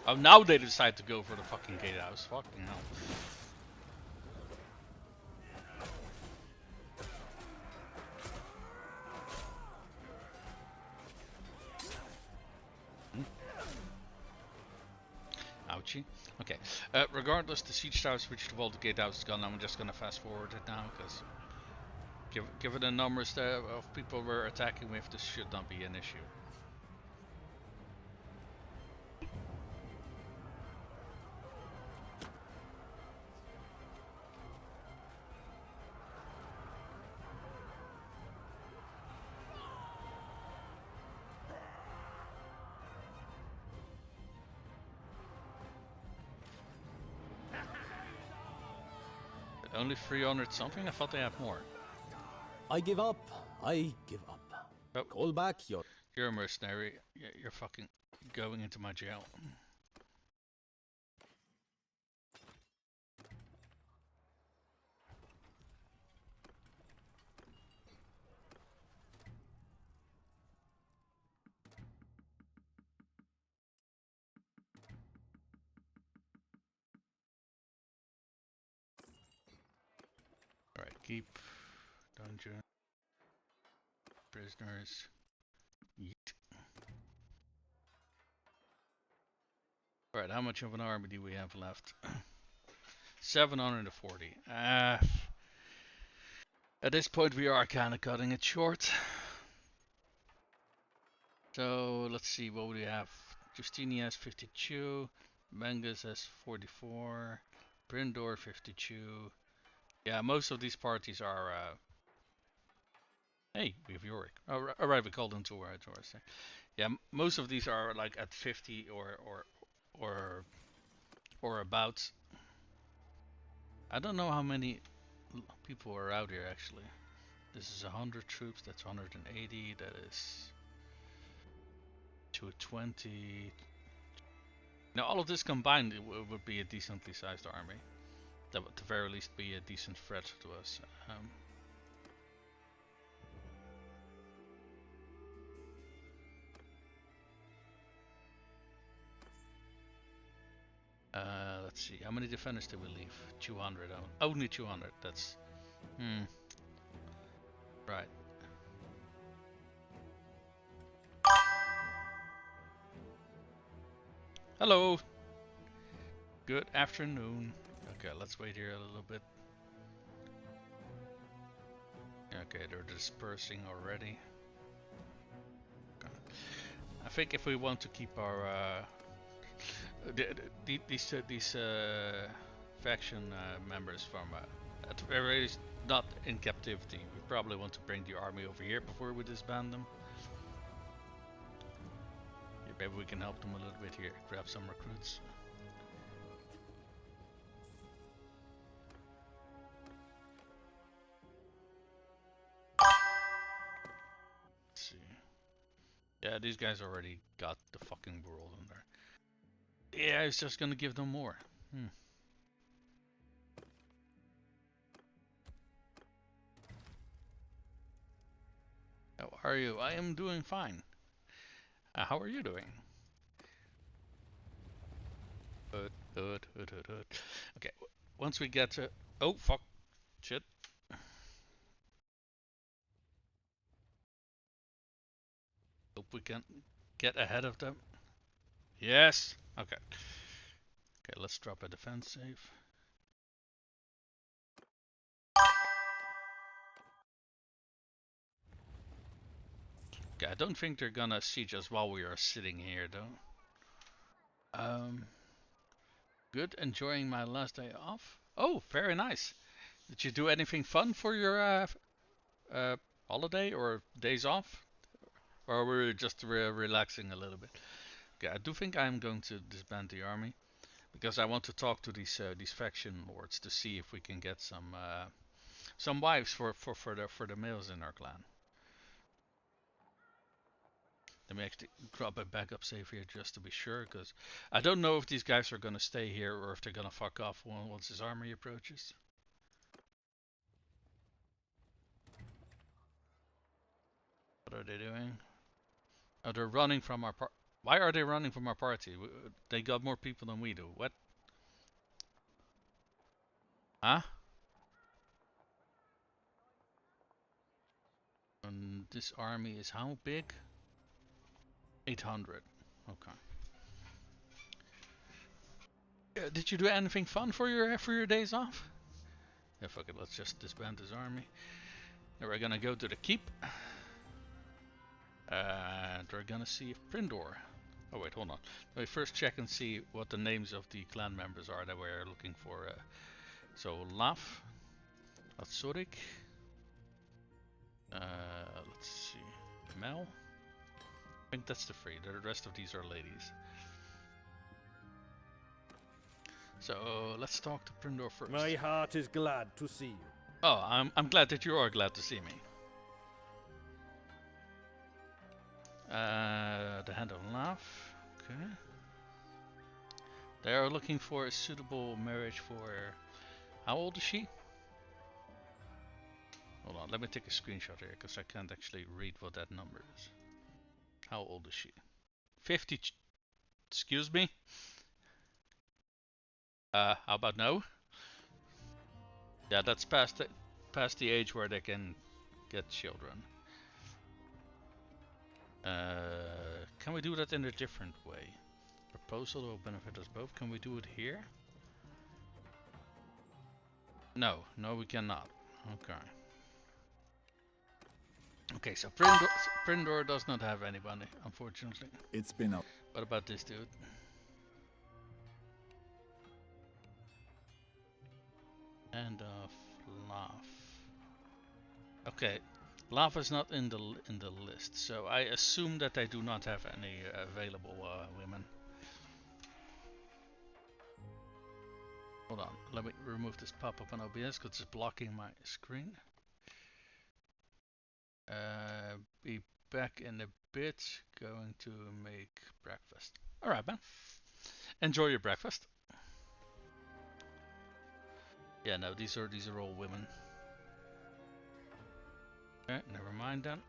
Oh, now they decide to go for the fucking gatehouse. Fucking hell. Ouchie. Okay. Regardless, the siege towers reached the wall, the gatehouse is gone. I'm just gonna fast forward it now because given the numbers of people we're attacking with, this should not be an issue. Only 300 something? I thought they had more. I give up. I give up. Oh. Call back your... You're a mercenary. You're fucking going into my jail. Alright, keep. Dungeon. Prisoners. Yeet. Alright, how much of an army do we have left? 740. At this point we are kind of cutting it short. So let's see, what do we have? Justini has 52, Menges has 44, Brindor 52. Yeah, most of these parties are. Hey, we have Yorick. Oh, alright, we called them to our tours. Yeah, most of these are like at 50 or about. I don't know how many people are out here actually. This is 100 troops. That's 180. That is 220. Now all of this combined would be a decently sized army. That would at the very least be a decent threat to us. Let's see, how many defenders did we leave? 200. Only 200. That's right. Hello. Good afternoon. Okay, let's wait here a little bit. Okay, they're dispersing already. Okay. I think if we want to keep our these faction members from at the very least not in captivity, we probably want to bring the army over here before we disband them. Yeah, maybe we can help them a little bit here, grab some recruits. Let's see. Yeah, these guys already got the fucking world in there. Yeah, it's just gonna give them more. How are you? I am doing fine. How are you doing? Good. Okay, once we get to... Oh, fuck. Shit. Hope we can get ahead of them. Yes! Okay. Okay, let's drop a defense save. Okay, I don't think they're gonna siege us while we are sitting here, though. Good, enjoying my last day off. Oh, very nice. Did you do anything fun for your holiday or days off? Or were you just relaxing a little bit? Okay, I do think I'm going to disband the army because I want to talk to these faction lords to see if we can get some wives for the males in our clan. Let me actually drop a backup save here just to be sure, because I don't know if these guys are gonna stay here or if they're gonna fuck off once his army approaches. What are they doing? Oh, they're running from our party. Why are they running from our party? They got more people than we do. What? Huh? And this army is how big? 800. Okay. Did you do anything fun for your days off? Yeah, fuck it. Let's just disband this army. And we're gonna go to the keep. And we're gonna see if Prindor. Oh wait, hold on. Let me first check and see what the names of the clan members are that we're looking for. So Laf, Atsurik. Let's see. Mel. I think that's the three. The rest of these are ladies. So let's talk to Prindor first. My heart is glad to see you. Oh, I'm glad that you are glad to see me. The Hand of Love. Okay. They are looking for a suitable marriage for. How old is she? Hold on, let me take a screenshot here because I can't actually read what that number is. How old is she? 50. Excuse me? How about no? Yeah, that's past the age where they can get children. Can we do that in a different way? Proposal will benefit us both. Can we do it here? No, we cannot. Okay. Okay, so Prindor does not have anybody, unfortunately. It's been up. What about this dude? Hand of Laugh. Okay, Laugh is not in the list, so I assume that they do not have any available women. Hold on, let me remove this pop-up on OBS because it's blocking my screen. Be back in a bit. Going to make breakfast. Alright, man. Enjoy your breakfast. Yeah, no, these are all women. Okay, never mind then.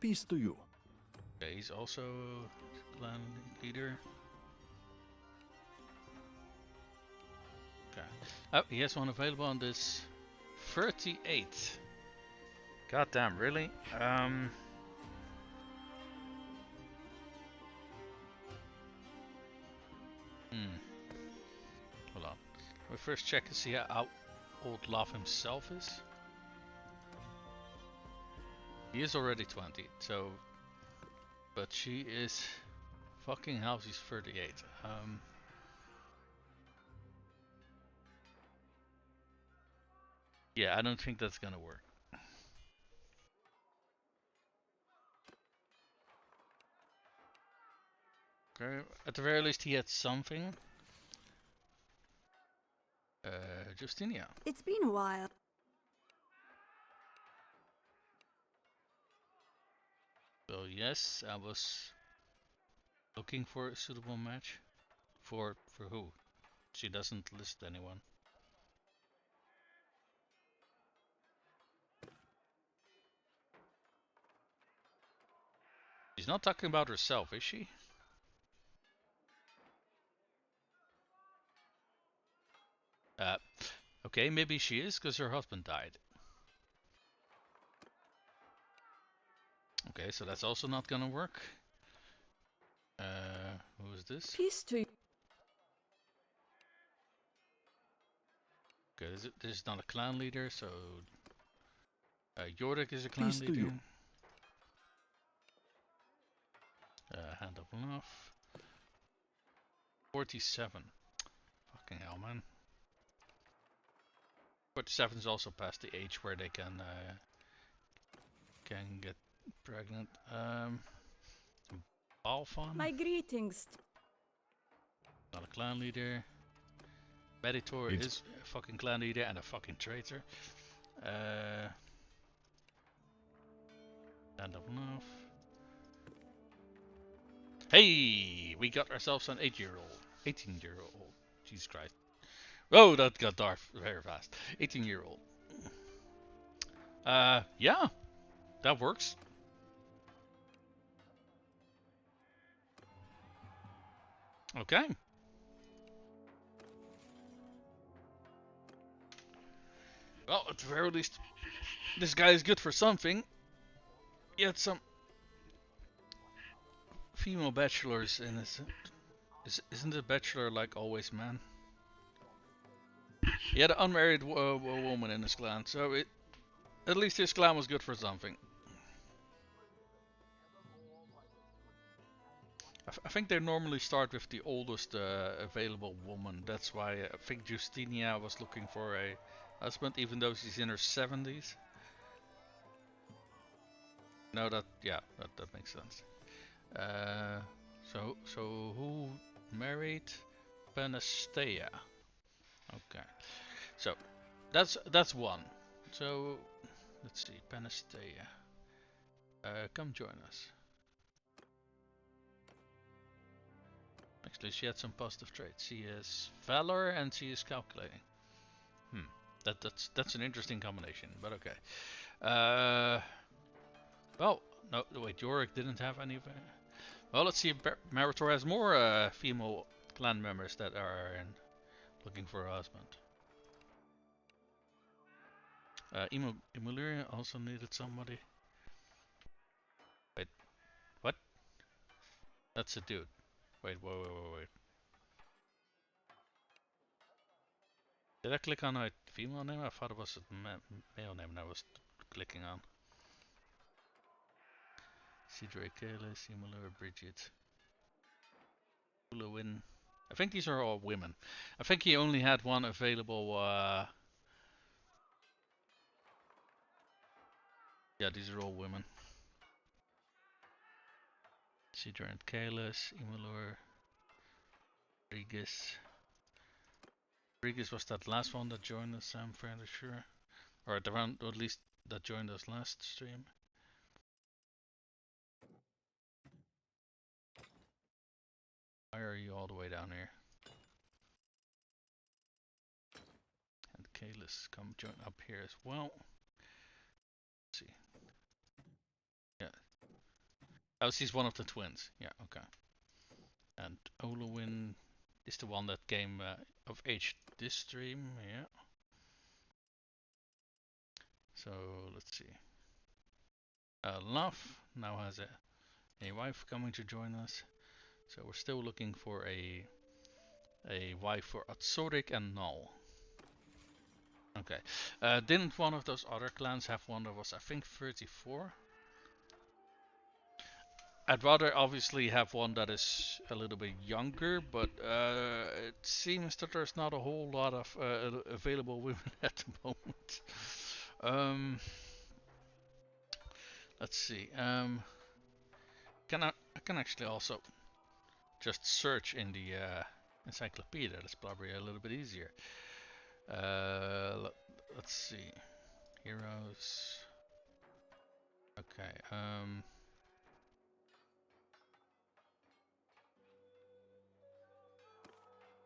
Peace to you. Okay, he's also clan leader. Okay. Oh, he has one available on this 38. Goddamn, really? Hold on. We first check to see how old Love himself is. He is already 20, so. But she is. Fucking hell, she's 38. Yeah, I don't think that's gonna work. Okay, at the very least, he had something. Justinia. It's been a while. So yes, I was looking for a suitable match. For who? She doesn't list anyone. She's not talking about herself, is she? Okay, maybe she is, because her husband died. Okay, so that's also not gonna work. Who is this? Peace to you. Okay, this is not a clan leader, so... Yorick is a clan Peace leader. to you. Hand of Love. 47. Fucking hell, man. 47 is also past the age where they can get pregnant. Balfon. My greetings. Not a clan leader. Meditor is a fucking clan leader and a fucking traitor. Hand of Love. Hey, we got ourselves an 8-year-old. 18-year-old. Jesus Christ. Oh, that got dark very fast. 18-year-old. Yeah, that works. Okay. Well, at the very least, this guy is good for something. He had some female bachelors in this. Isn't the bachelor like always man? He had an unmarried woman in his clan, so at least his clan was good for something. I think they normally start with the oldest available woman. That's why I think Justinia was looking for a husband, even though she's in her 70s. No, that makes sense. So who married Panastea? Okay, so that's one. So let's see, Panastea. Come join us. Actually, she had some positive traits. She is valor and she is calculating. That's an interesting combination, but okay. Well, no, wait, Yorick didn't have any. Well, let's see if Meritor has more female clan members that are looking for a husband. Emuliria also needed somebody. Wait, what? That's a dude. Wait. Did I click on a female name? I thought it was a male name I was clicking on. Sidre Kalis, Emuliria, Bridget, Ulawin. I think these are all women. I think he only had one available. Yeah, these are all women. Sidra and Kalis, Emilor, Rodriguez. Rodriguez was that last one that joined us, I'm fairly sure. Or the one, or at least that joined us last stream. Why are you all the way down here? And Kalis, come join up here as well. Let's see. Yeah. Oh, she's one of the twins. Yeah, okay. And Olawin is the one that came of age this stream. Yeah. So let's see. Love now has a wife coming to join us. So we're still looking for a wife for Atsorik and Null. Okay. Didn't one of those other clans have one that was, I think, 34? I'd rather obviously have one that is a little bit younger, but it seems that there's not a whole lot of available women at the moment. Let's see. I can actually also just search in the encyclopedia. That's probably a little bit easier. Let's see. Heroes. Okay.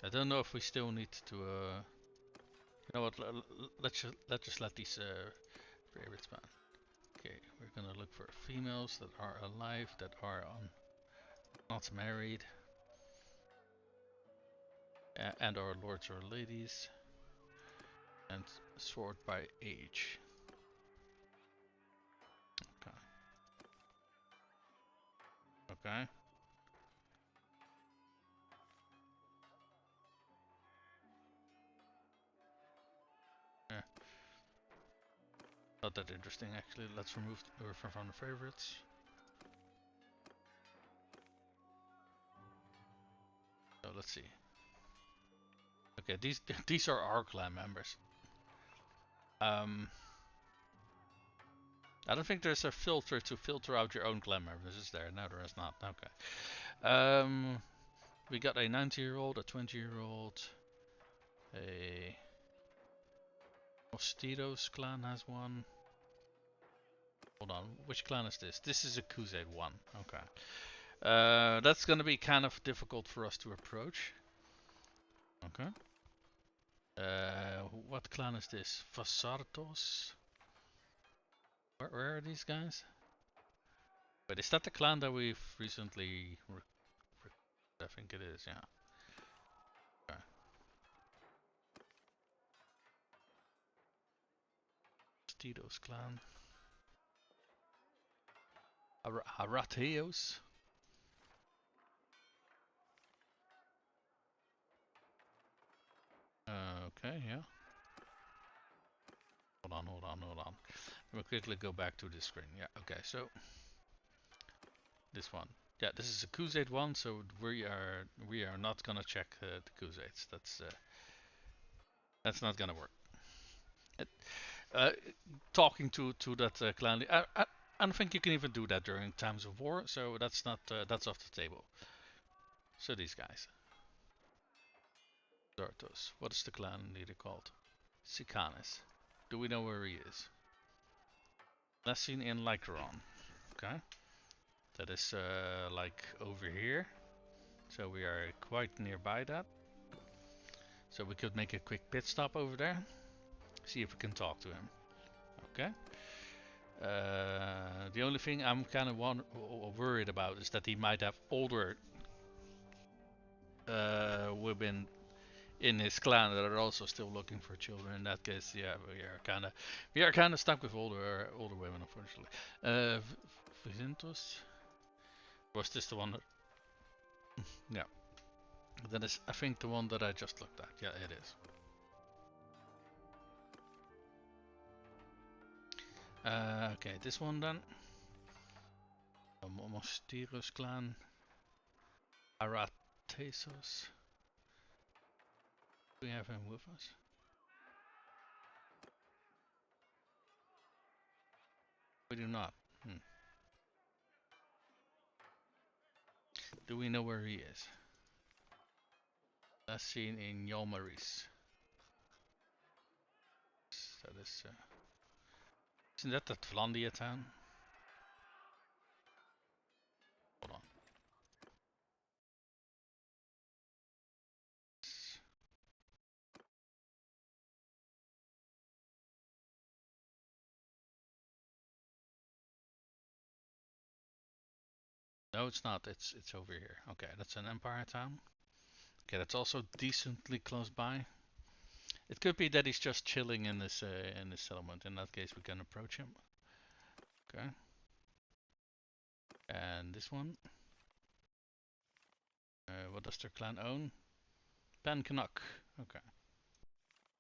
I don't know if we still need to. You know what? Let's just let these favorites ban. Okay, we're gonna look for females that are alive, that are not married, and our lords or ladies, and sort by age. Okay. Okay. Yeah. Not that interesting actually. Let's remove from the favorites. So let's see. Okay, these are our clan members. I don't think there's a filter to filter out your own clan members, is there? No, there is not. Okay. We got a 90-year-old, a 20-year-old, a Mostitos clan has one. Hold on, which clan is this? This is a Khuzait one. Okay. That's gonna be kind of difficult for us to approach. Okay. What clan is this? Fasartos? Where are these guys? Wait, is that the clan that we've recently... I think it is, yeah. Okay. Mostitos clan. Arateos. Okay, yeah. Hold on. Let me quickly go back to the screen. Yeah, okay, so this one. Yeah, this is a Khuzait one, so we are not gonna check the Khuzaits. That's not gonna work. It, uh, Talking to that clan, I don't think you can even do that during times of war. So that's not that's off the table. So these guys, Zartos. What is the clan leader called? Sikanis. Do we know where he is? Last seen in Lycaron. Okay. That is like over here. So we are quite nearby that. So we could make a quick pit stop over there. See if we can talk to him. Okay. The only thing I'm kind of worried about is that he might have older women in his clan that are also still looking for children. In that case, yeah, we are kind of stuck with older women, unfortunately. Vizintos, was this the one? Yeah, that is, I think, the one that I just looked at. Yeah, it is. Okay, this one then. Mostiros clan. Aratesos. Do we have him with us? We do not. Do we know where he is? Last seen in Yolmaris. That is. Isn't that Vlandia town? Hold on. No, it's not. It's over here. Okay, that's an Empire town. Okay, that's also decently close by. It could be that he's just chilling in this settlement. In that case, we can approach him. Okay. And this one. What does their clan own? Pan Canuck. Okay.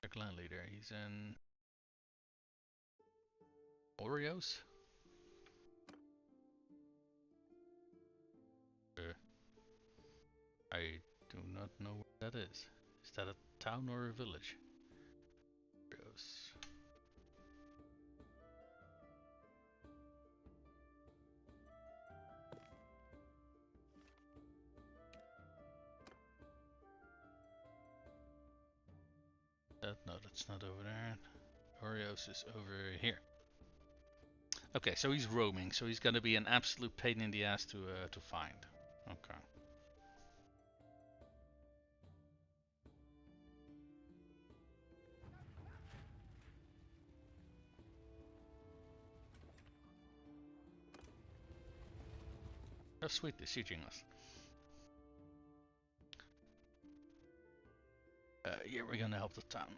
Their clan leader. He's in Oreos. I do not know where that is. Is that a town or a village? Oreos. No, that's not over there. Oreos is over here. Okay, so he's roaming, so he's gonna be an absolute pain in the ass to find. Okay. Oh, sweet, they're sieging us. Here we're gonna help the town.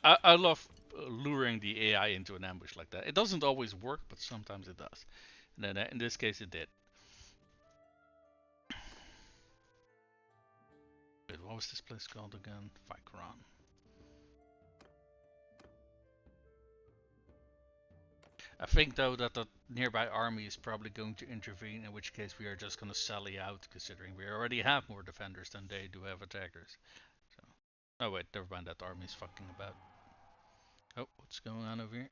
I love luring the AI into an ambush like that. It doesn't always work, but sometimes it does. And then in this case, it did. Wait, what was this place called again? Vykaran. I think though that the nearby army is probably going to intervene, in which case we are just going to sally out, considering we already have more defenders than they do have attackers. So, oh wait, never mind, that army's fucking about. Oh, what's going on over here?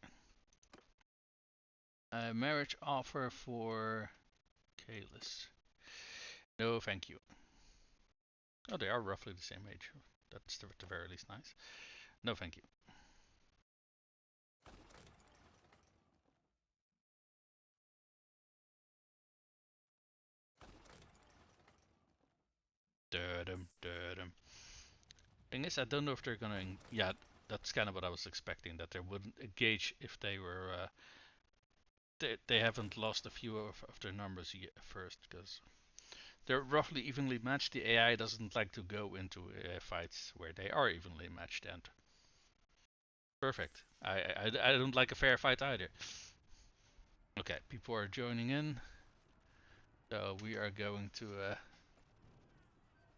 A marriage offer for Kalis. No, thank you. Oh, they are roughly the same age. That's at the very least nice. No, thank you. Thing is, I don't know if they're gonna. Yeah, that's kind of what I was expecting. That they wouldn't engage if they were. They haven't lost a few of their numbers yet first, because they're roughly evenly matched. The AI doesn't like to go into fights where they are evenly matched, and – perfect. I don't like a fair fight either. Okay, people are joining in. So we are going to.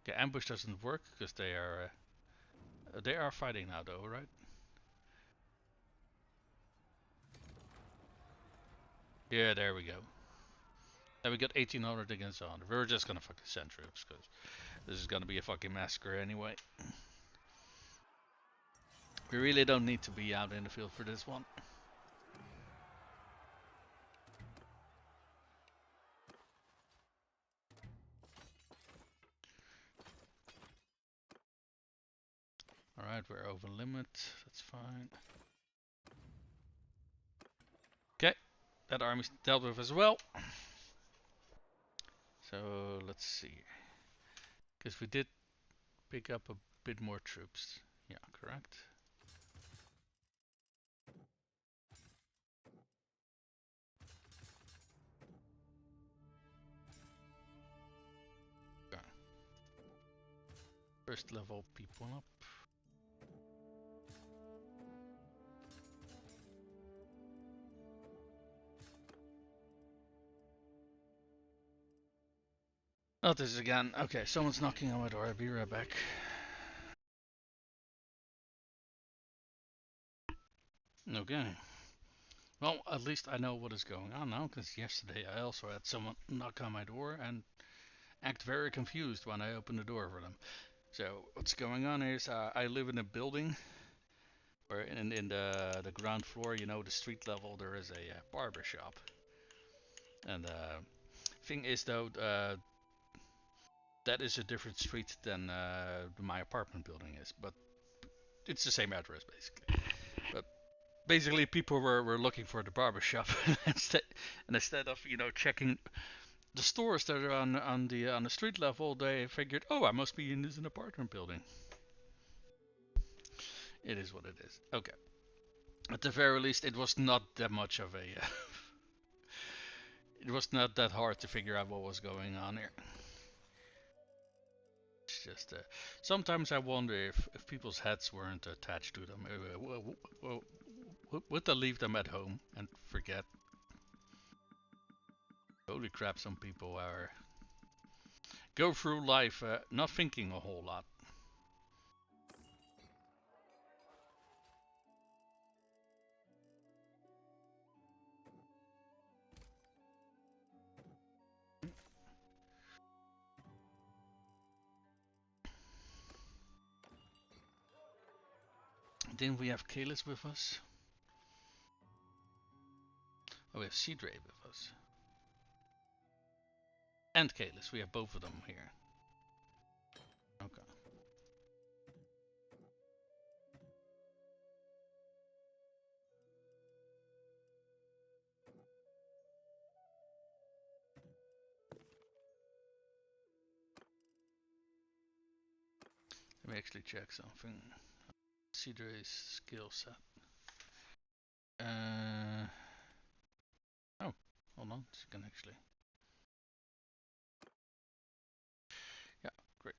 Okay, ambush doesn't work because they are fighting now, though, right? Yeah, there we go. Then we got 1800 against 100. We're just gonna fucking send troops because this is gonna be a fucking massacre anyway. We really don't need to be out in the field for this one. Alright, we're over limit. That's fine. Okay, that army's dealt with as well. So let's see. Because we did pick up a bit more troops. Yeah, correct. Okay. First level people up. Not this again. Okay, someone's knocking on my door. I'll be right back. Okay. Well, at least I know what is going on now, because yesterday I also had someone knock on my door and act very confused when I opened the door for them. So what's going on is I live in a building where in the ground floor, you know, the street level, there is a barber shop. And thing is though, that is a different street than my apartment building is, but it's the same address basically. But basically, people were looking for the barber shop instead of checking the stores that are on the street level, they figured, oh, I must be in this an apartment building. It is what it is. Okay. At the very least, it was not that much of a. It was not that hard to figure out what was going on here. It's just sometimes I wonder if people's heads weren't attached to them. Would they leave them at home and forget? Holy crap! Some people are go through life not thinking a whole lot. Then we have Kalis with us. Oh, we have Seadray with us. And Kalis, we have both of them here. Okay. Let me actually check something. Seadray's skill set. Oh, hold on, she can actually. Yeah, great.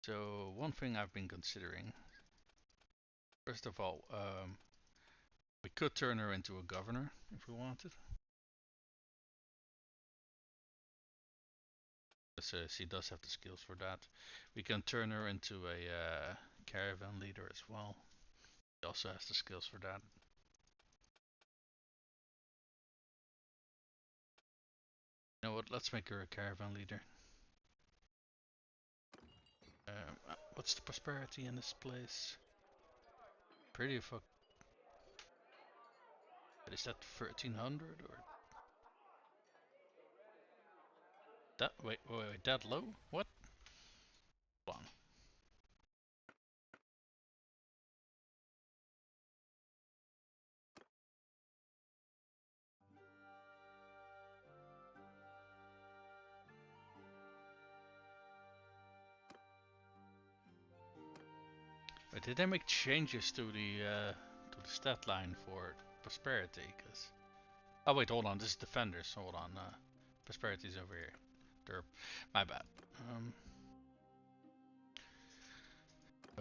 So one thing I've been considering. First of all, we could turn her into a governor if we wanted. So she does have the skills for that. We can turn her into a caravan leader as well. She also has the skills for that. You know what? Let's make her a caravan leader. What's the prosperity in this place? Pretty fuck. Is that 1300 or that? Wait, that low? What? Hold on. Wait, did they make changes to the stat line for prosperity? Cause oh wait, hold on. This is defenders. Hold on. Prosperity's over here. Derp. My bad.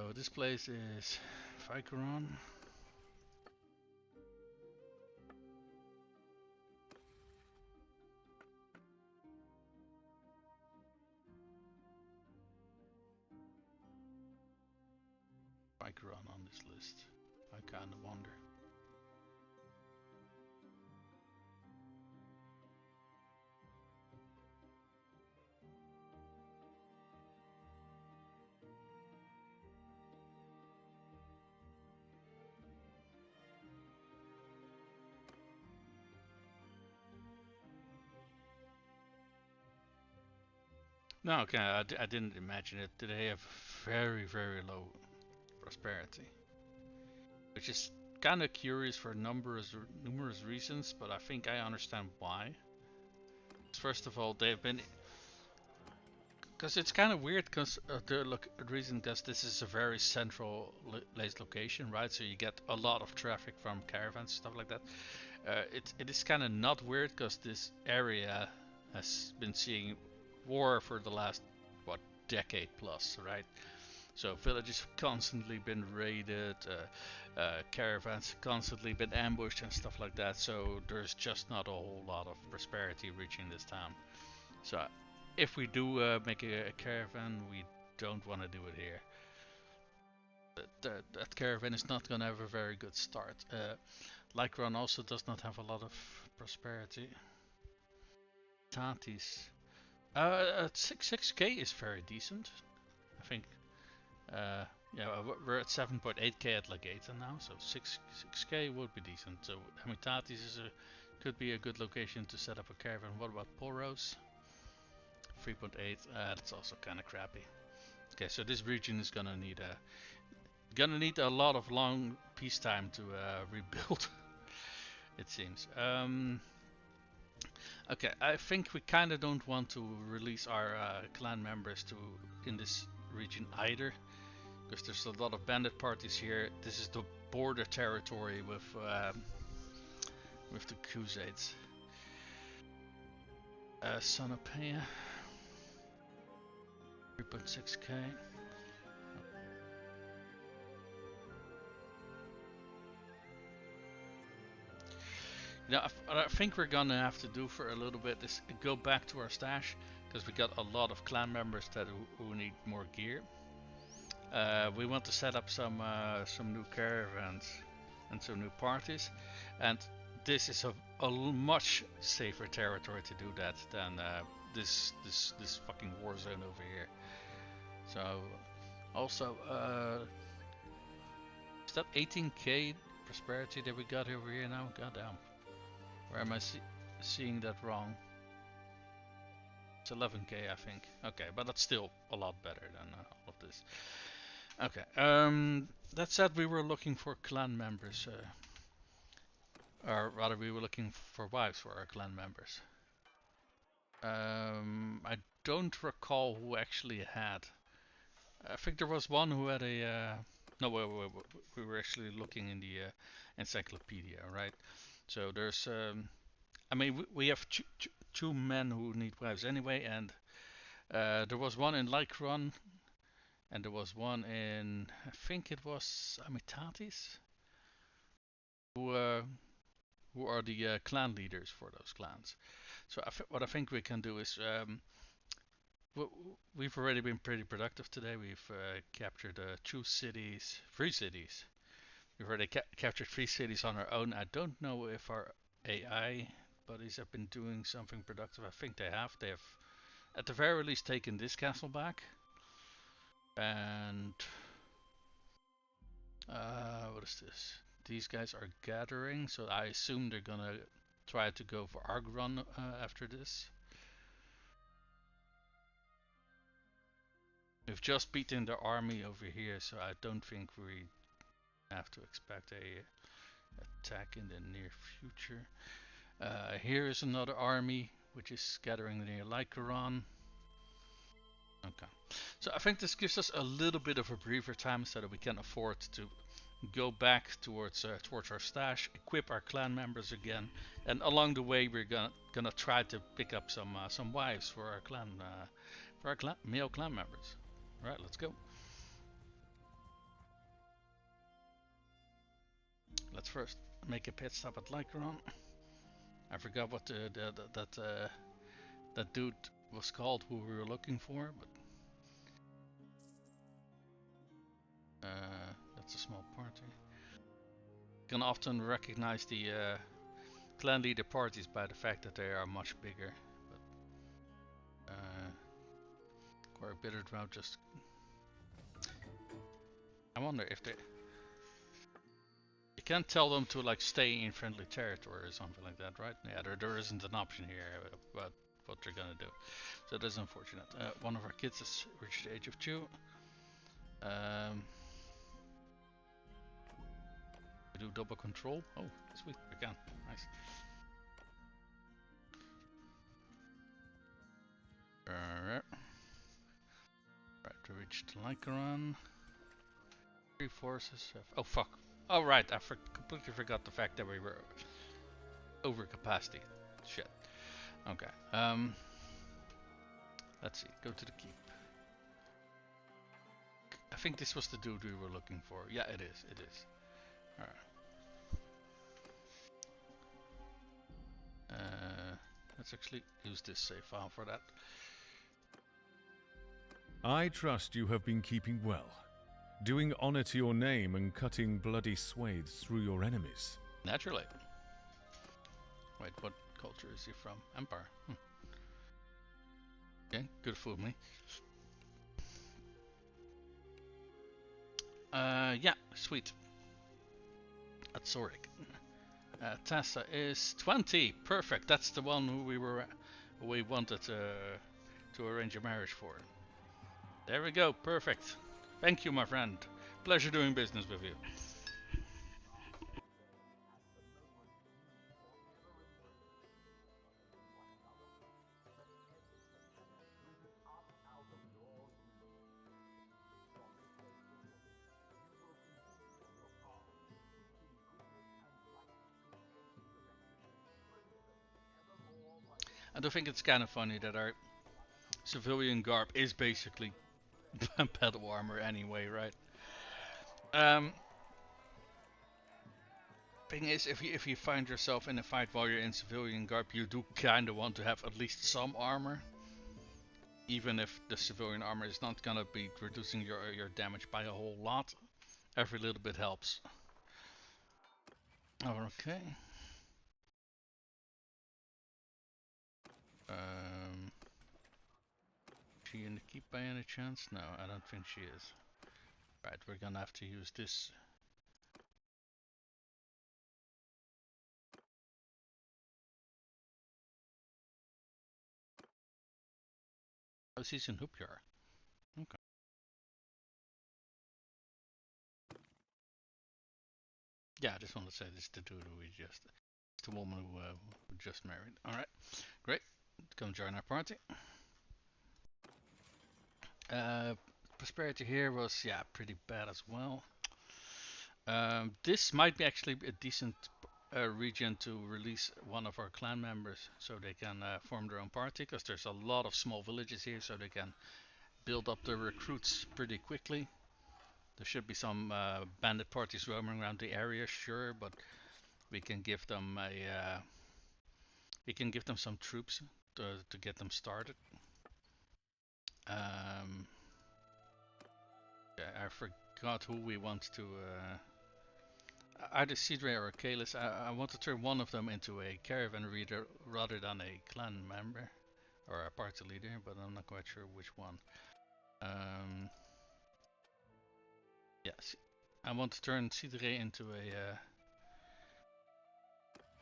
So this place is Vykeron. Vykeron on this list. I kinda wonder. No, okay, I didn't imagine it. They have very, very low prosperity, which is kind of curious for numerous reasons, but I think I understand why. First of all, they've been, because it's kind of weird, because the reason, because this is a very central location, right? So you get a lot of traffic from caravans, stuff like that. It is kind of not weird, because this area has been seeing war for the last, what, decade plus, right? So villages have constantly been raided, caravans constantly been ambushed and stuff like that. So there's just not a whole lot of prosperity reaching this town. So if we do make a caravan, we don't want to do it here. That caravan is not going to have a very good start. Lycron also does not have a lot of prosperity. Tatis. 6k is very decent, I think. Yeah, we're at 7.8k at Legata now, so 6k would be decent. So Hamitatis could be a good location to set up a caravan. What about Poros? 3.8. That's also kind of crappy. Okay, so this region is gonna need a lot of long peacetime to rebuild. It seems. Okay, I think we kind of don't want to release our clan members in this region either, because there's a lot of bandit parties here. This is the border territory with the Khuzaits. Sonopea, 3.6k. Now, what I think we're gonna have to do for a little bit is go back to our stash, because we got a lot of clan members who need more gear. We want to set up some new caravans and some new parties, and this is a much safer territory to do that than this fucking war zone over here. So also, is that 18k prosperity that we got over here now? Goddamn. Where am I seeing that wrong? It's 11k, I think. Okay, but that's still a lot better than all of this. Okay, that said, we were looking for clan members. Or rather, we were looking for wives for our clan members. I don't recall who actually had. I think there was one who had a... no, we were actually looking in the encyclopedia, right? So there's... I mean, we have two men who need wives anyway, and there was one in Lycron, and there was one in, I think it was Amitatis, who are the clan leaders for those clans. So what I think we can do is, we've already been pretty productive today. We've captured 3 cities. We've already captured 3 cities on our own. I don't know if our AI buddies have been doing something productive. I think they have. They have, at the very least, taken this castle back. And what is this? These guys are gathering, so I assume they're gonna try to go for Argron after this. We've just beaten their army over here, so I don't think we have to expect a attack in the near future. Here is another army which is gathering near Lycaron. Okay, so I think this gives us a little bit of a breather time so that we can afford to go back towards our stash, equip our clan members again, and along the way we're gonna try to pick up some wives for our male clan members. All right, let's go. let's first make a pit stop at Lycaron. I forgot what that dude was called who we were looking for, but that's a small party. You can often recognize the clan leader parties by the fact that they are much bigger. But quite a bitter drought just. I wonder if they. You can't tell them to like stay in friendly territory or something like that, right? Yeah, there isn't an option here about what they're gonna do. So that's unfortunate. One of our kids has reached the age of 2. We do double control. Oh, sweet, we can. Nice. Right, we reached Lycaron. 3 forces. Oh fuck. Oh right, I completely forgot the fact that we were over capacity. Shit. Okay. Let's see. Go to the keep. I think this was the dude we were looking for. Yeah, it is. It is. Alright. Let's actually use this save file for that. I trust you have been keeping well, doing honor to your name and cutting bloody swathes through your enemies. Naturally. Wait, what culture is he from? Empire. Okay, good fool me. Yeah, sweet. At Zorik. Tessa is 20. Perfect. That's the one who we wanted to arrange a marriage for. There we go. Perfect. Thank you, my friend. Pleasure doing business with you. I do think it's kind of funny that our civilian garb is basically battle armor anyway, right? Thing is, if you find yourself in a fight while you're in civilian garb, you do kind of want to have at least some armor, even if the civilian armor is not gonna be reducing your damage by a whole lot. Every little bit helps. Okay. She in the keep by any chance? No, I don't think she is. Right, we're gonna have to use this. Oh, she's in Hoopyar. Okay. Yeah, I just want to say this to dude who we just, the woman who just married. All right, great. Come join our party. Prosperity here was pretty bad as well. This might be actually a decent region to release one of our clan members so they can form their own party, because there's a lot of small villages here, so they can build up their recruits pretty quickly. There should be some bandit parties roaming around the area, sure, but we can give them some troops to get them started. I forgot who we want to. Either Sidre or Kalis. I want to turn one of them into a caravan leader rather than a clan member or a party leader, but I'm not quite sure which one. Yes, I want to turn Sidre into a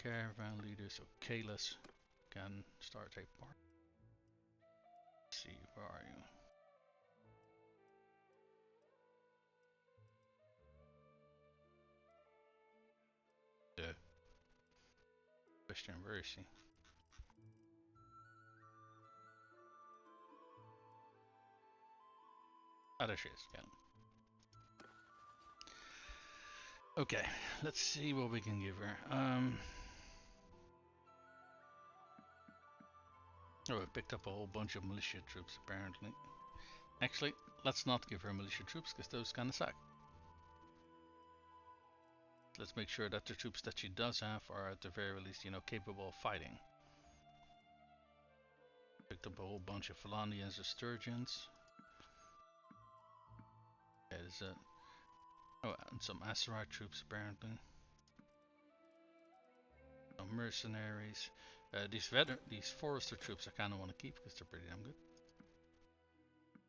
caravan leader, so Kalis can start a party. Let's see, where are you? Question, where is she? Oh, there she is, yeah. Okay, let's see what we can give her. Oh, we picked up a whole bunch of militia troops, apparently. Actually, let's not give her militia troops, because those kinda suck. let's make sure that the troops that she does have are at the very least, you know, capable of fighting. Picked up a whole bunch of Valandians or Sturgeons. There's oh, and some Aserai troops apparently. Some mercenaries. These forester troops I kind of want to keep because they're pretty damn good.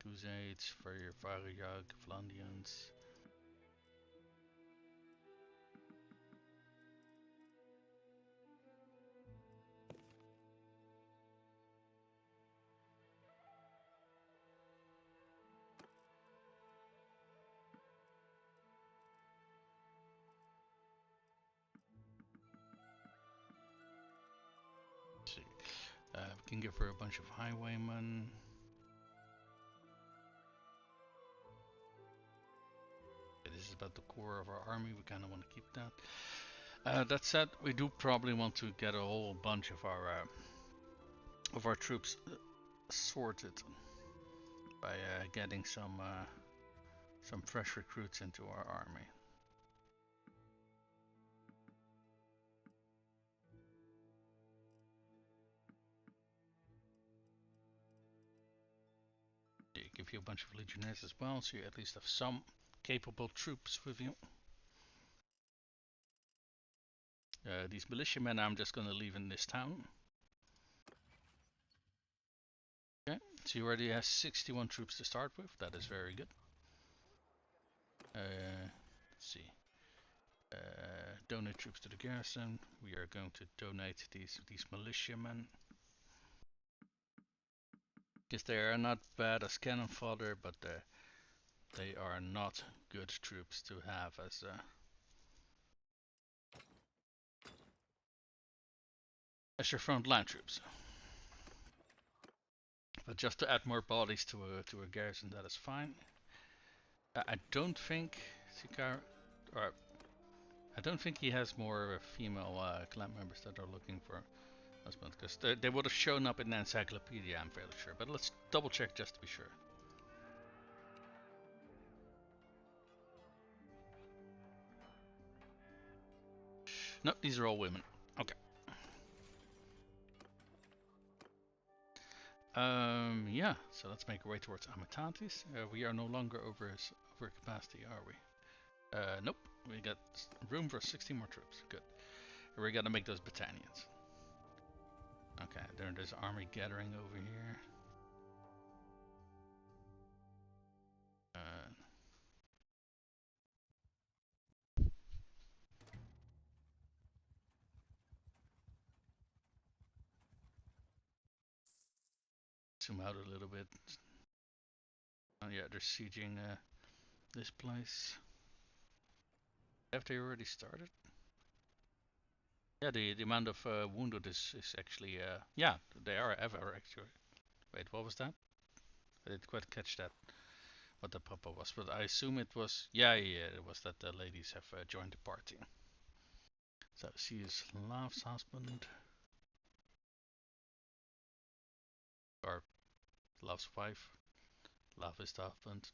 Khuzaits, Varuyag, Valandians. We can give her a bunch of highwaymen. This is about the core of our army. We kind of want to keep that. That said, we do probably want to get a whole bunch of our troops sorted by getting some fresh recruits into our army. Give you a bunch of legionnaires as well, so you at least have some capable troops with you. These militiamen I'm just gonna leave in this town. Okay, so he already has 61 troops to start with. That is very good. Let's see. Donate troops to the garrison. We are going to donate these militiamen. Because they are not bad as cannon fodder, but they are not good troops to have as your front line troops. But just to add more bodies to a garrison, that is fine. I don't think I don't think he has more female clan members that are looking for husband, because they would have shown up in the encyclopedia, I'm fairly sure. But let's double check just to be sure. No, these are all women. Okay. Yeah, so let's make our way towards Amitatis. We are no longer over capacity, are we? Nope. We got room for 60 more troops. Good. We gotta make those battalions. Okay, there's army gathering over here. Zoom out a little bit. Oh yeah, they're sieging this place. Have they already started? Yeah, the amount of wounded is actually yeah, they are ever actually. Wait, what was that? I didn't quite catch that. What the papa was, but I assume it was yeah, it was that the ladies have joined the party. So she is Lav's husband, or Lav's wife. Lav is the husband.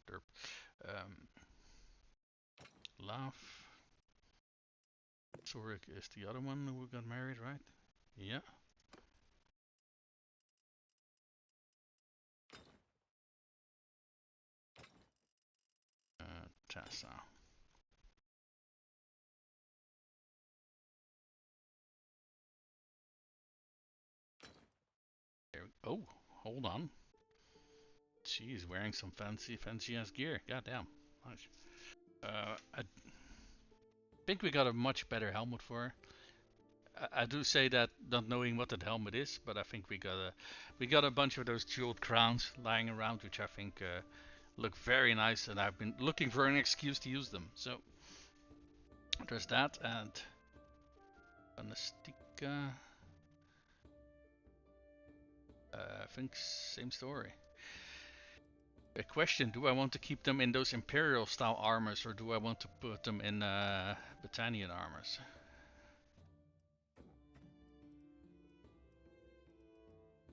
Lav. Zorik is the other one who got married, right? Yeah. Tessa. There we go. Oh, hold on. She's wearing some fancy ass gear. Goddamn. Nice. I think we got a much better helmet for her. I do say that not knowing what that helmet is, but I think we got a bunch of those jeweled crowns lying around, which I think look very nice, and I've been looking for an excuse to use them. So there's that, and Anastika. I think same story. A question: do I want to keep them in those Imperial style armors, or do I want to put them in Battanian armors?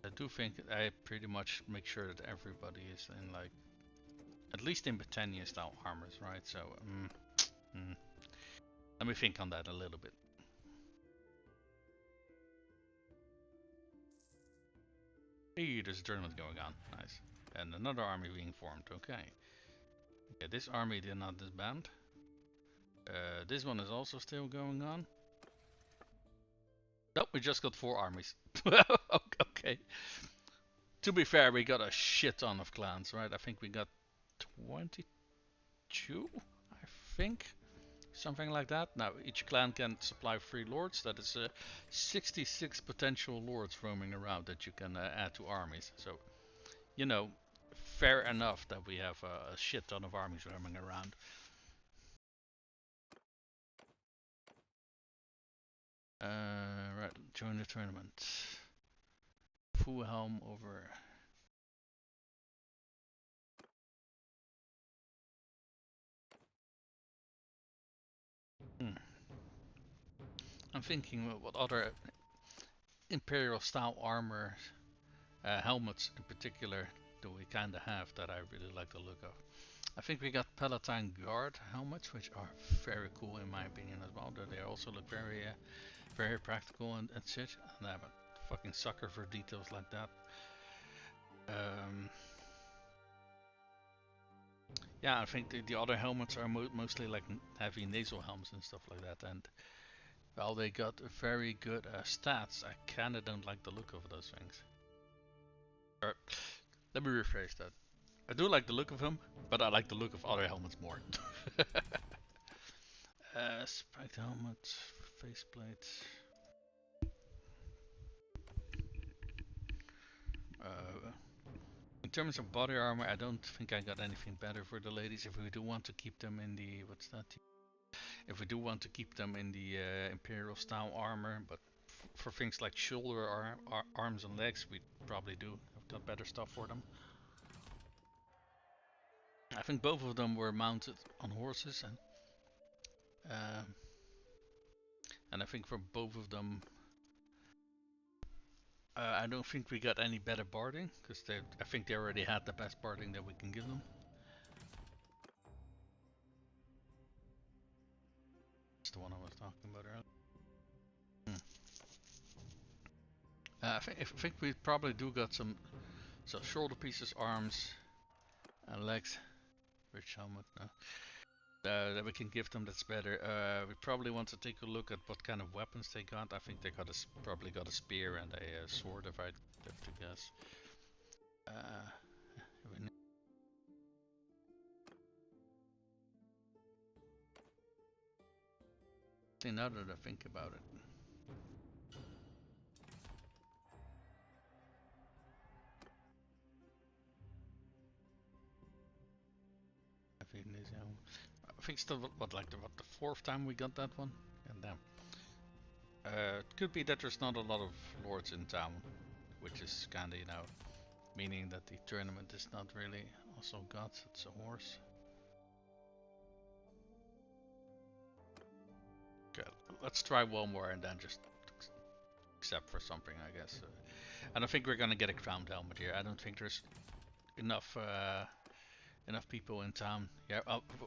I do think I pretty much make sure that everybody is in like at least in Battanian style armors, right? So Let me think on that a little bit. Hey, there's a tournament going on. Nice. And another army being formed. Okay. Yeah, this army did not disband. This one is also still going on. Nope, we just got 4 armies. Okay. To be fair, we got a shit ton of clans, right? I think we got 22, I think. Something like that. Now, each clan can supply 3 lords. That is 66 potential lords roaming around that you can add to armies. So, you know, fair enough that we have a shit ton of armies roaming around. Right, join the tournament. Full helm over. I'm thinking what other Imperial style armor, helmets in particular, do we kind of have that I really like the look of. I think we got Palatine Guard helmets, which are very cool in my opinion as well. They also look very practical and shit. And I'm a fucking sucker for details like that. Yeah, I think the other helmets are mostly like heavy nasal helms and stuff like that. And while they got very good stats, I kinda don't like the look of those things. Or, let me rephrase that. I do like the look of them, but I like the look of other helmets more. Spiked helmet, faceplate. In terms of body armor, I don't think I got anything better for the ladies. If we do want to keep them in the if we do want to keep them in the Imperial style armor, but for things like shoulder arms and legs, we probably do have got better stuff for them. I think both of them were mounted on horses, and I think for both of them, I don't think we got any better barding, because I think they already had the best barding that we can give them. That's the one I was talking about earlier. I think we probably do got some shoulder pieces, arms, and legs. Rich helmet, no. That we can give them that's better. We probably want to take a look at what kind of weapons they got. I think they probably got a spear and a sword, if I have to guess. Now that I think about it. I think still what the 4th time we got that one? And damn. It could be that there's not a lot of lords in town, which is kinda, you know, meaning that the tournament is not really also gods, it's a horse. Okay, let's try one more and then just accept for something, I guess. I don't think we're gonna get a crowned helmet here. I don't think there's enough enough people in town. Yeah,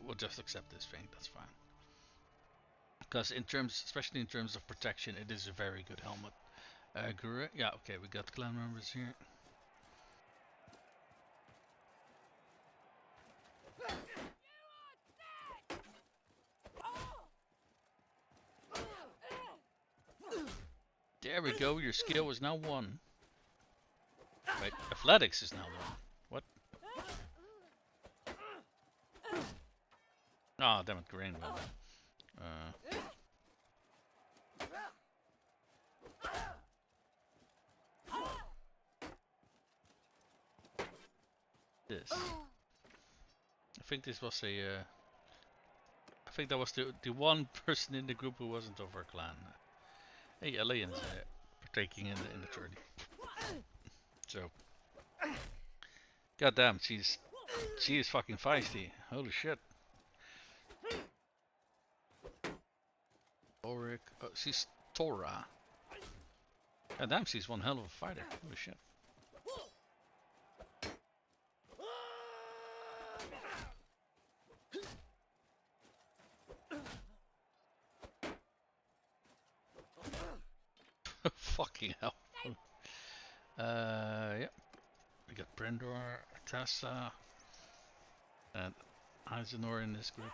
we'll just accept this thing. That's fine. Because especially in terms of protection, it is a very good helmet. Yeah, okay, we got clan members here. There we go. Your skill is now 1. Wait, athletics is now 1. What? Oh, damn it, green. This. I think this was I think that was the one person in the group who wasn't of our clan. Hey, aliens partaking in the tourney. So, goddamn, she is fucking feisty. Holy shit. Ulrich, she's Tora. Goddamn, she's one hell of a fighter. Holy shit. Fucking hell. Yep. We got Brindor, Tessa, and Eisenor in this group.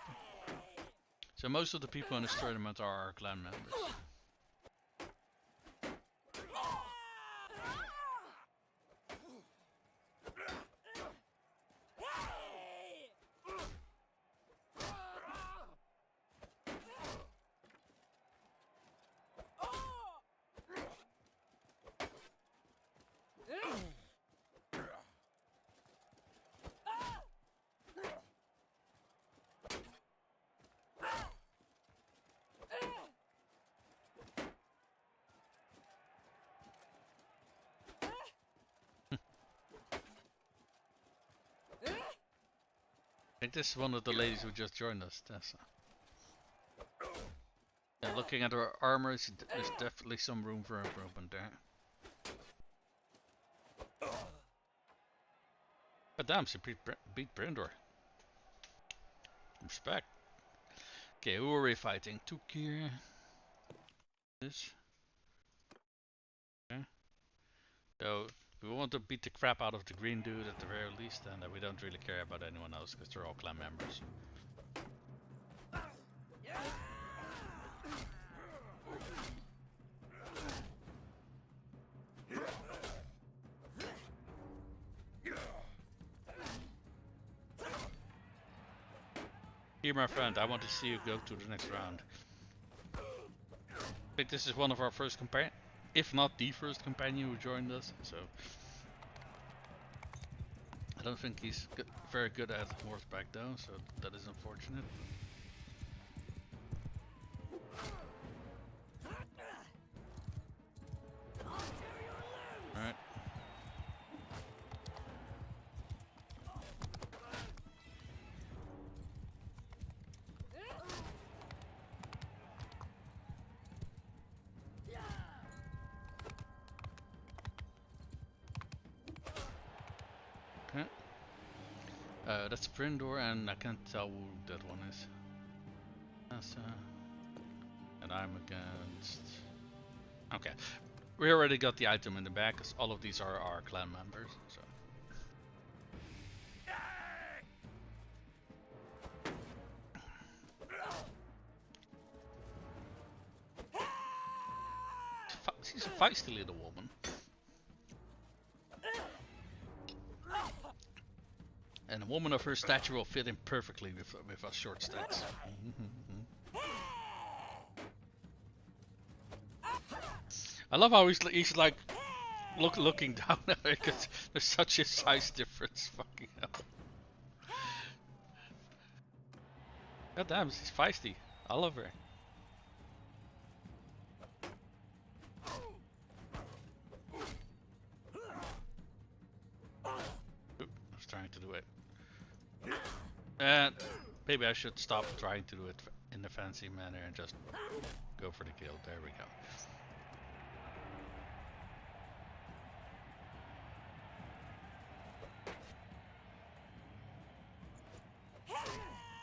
So most of the people in this tournament are our clan members. I think this is one of the ladies who just joined us, Tessa. Yeah, looking at her armor, there's definitely some room for improvement there. But damn, she beat Brindor. Respect. Okay, who are we fighting? Tukir. This. Okay. So, we want to beat the crap out of the green dude at the very least, and we don't really care about anyone else because they're all clan members. Here, my friend, I want to see you go to the next round. I think this is one of our first companions, if not the first companion who joined us, so I don't think he's very good at horseback though, so that is unfortunate. Alright. Okay. That's Brindor, and I can't tell who that one is. That's, and I'm against... Okay. We already got the item in the back, because all of these are our clan members, so... She's a feisty little woman. And a woman of her stature will fit in perfectly with us short stacks. I love how he's like looking down at her because there's such a size difference. Fucking hell. God damn, she's feisty. I love her. Oop, I was trying to do it. And maybe I should stop trying to do it in a fancy manner and just go for the kill. There we go.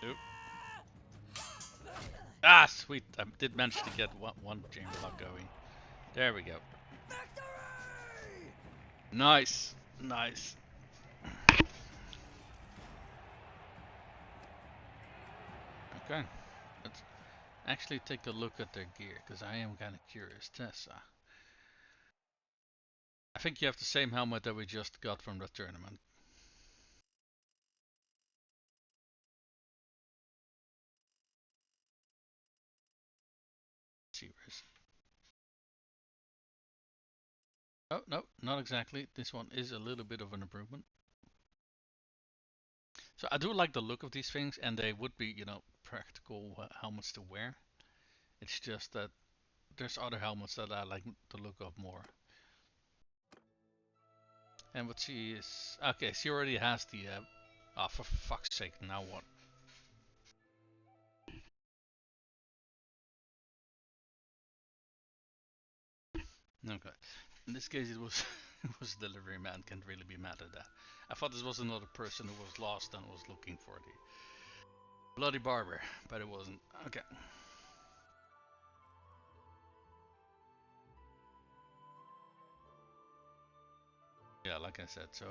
Oop. Ah, sweet. I did manage to get one chamber lock going. There we go. Nice. Nice. Okay. Let's actually take a look at their gear, because I am kind of curious. Tessa. I think you have the same helmet that we just got from the tournament. Let's see, where's... Oh, no, not exactly. This one is a little bit of an improvement. So I do like the look of these things, and they would be, you know, practical helmets to wear. It's just that there's other helmets that I like the look of more. And what she is... Okay, she already has the... Oh, for fuck's sake, now what? Okay. In this case it was... it was delivery man, can't really be mad at that. I thought this was another person who was lost and was looking for the bloody barber, but it wasn't. Okay. Yeah, like I said, so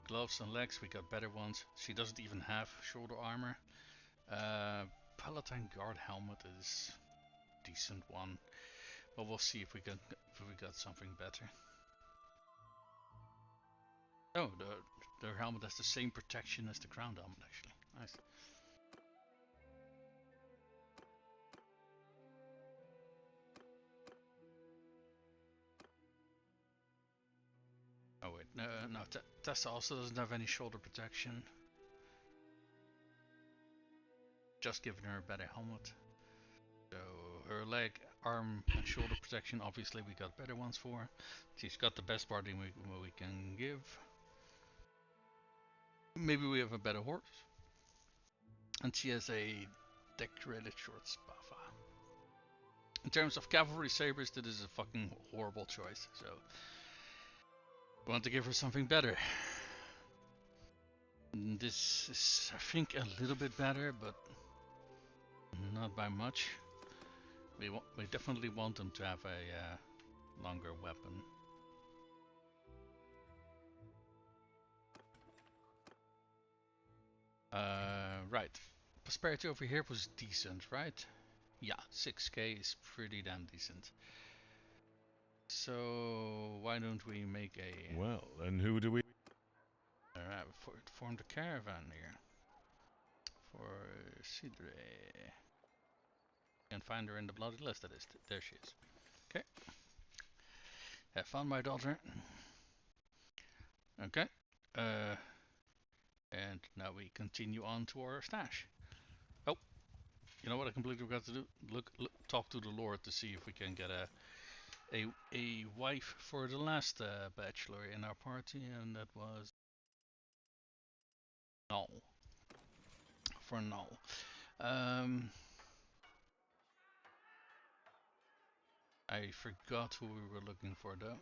gloves and legs, we got better ones. She doesn't even have shoulder armor. Palatine guard helmet is decent one, but we'll see if we got something better. Oh, their helmet has the same protection as the crown helmet, actually. Nice. Oh wait, no, Tessa also doesn't have any shoulder protection. Just giving her a better helmet. So her leg, arm, and shoulder protection, obviously we got better ones for. She's got the best barding we can give. Maybe we have a better horse. And she has a decorated short spaffa. In terms of cavalry sabers, that is a fucking horrible choice. So we want to give her something better. This is, I think, a little bit better, but not by much. We definitely want them to have a longer weapon. Right. Prosperity over here was decent, right? Yeah, 6k is pretty damn decent. So why don't we make a... Well, and who do we... Alright, form the caravan here. For Sidre. Can't find her in the bloody list, that is. There she is. Okay. Have fun, my daughter. Okay. And now we continue on to our stash. Oh, you know what I completely forgot to do? Look, talk to the Lord to see if we can get a wife for the last bachelor in our party, and that was Null. For Null. I forgot who we were looking for though.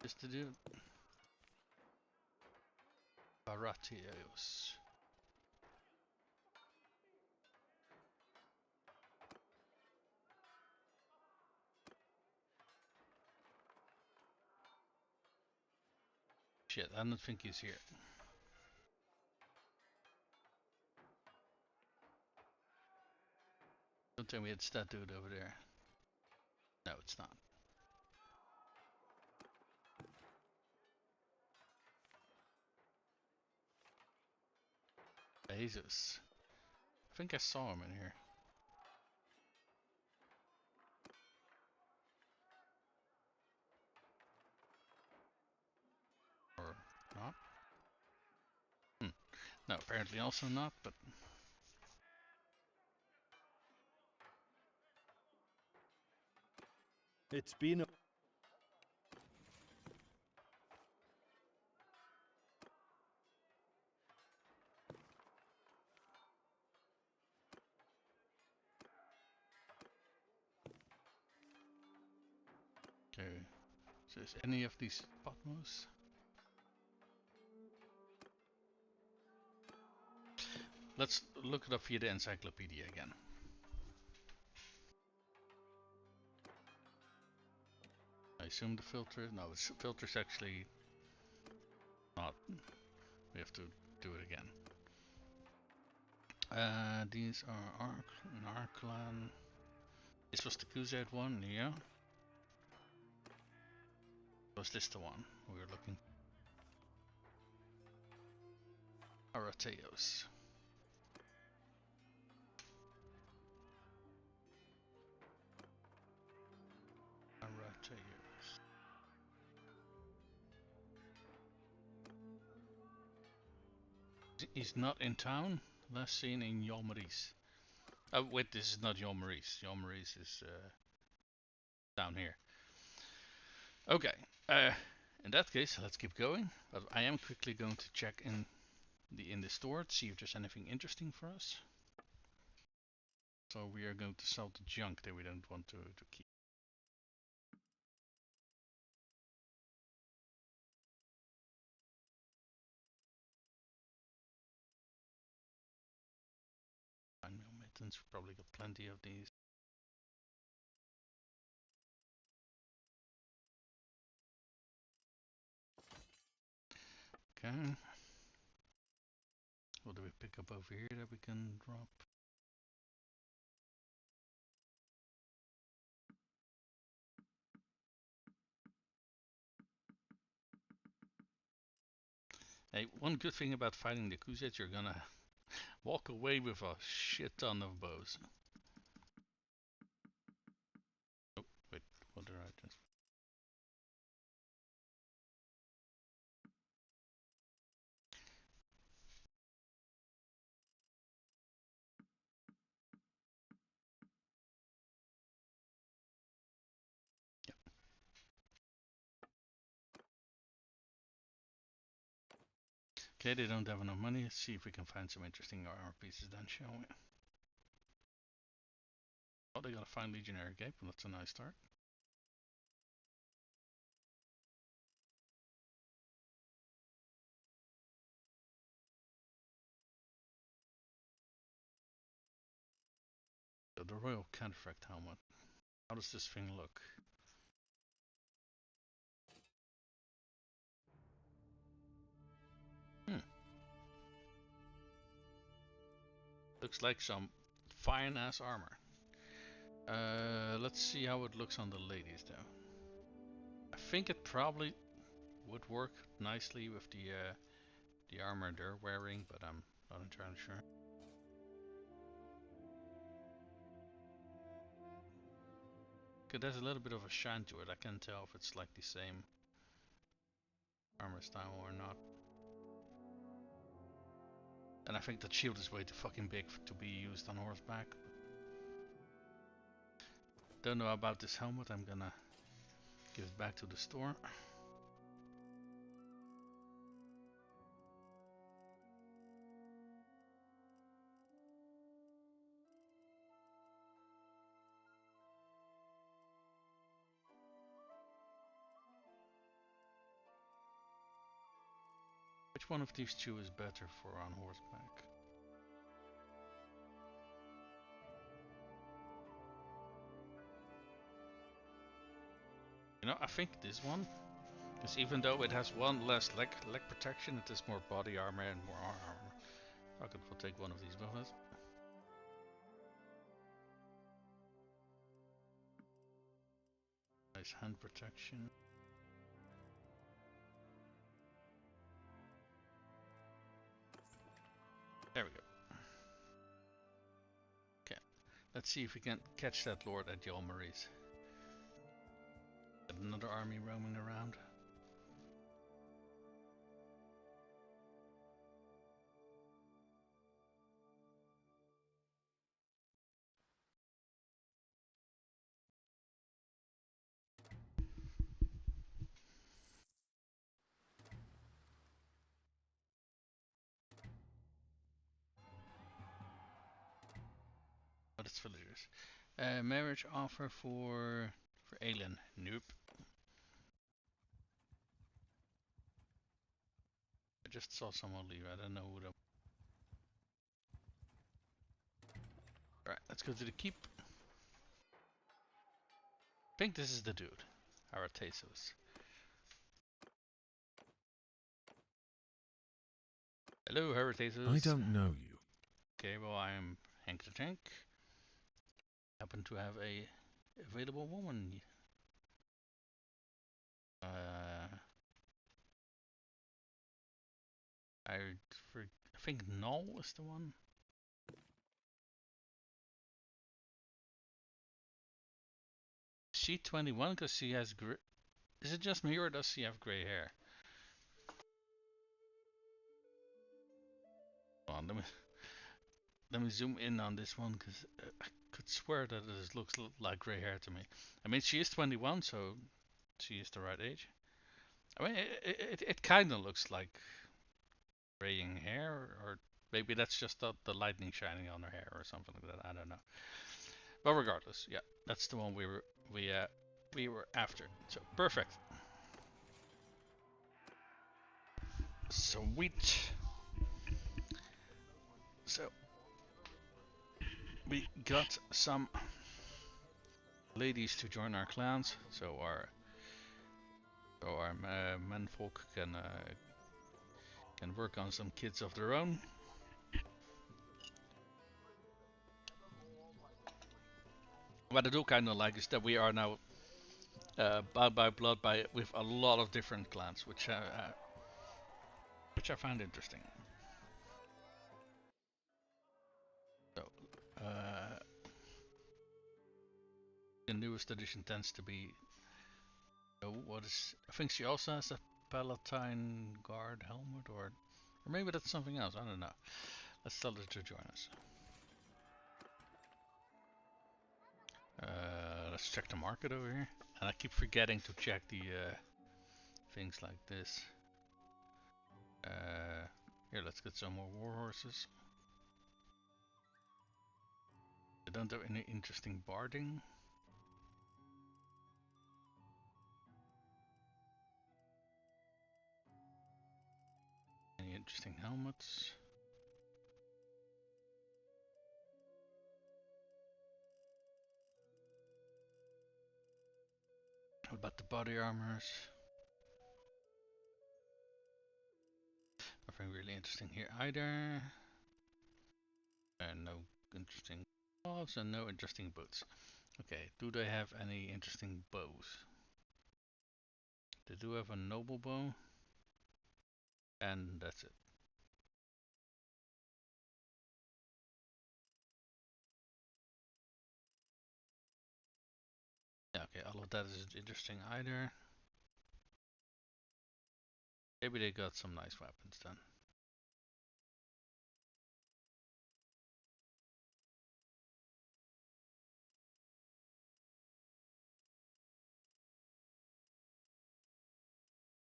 Just the dude. Baratios. Shit, I don't think he's here. Don't tell me it's that dude over there. No, it's not. Jesus. I think I saw him in here. Or not? No, apparently also not, but... It's been a... Okay. So is any of these Patmos? Let's look it up via the encyclopedia again. I assume the filter... No, the filter's actually not. We have to do it again. These are our clan. This was the Khuzait one, yeah. Was this the one we were looking for? Arateos. Arateos. He's not in town. Last seen in Yolmaris. Oh wait, this is not Yolmaris. Yolmaris is down here. Okay. In that case, let's keep going. But I am quickly going to check in the store to see if there's anything interesting for us. So we are going to sell the junk that we don't want to keep. Fine meal mittens, we probably got plenty of these. Okay. What do we pick up over here that we can drop? Hey, one good thing about fighting the Khuzaits, you're gonna walk away with a shit ton of bows. Oh, wait, what did I just... Yep. Okay, they don't have enough money. Let's see if we can find some interesting armor pieces then, shall we? Oh, they got a fine legionary cape, well, that's a nice start. So the Royal Cataphract helmet. How does this thing look? Looks like some fine ass armor. Let's see how it looks on the ladies though. I think it probably would work nicely with the armor they're wearing, but I'm not entirely sure. Okay, there's a little bit of a shine to it. I can't tell if it's like the same armor style or not. And I think that shield is way too fucking big to be used on horseback. Don't know about this helmet. I'm gonna give it back to the store. Which one of these two is better for on horseback? You know, I think this one, because even though it has one less leg protection, it has more body armor and more armor. Fuck it, we'll take one of these buffers. Nice hand protection. There we go. Okay, let's see if we can catch that lord at Yolmaries. Another army roaming around. But it's villagers. Marriage offer for alien. Nope. I just saw someone leave. I don't know who. Alright, let's go to the keep. I think this is the dude. Aratesos. Hello, Aratesos. I don't know you. Okay, well, I'm Hank the Tank. Happen to have a available woman. I think Null is the one. She 21 because she has gray. Is it just me or does she have gray hair? Hold on, let me zoom in on this one because I could swear that it looks like gray hair to me. I mean, she is 21, so she is the right age. I mean, it kind of looks like graying hair, or maybe that's just the lightning shining on her hair or something like that. I don't know. But regardless, yeah, that's the one we were after. So perfect. Sweet. So we got some ladies to join our clans, so our menfolk can can work on some kids of their own. What I do kind of like is that we are now bound by blood with a lot of different clans, which I find interesting. So, the newest edition tends to be. Oh, what is? I think she also has a Palatine Guard helmet, or maybe that's something else. I don't know. Let's tell her to join us. Let's check the market over here. And I keep forgetting to check the things like this. Here, let's get some more war horses. They don't have any interesting barding. Any interesting helmets? What about the body armors? Nothing really interesting here either. And no interesting gloves and no interesting boots. Okay, do they have any interesting bows? They do have a noble bow. And that's it. Yeah, okay, all of that isn't interesting either. Maybe they got some nice weapons then.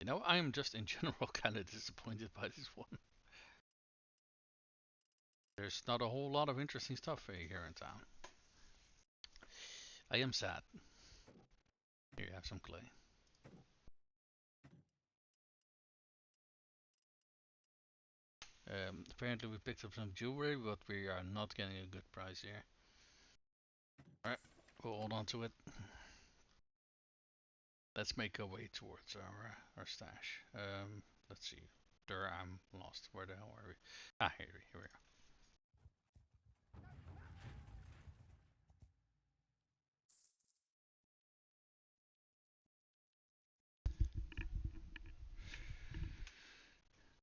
You know, I am just in general kind of disappointed by this one. There's not a whole lot of interesting stuff here in town. I am sad. Here you have some clay. Apparently we picked up some jewelry, but we are not getting a good price here. Alright, we'll hold on to it. Let's make our way towards our stash. Let's see. There, I'm lost. Where the hell are we? Ah, here we are.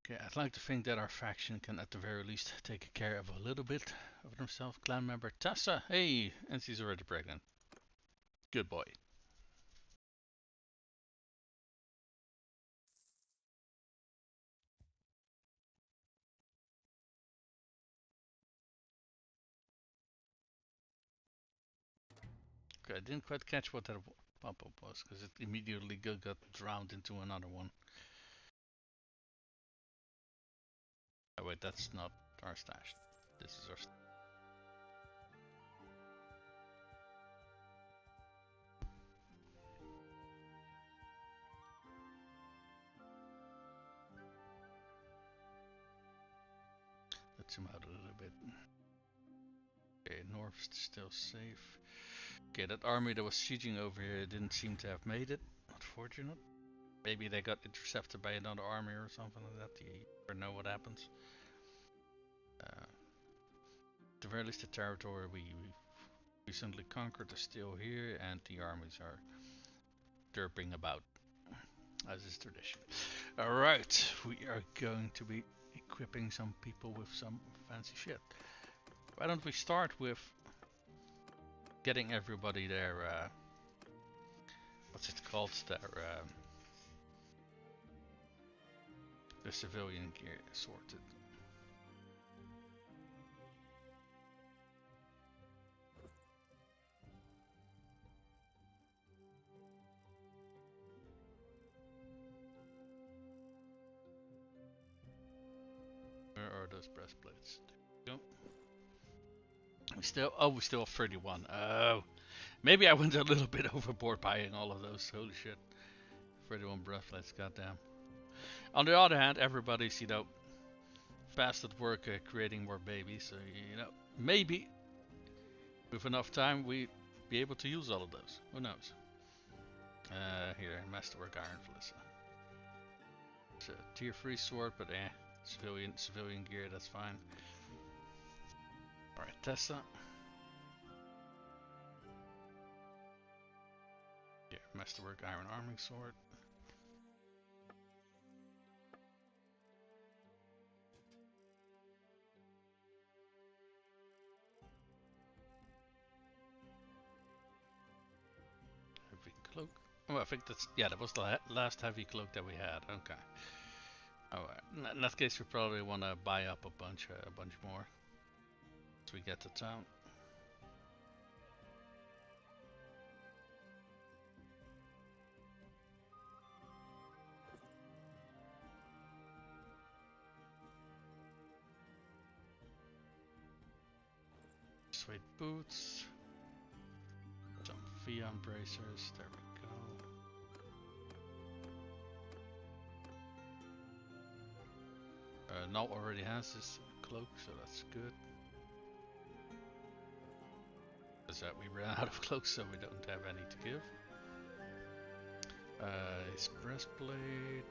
Okay, I'd like to think that our faction can at the very least take care of a little bit of themselves. Clan member Tessa, hey, and she's already pregnant. Good boy. Okay, I didn't quite catch what that pop-up was, because it immediately got drowned into another one. Oh wait, that's not our stash. This is our stash. Let's zoom out a little bit. Okay, north's still safe. Okay, that army that was sieging over here didn't seem to have made it. Unfortunate. Maybe they got intercepted by another army or something like that. You never know what happens. At the very least, the territory we recently conquered is still here, and the armies are derping about, as is tradition. Alright, we are going to be equipping some people with some fancy shit. Why don't we start with getting everybody their what's it called, their civilian gear sorted. Where are those breastplates? There we go. We still have 31. Oh, maybe I went a little bit overboard buying all of those. Holy shit. 31 breastplates, goddamn. On the other hand, everybody's, fast at work creating more babies. So, maybe with enough time we be able to use all of those. Who knows? Here, Masterwork Iron Felissa. It's a tier 3 sword, but civilian gear, that's fine. Alright, Tessa. Yeah, Masterwork Iron Arming Sword. Heavy cloak. Oh, I think that's, yeah, that was the last heavy cloak that we had. Okay. Alright, in that case we probably want to buy up a bunch more as we get to town. Suede boots, some Fion bracers, there we go. Null already has this cloak, so that's good. Because we ran out of cloaks, so we don't have any to give. His breastplate.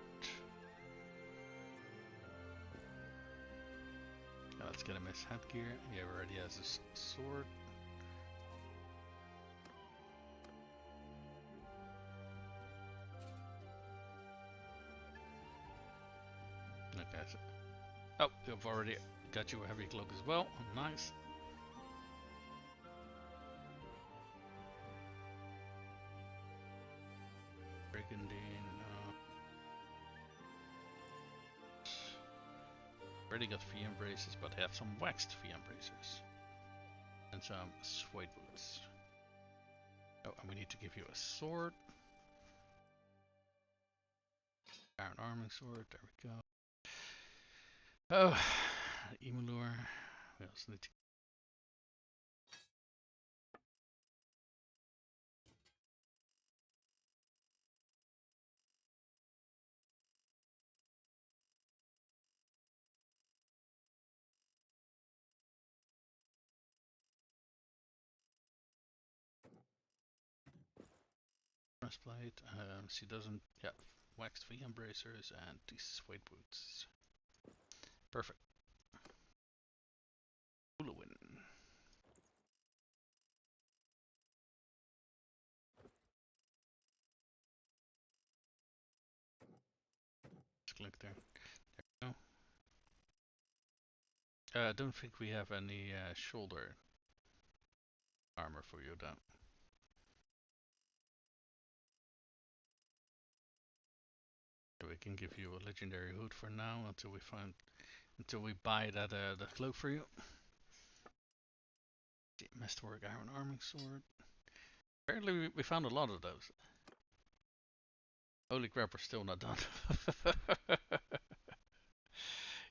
Let's get him his headgear. He already has his sword. Okay. So, oh, you've already got you a heavy cloak as well. Nice. Brigandine. Already got Fion braces, but have some waxed Fion bracers. And some suede boots. Oh, and we need to give you a sword. Iron arming sword, there we go. Oh, Emulure. We also need to. Breastplate. She doesn't. Yeah, waxed Fion bracers and these suede boots. Perfect. Ulawin. Just click there. There we go. I don't think we have any shoulder armor for you though. We can give you a legendary hood for now until we buy that cloak for you. Masterwork Iron Arming Sword. Apparently we found a lot of those. Holy crap, we're still not done.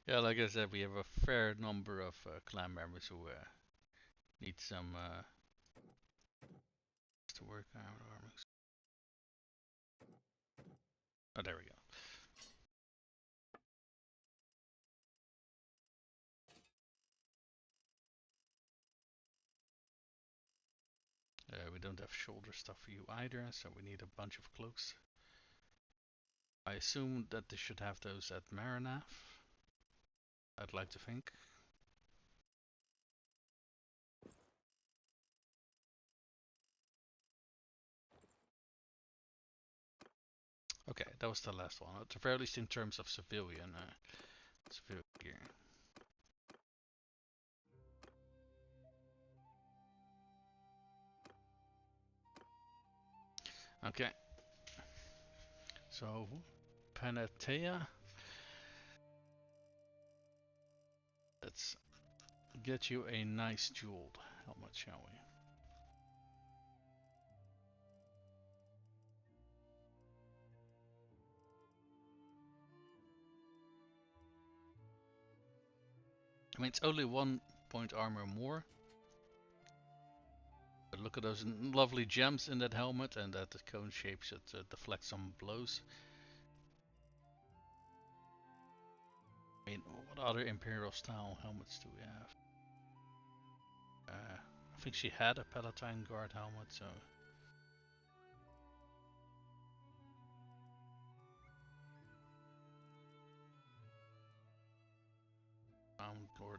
Yeah, like I said, we have a fair number of clan members who need some Masterwork Iron Arming Sword. Oh, there we go. We don't have shoulder stuff for you either, so we need a bunch of cloaks. I assume that they should have those at Maranaf. I'd like to think. Okay, that was the last one. At the very least in terms of civilian gear. Okay. So, Panatea. Let's get you a nice jeweled helmet, shall we? I mean, it's only 1 point armor more. But look at those lovely gems in that helmet, and that the cone shapes it deflects some blows. I mean, what other Imperial style helmets do we have? I think she had a Palatine Guard helmet, so.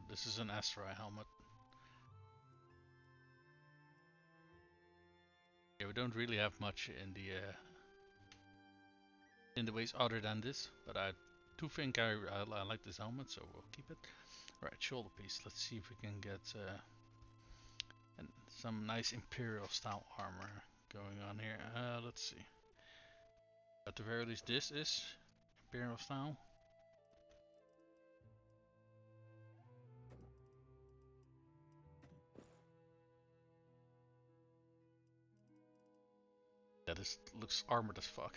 This is an Astra helmet. Yeah, we don't really have much in the ways other than this, but I do think I like this helmet, so we'll keep it. Right, shoulder piece. Let's see if we can get some nice Imperial style armor going on here. Let's see. At the very least, this is Imperial style. That looks armored as fuck.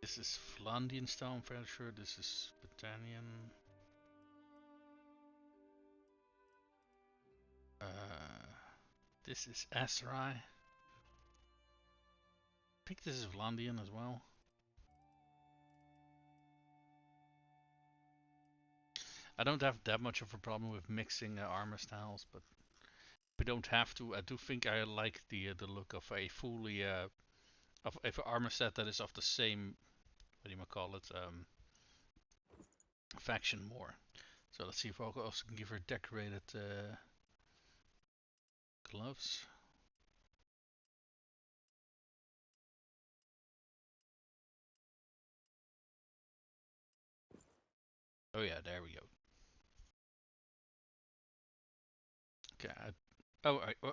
This is Flandian style, I'm fairly sure. This is Britannian. This is Asrai. I think this is Vlandian as well. I don't have that much of a problem with mixing armor styles, but we don't have to. I do think I like the look of a fully of an armor set that is of the same, what do you call it, faction more. So let's see if I also can give her decorated gloves. Oh yeah, there we go. Okay.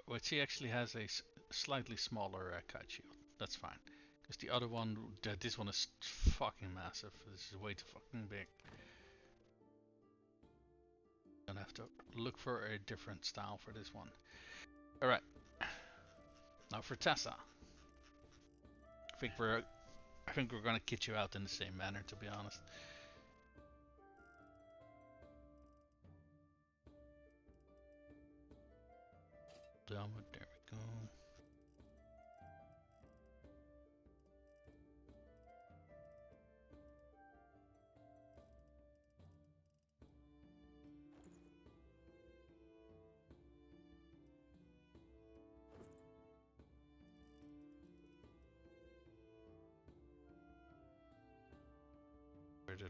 Wait, she actually has a slightly smaller kite shield. That's fine. Because the other one, this one is fucking massive. This is way too fucking big. Gonna have to look for a different style for this one. Alright. Now for Tessa. I think we're gonna kit you out in the same manner, to be honest. There we go.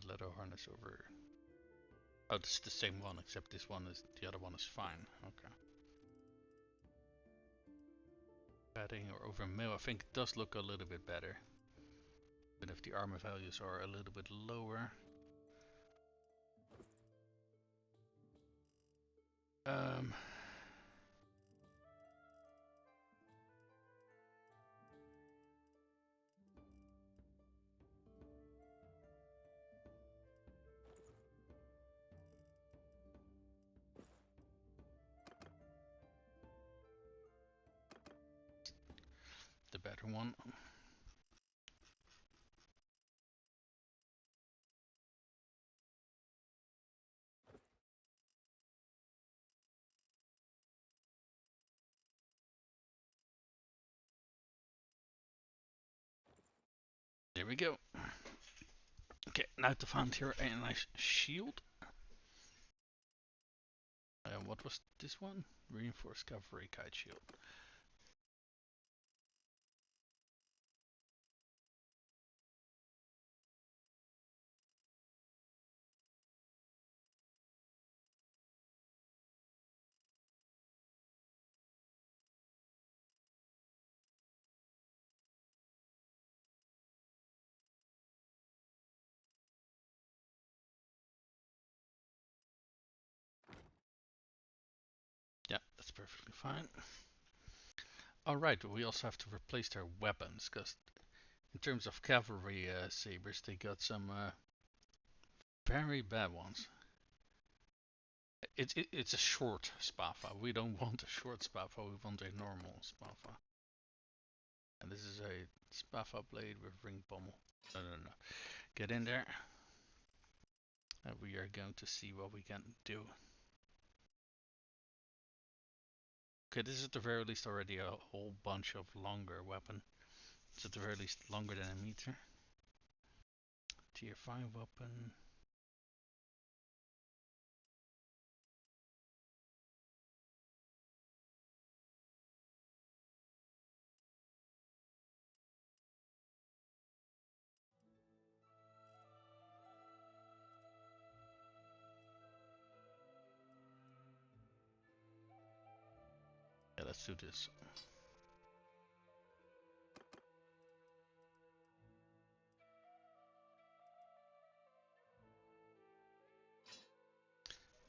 Leather harness over. Oh, this is the same one, except the other one is fine. Okay. Padding or over mail, I think it does look a little bit better. But if the armor values are a little bit lower. The better one. There we go. Okay, now to find here a nice shield. What was this one? Reinforced cavalry kite shield. Yeah, that's perfectly fine. Alright, we also have to replace their weapons, because in terms of cavalry sabers, they got some very bad ones. It's a short Spafa. We don't want a short Spafa, we want a normal Spafa. And this is a Spafa blade with ring pommel. No. Get in there. And we are going to see what we can do. Okay, this is at the very least already a whole bunch of longer weapon. It's at the very least longer than a meter. Tier 5 weapon. let's do this.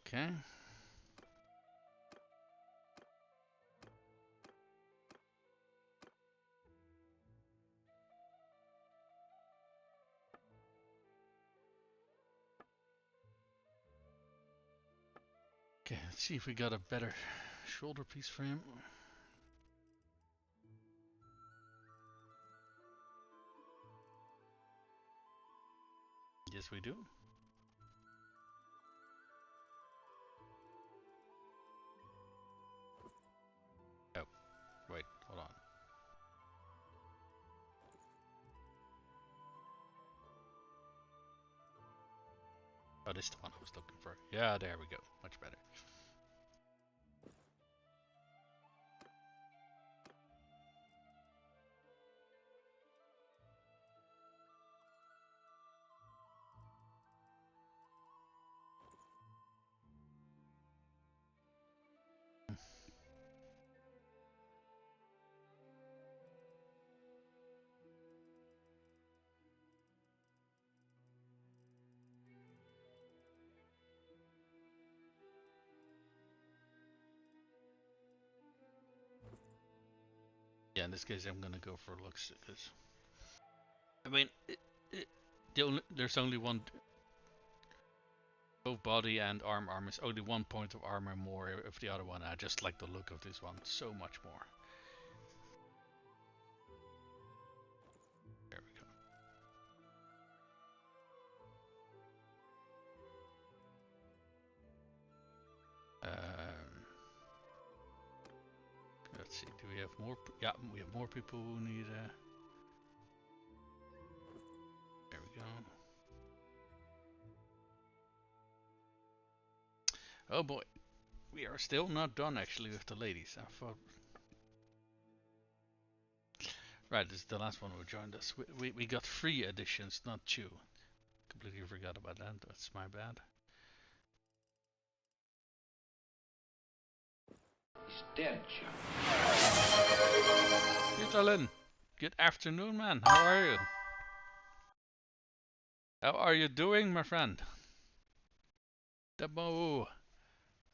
Okay. Okay, let's see if we got a better shoulder piece for him. Yes, we do. Oh, wait, hold on. Oh, this is the one I was looking for. Yeah, there we go. Much better. Yeah, in this case, I'm gonna go for looks because I mean, there's only one. Both body and arm is only 1 point of armor more of the other one. I just like the look of this one so much more. There we go. Let's see. Do we have more? Yeah, we have more people who need. There we go. Oh boy, we are still not done actually with the ladies. I thought. Right, this is the last one who joined us. We got 3 additions, not 2. Completely forgot about that. That's my bad. Yutalin, good afternoon, man. How are you? How are you doing, my friend? Demo,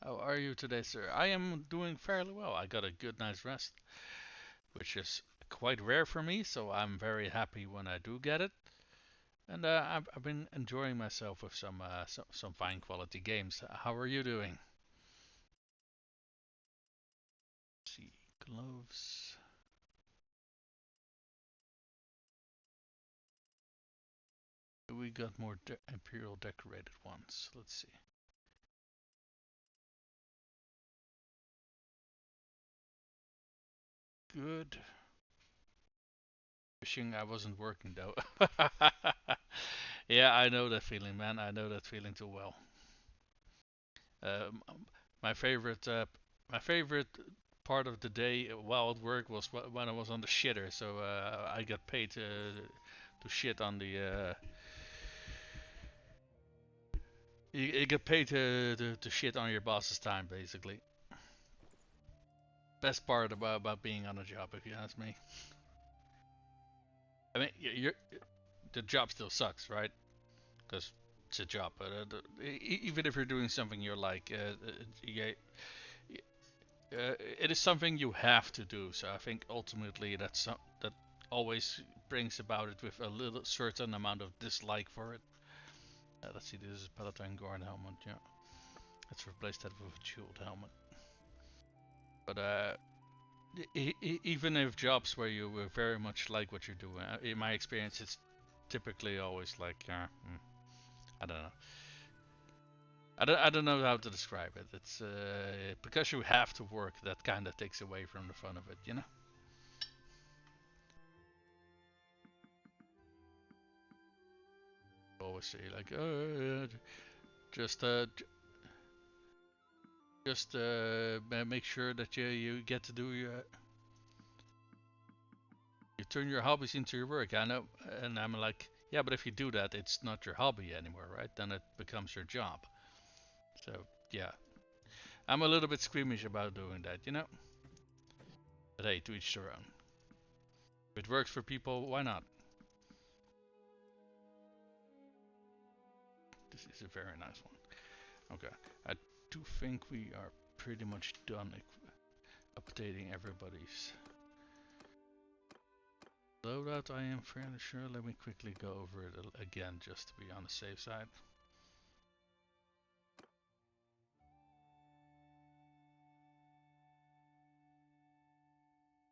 how are you today, sir? I am doing fairly well. I got a good night's rest, which is quite rare for me, so I'm very happy when I do get it. And I've been enjoying myself with some fine quality games. How are you doing? Let's see, gloves. We got more Imperial decorated ones. Let's see. Good. Wishing I wasn't working though. Yeah, I know that feeling, man. I know that feeling too well. Um, my favorite, part of the day while at work was when I was on the shitter. So I got paid to shit on the. You get paid to shit on your boss's time, basically. Best part about being on a job, if you ask me. I mean, the job still sucks, right? Because it's a job, but even if you're doing something you're like, it is something you have to do. So I think ultimately that always brings about it with a little certain amount of dislike for it. Let's see, this is Palatine Guard helmet. Yeah, let's replace that with a jeweled helmet. But even if jobs where you very much like what you're doing, in my experience, it's typically always like, I don't know. I don't know how to describe it. It's because you have to work, that kind of takes away from the fun of it, you know? Always say like, just make sure that you get to do you turn your hobbies into your work. I know, and I'm like, yeah, but if you do that, it's not your hobby anymore, right? Then it becomes your job. So yeah, I'm a little bit squeamish about doing that, you know. But hey, to each their own. If it works for people, why not? This is a very nice one. Okay, I do think we are pretty much done updating everybody's loadout. I am fairly sure. Let me quickly go over it again just to be on the safe side.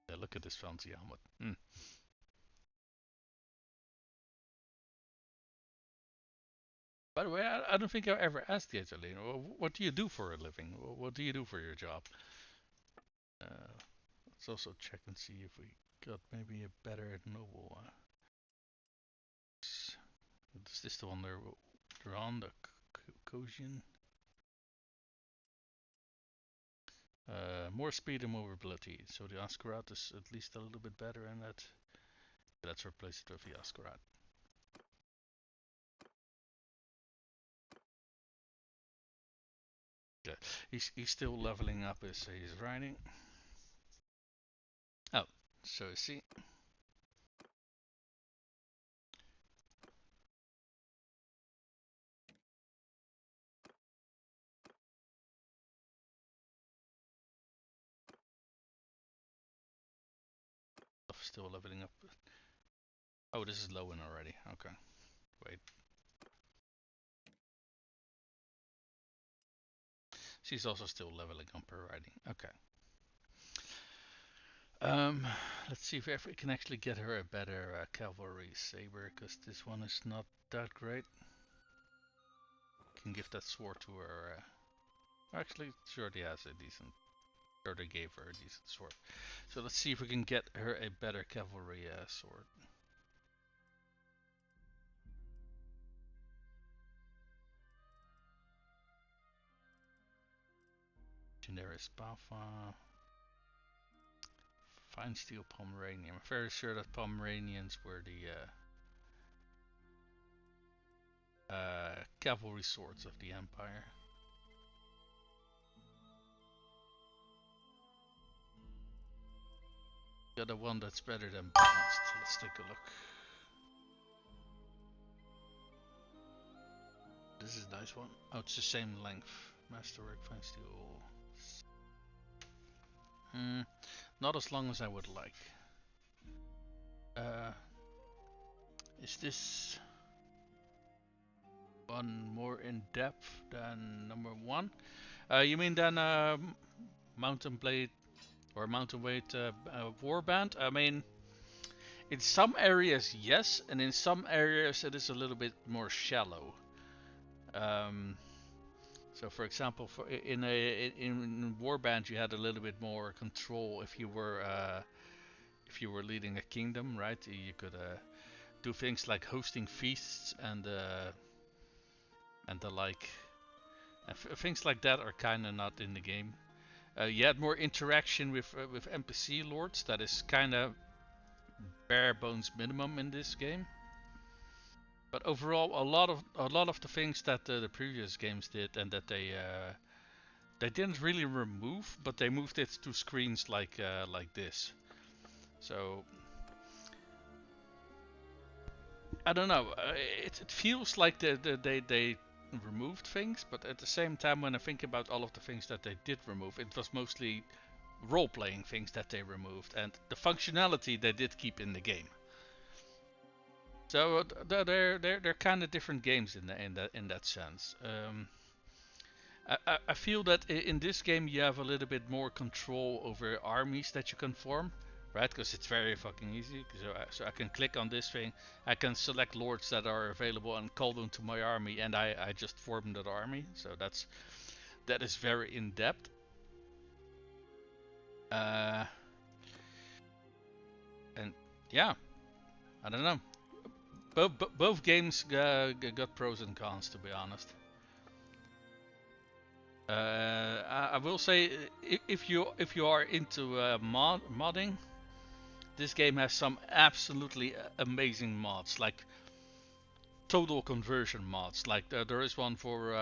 Yeah, look at this fancy helmet. By the way, I don't think I ever asked you, Aline, what do you do for a living? What do you do for your job? Let's also check and see if we got maybe a better noble. Is this the one they're on? The Kosian? More speed and mobility. So the Ascarat is at least a little bit better in that. Let's replace it with the Ascarat. Okay. He's still leveling up his riding. Oh, so see. Still leveling up. Oh, this is low in already. Okay. Wait. She's also still leveling up her riding. Okay. Let's see if we can actually get her a better cavalry saber, because this one is not that great. Can give that sword to her. Actually, she already has a decent. Or they gave her a decent sword. So let's see if we can get her a better cavalry sword. Generis Bafa. Fine steel Pomeranian. I'm very sure that Pomeranians were the cavalry swords of the Empire. The other one that's better than balanced. Let's take a look. This is a nice one. Oh, it's the same length. Masterwork, fine steel. Not as long as I would like. Is this one more in depth than number one? You mean then Mountain Blade or Mountain Weight Warband? I mean, in some areas yes, and in some areas it is a little bit more shallow. So, for example, in Warband you had a little bit more control if you were leading a kingdom, right? You could do things like hosting feasts and the like. Things like that are kind of not in the game. You had more interaction with NPC lords. That is kind of bare bones minimum in this game. But overall, a lot of the things that the previous games did, and that they didn't really remove, but they moved it to screens like this. So I don't know. It feels like they removed things, but at the same time, when I think about all of the things that they did remove, it was mostly role-playing things that they removed, and the functionality they did keep in the game. So they're kind of different games in that sense. I feel that in this game you have a little bit more control over armies that you can form, right? Because it's very fucking easy. So I can click on this thing, I can select lords that are available and call them to my army, and I just form that army. So that is very in depth. And yeah, I don't know. Both games got pros and cons, to be honest. I will say, if you are into modding, this game has some absolutely amazing mods, like total conversion mods. Like there is one for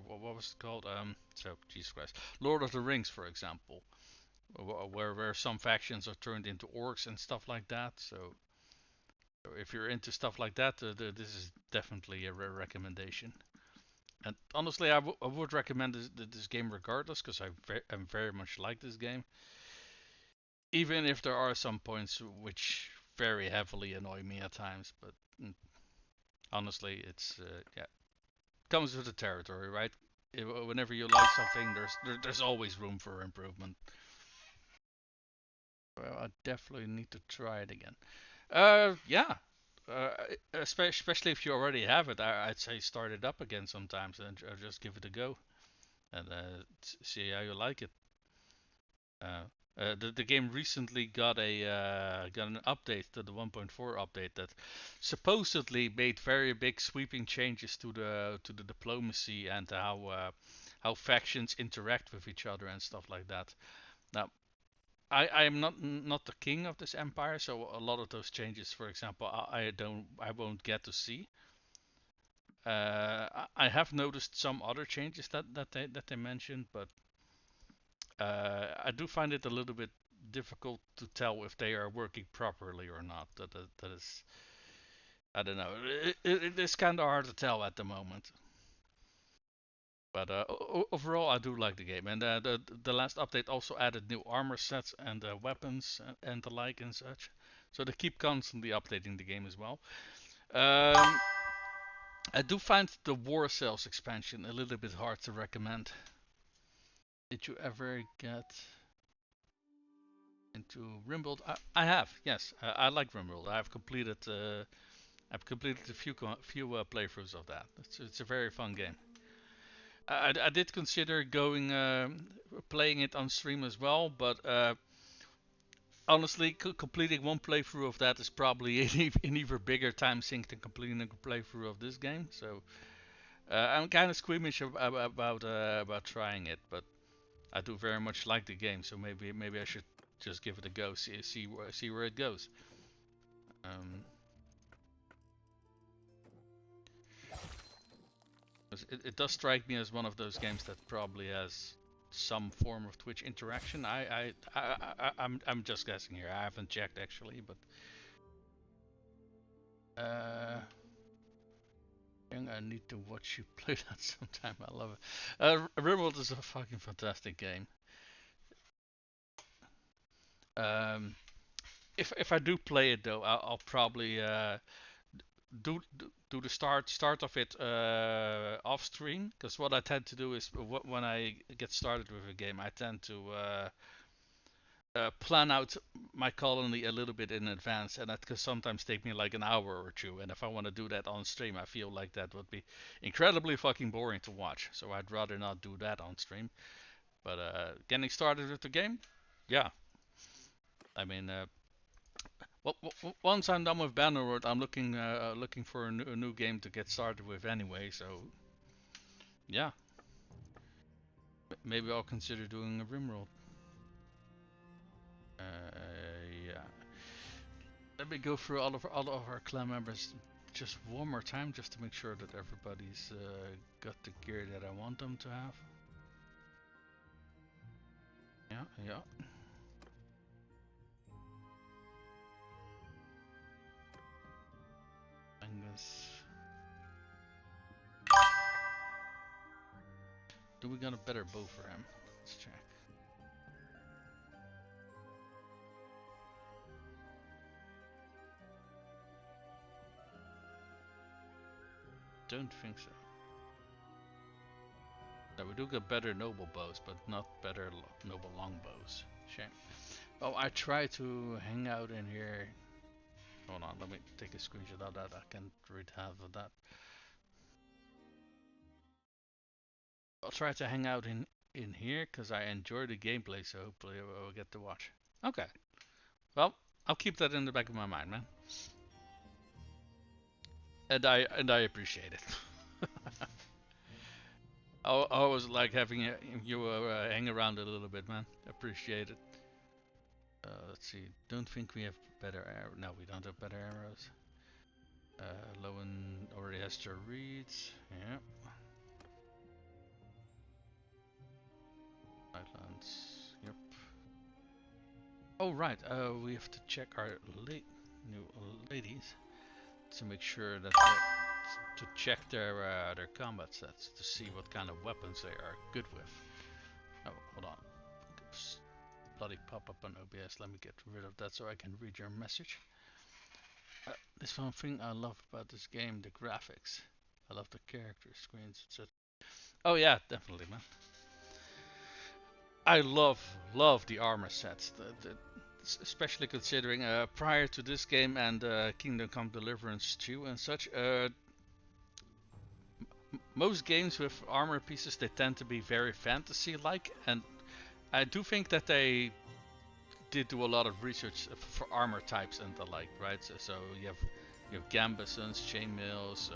what was it called? So Jesus Christ, Lord of the Rings, for example. where some factions are turned into orcs and stuff like that. So if you're into stuff like that, this is definitely a recommendation. And honestly, I would recommend this game regardless, because I very much like this game, even if there are some points which very heavily annoy me at times. But honestly, it's yeah, comes with the territory, right? Whenever you like something, there's always room for improvement. Well, I definitely need to try it again. Yeah. Especially if you already have it, I'd say start it up again sometimes and just give it a go and see how you like it. The game recently got an update to the 1.4 update that supposedly made very big sweeping changes to the diplomacy and how factions interact with each other and stuff like that. Now, I am not the king of this empire, so a lot of those changes, for example, I won't get to see. I have noticed some other changes that they mentioned, but I do find it a little bit difficult to tell if they are working properly or not. That is, I don't know. It is kind of hard to tell at the moment. But overall, I do like the game, and the last update also added new armor sets and weapons and the like and such. So they keep constantly updating the game as well. I do find the War Cells expansion a little bit hard to recommend. Did you ever get into Rimworld? I have, yes. I like Rimworld. I've completed a few playthroughs of that. It's a very fun game. I did consider going playing it on stream as well, but honestly, completing one playthrough of that is probably an even bigger time sink than completing a playthrough of this game. So I'm kind of squeamish about trying it, but I do very much like the game. So maybe I should just give it a go, see where it goes. It does strike me as one of those games that probably has some form of Twitch interaction. I'm just guessing here. I haven't checked actually, but I need to watch you play that sometime. I love it. Rimworld is a fucking fantastic game. If I do play it though, I'll probably do the start of it off stream, because what I tend to do is when I get started with a game, I tend to plan out my colony a little bit in advance, and that can sometimes take me like an hour or two. And if I want to do that on stream, I feel like that would be incredibly fucking boring to watch. So I'd rather not do that on stream. But getting started with the game, yeah. I mean, once I'm done with Bannerlord, I'm looking for a new game to get started with anyway. So yeah, maybe I'll consider doing a Rimworld. Yeah. Let me go through all of our clan members just one more time, just to make sure that everybody's got the gear that I want them to have. Yeah. Angus. Do we got a better bow for him? Let's check. Don't think so. No, we do get better noble bows, but not better noble longbows. Shame. Oh, I try to hang out in here. Hold on, let me take a screenshot of that. I can't read half of that. I'll try to hang out in here because I enjoy the gameplay, so hopefully I will get to watch. Okay. Well, I'll keep that in the back of my mind, man. And I appreciate it. I always like having you hang around a little bit, man. Appreciate it. Let's see. Don't think we have better arrows. No, we don't have better arrows. Lowen already has to read. Yeah. Islands. Yep. Oh right, we have to check our new ladies to make sure that to check their combat sets to see what kind of weapons they are good with. Oh, hold on. Bloody pop up on OBS. Let me get rid of that so I can read your message. There's one thing I love about this game: the graphics. I love the character screens, etc. Oh yeah, definitely, man. I love the armor sets. Especially considering prior to this game and Kingdom Come Deliverance 2 and such, most games with armor pieces, they tend to be very fantasy-like, and I do think that they did do a lot of research for armor types and the like, right? So you have gambesons, chainmails,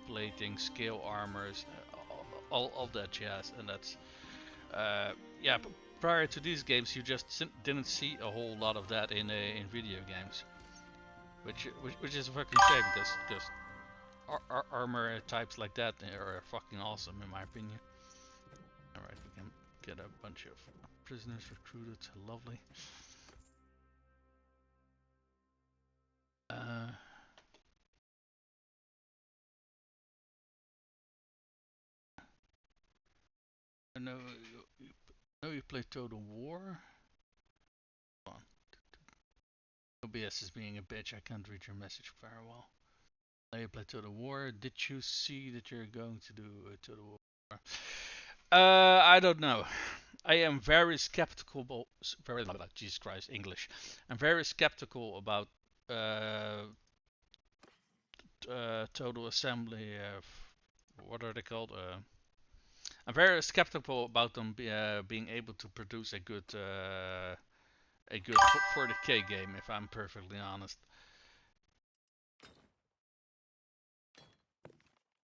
plating, scale armors, all that jazz, and that's yeah. But prior to these games, you just didn't see a whole lot of that in video games, which is a fucking shame because armor types like that are fucking awesome in my opinion. All right, we can get a bunch of prisoners recruited. Lovely. I know you play Total War. Hold on. OBS is being a bitch. I can't read your message very well. Now you play Total War. Did you see that you're going to do a Total War? I don't know. I am very skeptical. Jesus Christ, English. I'm very skeptical about Total Assembly. What are they called? I'm very skeptical about them being able to produce a good 40k game, if I'm perfectly honest.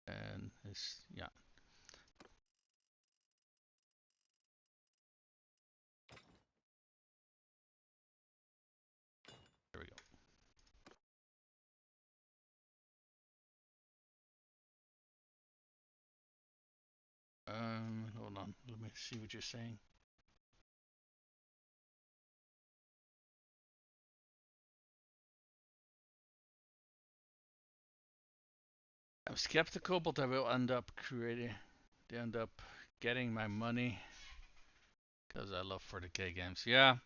And it's yeah. There we go. Hold on. Let me see what you're saying. I'm skeptical, but I will end up creating. They end up getting my money because I love 40k games. Yeah,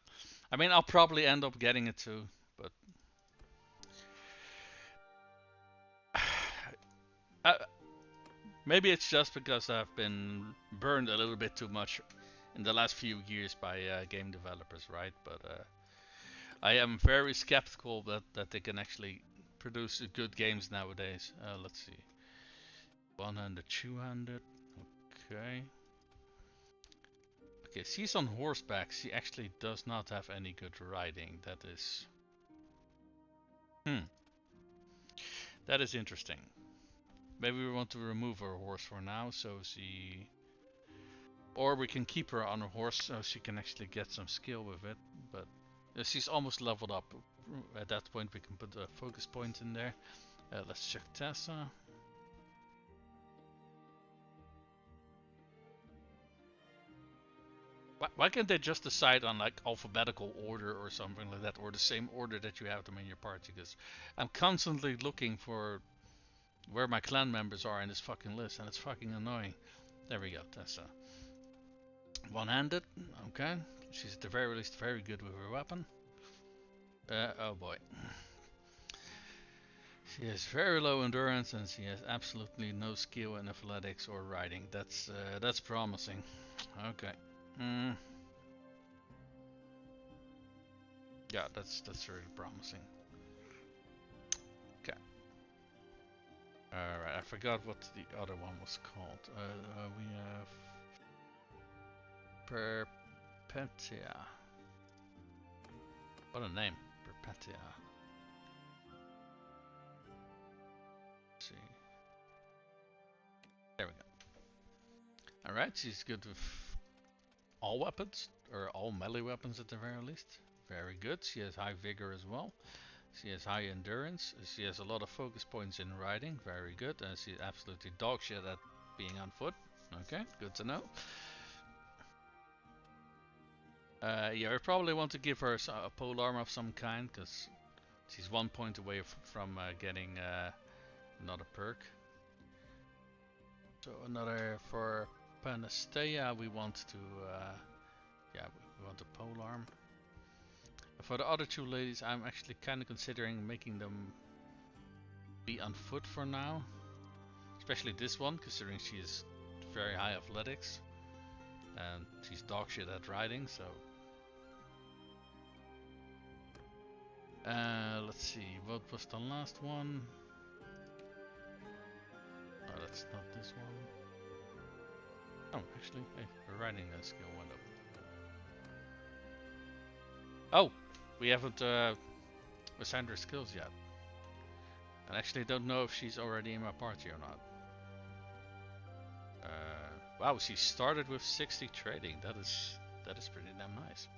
I mean I'll probably end up getting it too, but maybe it's just because I've been burned a little bit too much in the last few years by game developers, right? But I am very skeptical that they can actually produce good games nowadays. Let's see. 100, 200. Okay. Okay, she's on horseback. She actually does not have any good riding. That is... That is interesting. Maybe we want to remove her horse for now, so she... Or we can keep her on a horse so she can actually get some skill with it. But she's almost leveled up. At that point we can put a focus point in there. Let's check Tessa. Why can't they just decide on like alphabetical order or something like that, or the same order that you have them in your party? Because I'm constantly looking for where my clan members are in this fucking list, and it's fucking annoying. There we go, Tessa. One-handed, okay. She's at the very least very good with her weapon. Oh boy. She has very low endurance and she has absolutely no skill in athletics or riding. That's promising. Okay. Yeah, that's really promising. Okay. Alright, I forgot what the other one was called. We have Perpetia. What a name, Perpetia. Let's see. There we go. Alright, she's good with all weapons, or all melee weapons at the very least. Very good. She has high vigor as well. She has high endurance. She has a lot of focus points in riding. Very good. And she's absolutely dog shit at being on foot. Okay, good to know. Yeah, we probably want to give her a pole armor of some kind, because she's 1 point away from getting another perk. So another for Panastea, we want to, yeah, we want a pole arm. For the other two ladies, I'm actually kind of considering making them be on foot for now. Especially this one, considering she's very high athletics. And she's dog shit at riding, so... let's see, what was the last one? Oh, that's not this one. Oh, actually, hey, her riding skill went up. Oh! We haven't assigned her skills yet. And actually don't know if she's already in my party or not. Wow, she started with 60 trading. That is pretty damn nice.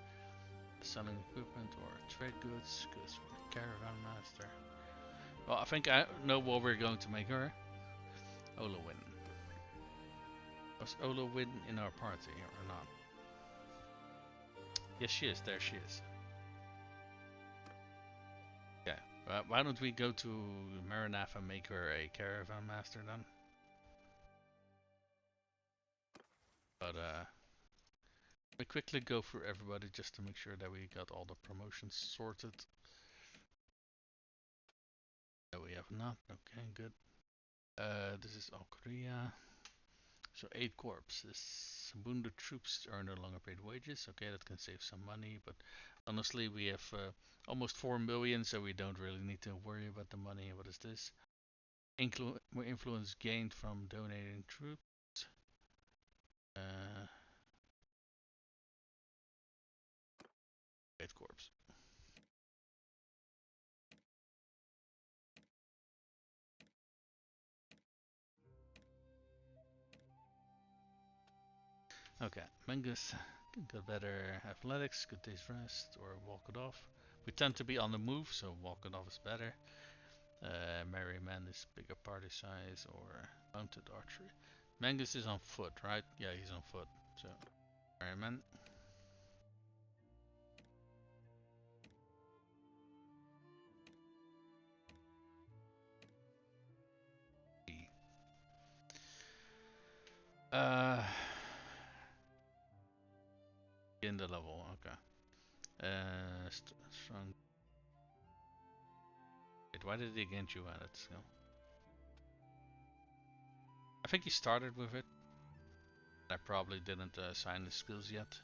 Selling equipment or trade goods, goods for the caravan master. Well, I think I know what we're going to make her. Olowin. Was Olowin in our party or not? Yes, she is. There she is. Okay. Why don't we go to Marinath and make her a caravan master then? But let me quickly go through everybody just to make sure that we got all the promotions sorted. No, we have not. Okay, good. This is all Korea. So 8 corps. Wounded troops are no longer paid wages. Okay, that can save some money, but honestly, we have almost 4 million, so we don't really need to worry about the money. What is this? More influence gained from donating troops. 8 corps. Okay, Mengus got better athletics, good day's rest, or walk it off. We tend to be on the move, so walk it off is better. Merryman is bigger party size, or mounted archery. Mengus is on foot, right? Yeah, he's on foot. So, Merryman. In the level, okay. Strong. Wait, why did he gain 200 skill? I think he started with it. I probably didn't assign the skills yet.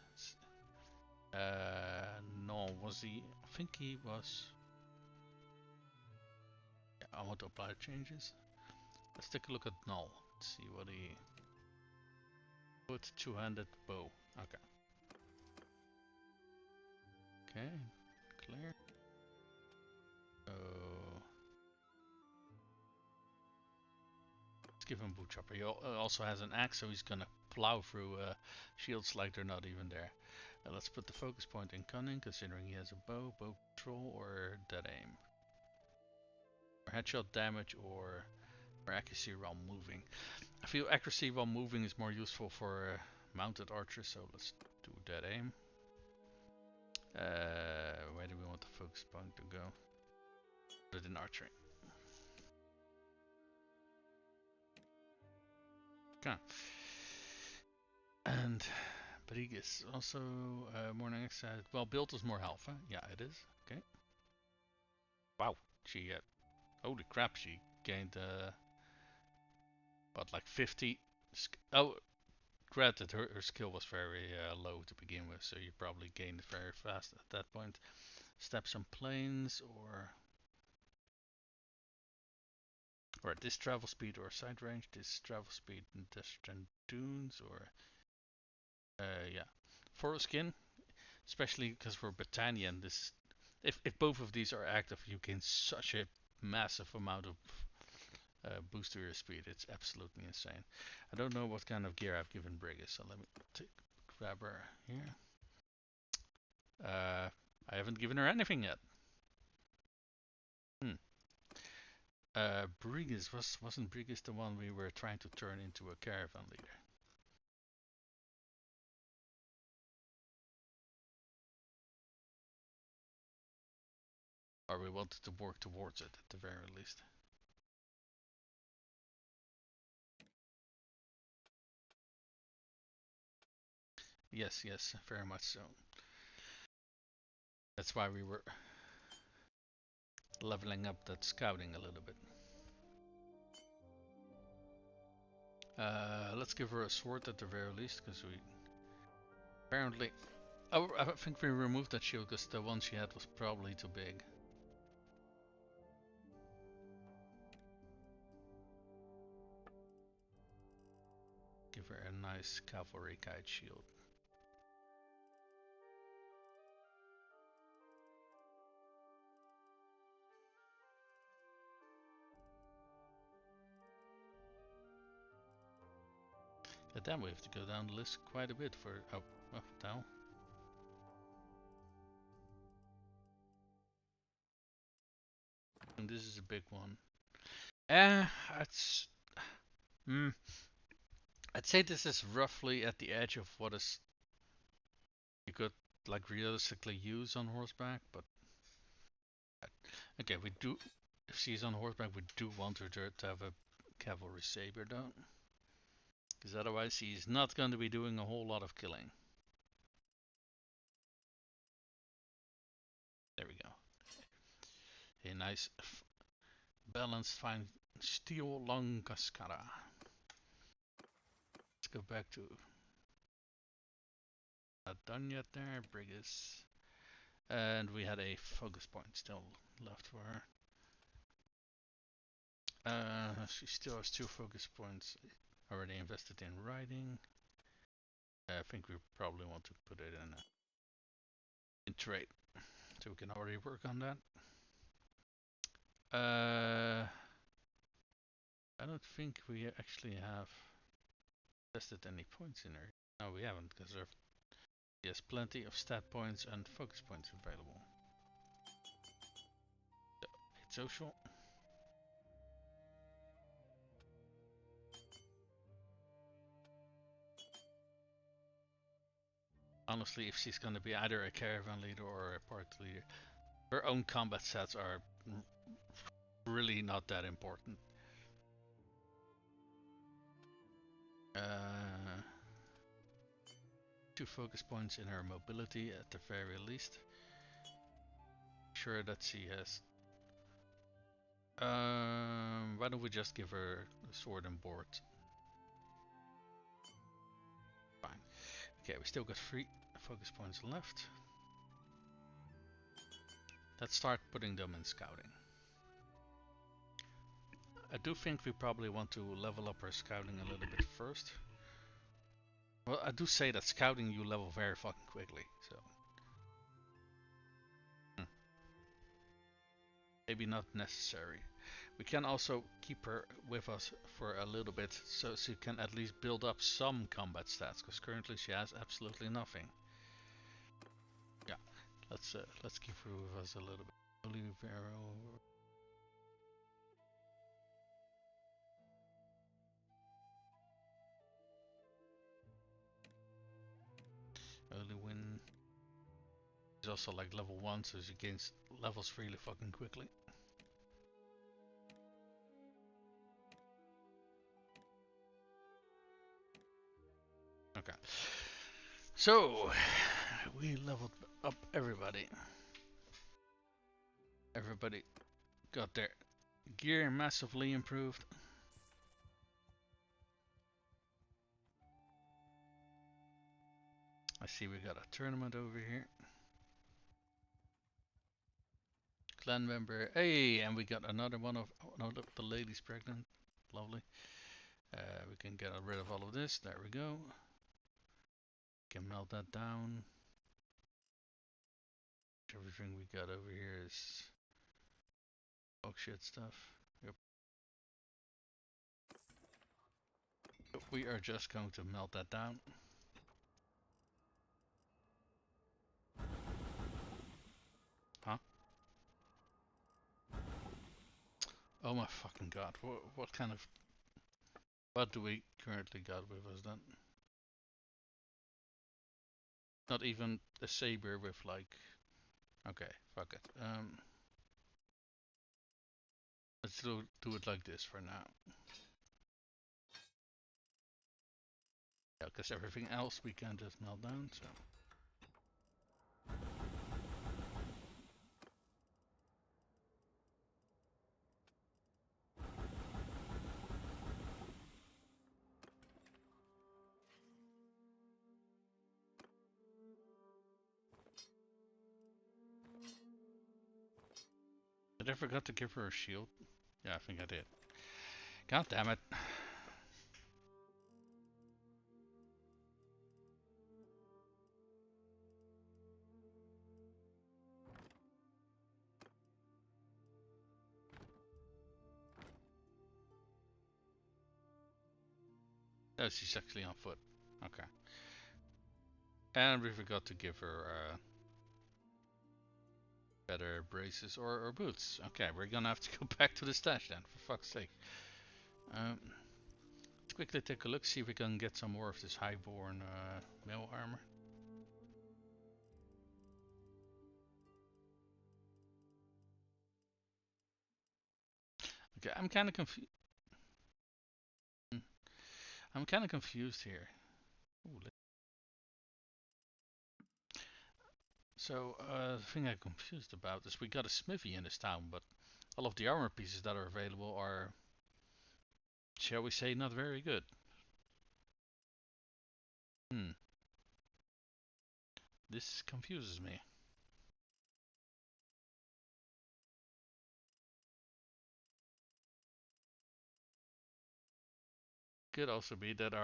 No, was he? I think he was. Yeah, I want to apply the changes. Let's take a look at Null. Let's see what he put. 200 bow. Okay. Okay, clear. Oh, let's give him boot chopper. He also has an axe, so he's gonna plow through shields like they're not even there. Let's put the focus point in cunning, considering he has a bow, bow control, or dead aim. Or headshot damage, or accuracy while moving. I feel accuracy while moving is more useful for mounted archers, so let's do dead aim. Where do we want the focus point to go? Put it in archery. Okay. And Brigus also morning exercise. Well, built is more health, huh? Yeah, it is. Okay. Wow, she holy crap, she gained what, like 50. Oh, granted, her skill was very low to begin with, so you probably gained it very fast at that point. Steps on plains, or this travel speed or side range, this travel speed in desert and dunes, or yeah, forest skin, especially because we're Battanian. This, if both of these are active, you gain such a massive amount of boost to your speed. It's absolutely insane. I don't know what kind of gear I've given Brigus, so let me grab her here. I haven't given her anything yet. Brigus wasn't Brigus the one we were trying to turn into a caravan leader? Or we wanted to work towards it at the very least. Yes, yes, very much so. That's why we were leveling up that scouting a little bit. Let's give her a sword at the very least, because we apparently... Oh, I think we removed that shield because the one she had was probably too big. Give her a nice cavalry guide shield. But then we have to go down the list quite a bit for... Oh, down. And this is a big one. It's... I'd say this is roughly at the edge of what is you could like realistically use on horseback, but okay, we do. If she's on horseback, we do want her to have a cavalry saber, though, because otherwise she's not going to be doing a whole lot of killing. There we go. A nice, balanced, fine steel long cascara. Let's go back to. Not done yet there, Brigus. And we had a focus point still left for her. She still has 2 focus points already invested in riding. I think we probably want to put it in trade, so we can already work on that. I don't think we actually have invested any points in her. No, we haven't, because she has plenty of stat points and focus points available. So, it's social. Honestly, if she's gonna be either a caravan leader or a party leader, her own combat stats are really not that important. 2 focus points in her mobility at the very least. Sure that she has. Why don't we just give her a sword and board? Fine. Okay, we still got 3 focus points left. Let's start putting them in scouting. I do think we probably want to level up our scouting a little bit first. Well, I do say that scouting you level very fucking quickly, so... Maybe not necessary. We can also keep her with us for a little bit, so she can at least build up some combat stats, because currently she has absolutely nothing. Yeah, let's keep her with us a little bit. Olivero. Early win. She's also like level 1, so she gains levels really fucking quickly. Okay. So, we leveled up everybody. Everybody got their gear massively improved. I see we got a tournament over here. Clan member, hey, and we got another one of, oh no, look, the lady's pregnant. Lovely. We can get rid of all of this. There we go. Can melt that down. Everything we got over here is dog shit stuff. Yep. We are just going to melt that down. Huh? Oh my fucking god. What kind of... What do we currently got with us then? Not even a saber with like... Okay, fuck it. Let's do it like this for now. Yeah, because everything else we can just melt down, so. Did I forget to give her a shield? Yeah, I think I did. God damn it. Oh, she's actually on foot. Okay. And we forgot to give her better braces or boots. Okay, we're gonna have to go back to the stash then, for fuck's sake. Let's quickly take a look, see if we can get some more of this highborn mail armor. Okay, I'm kind of confused. I'm kind of confused here. Ooh, so, the thing I'm confused about is we got a smithy in this town, but all of the armor pieces that are available are, shall we say, not very good. This confuses me. Could also be that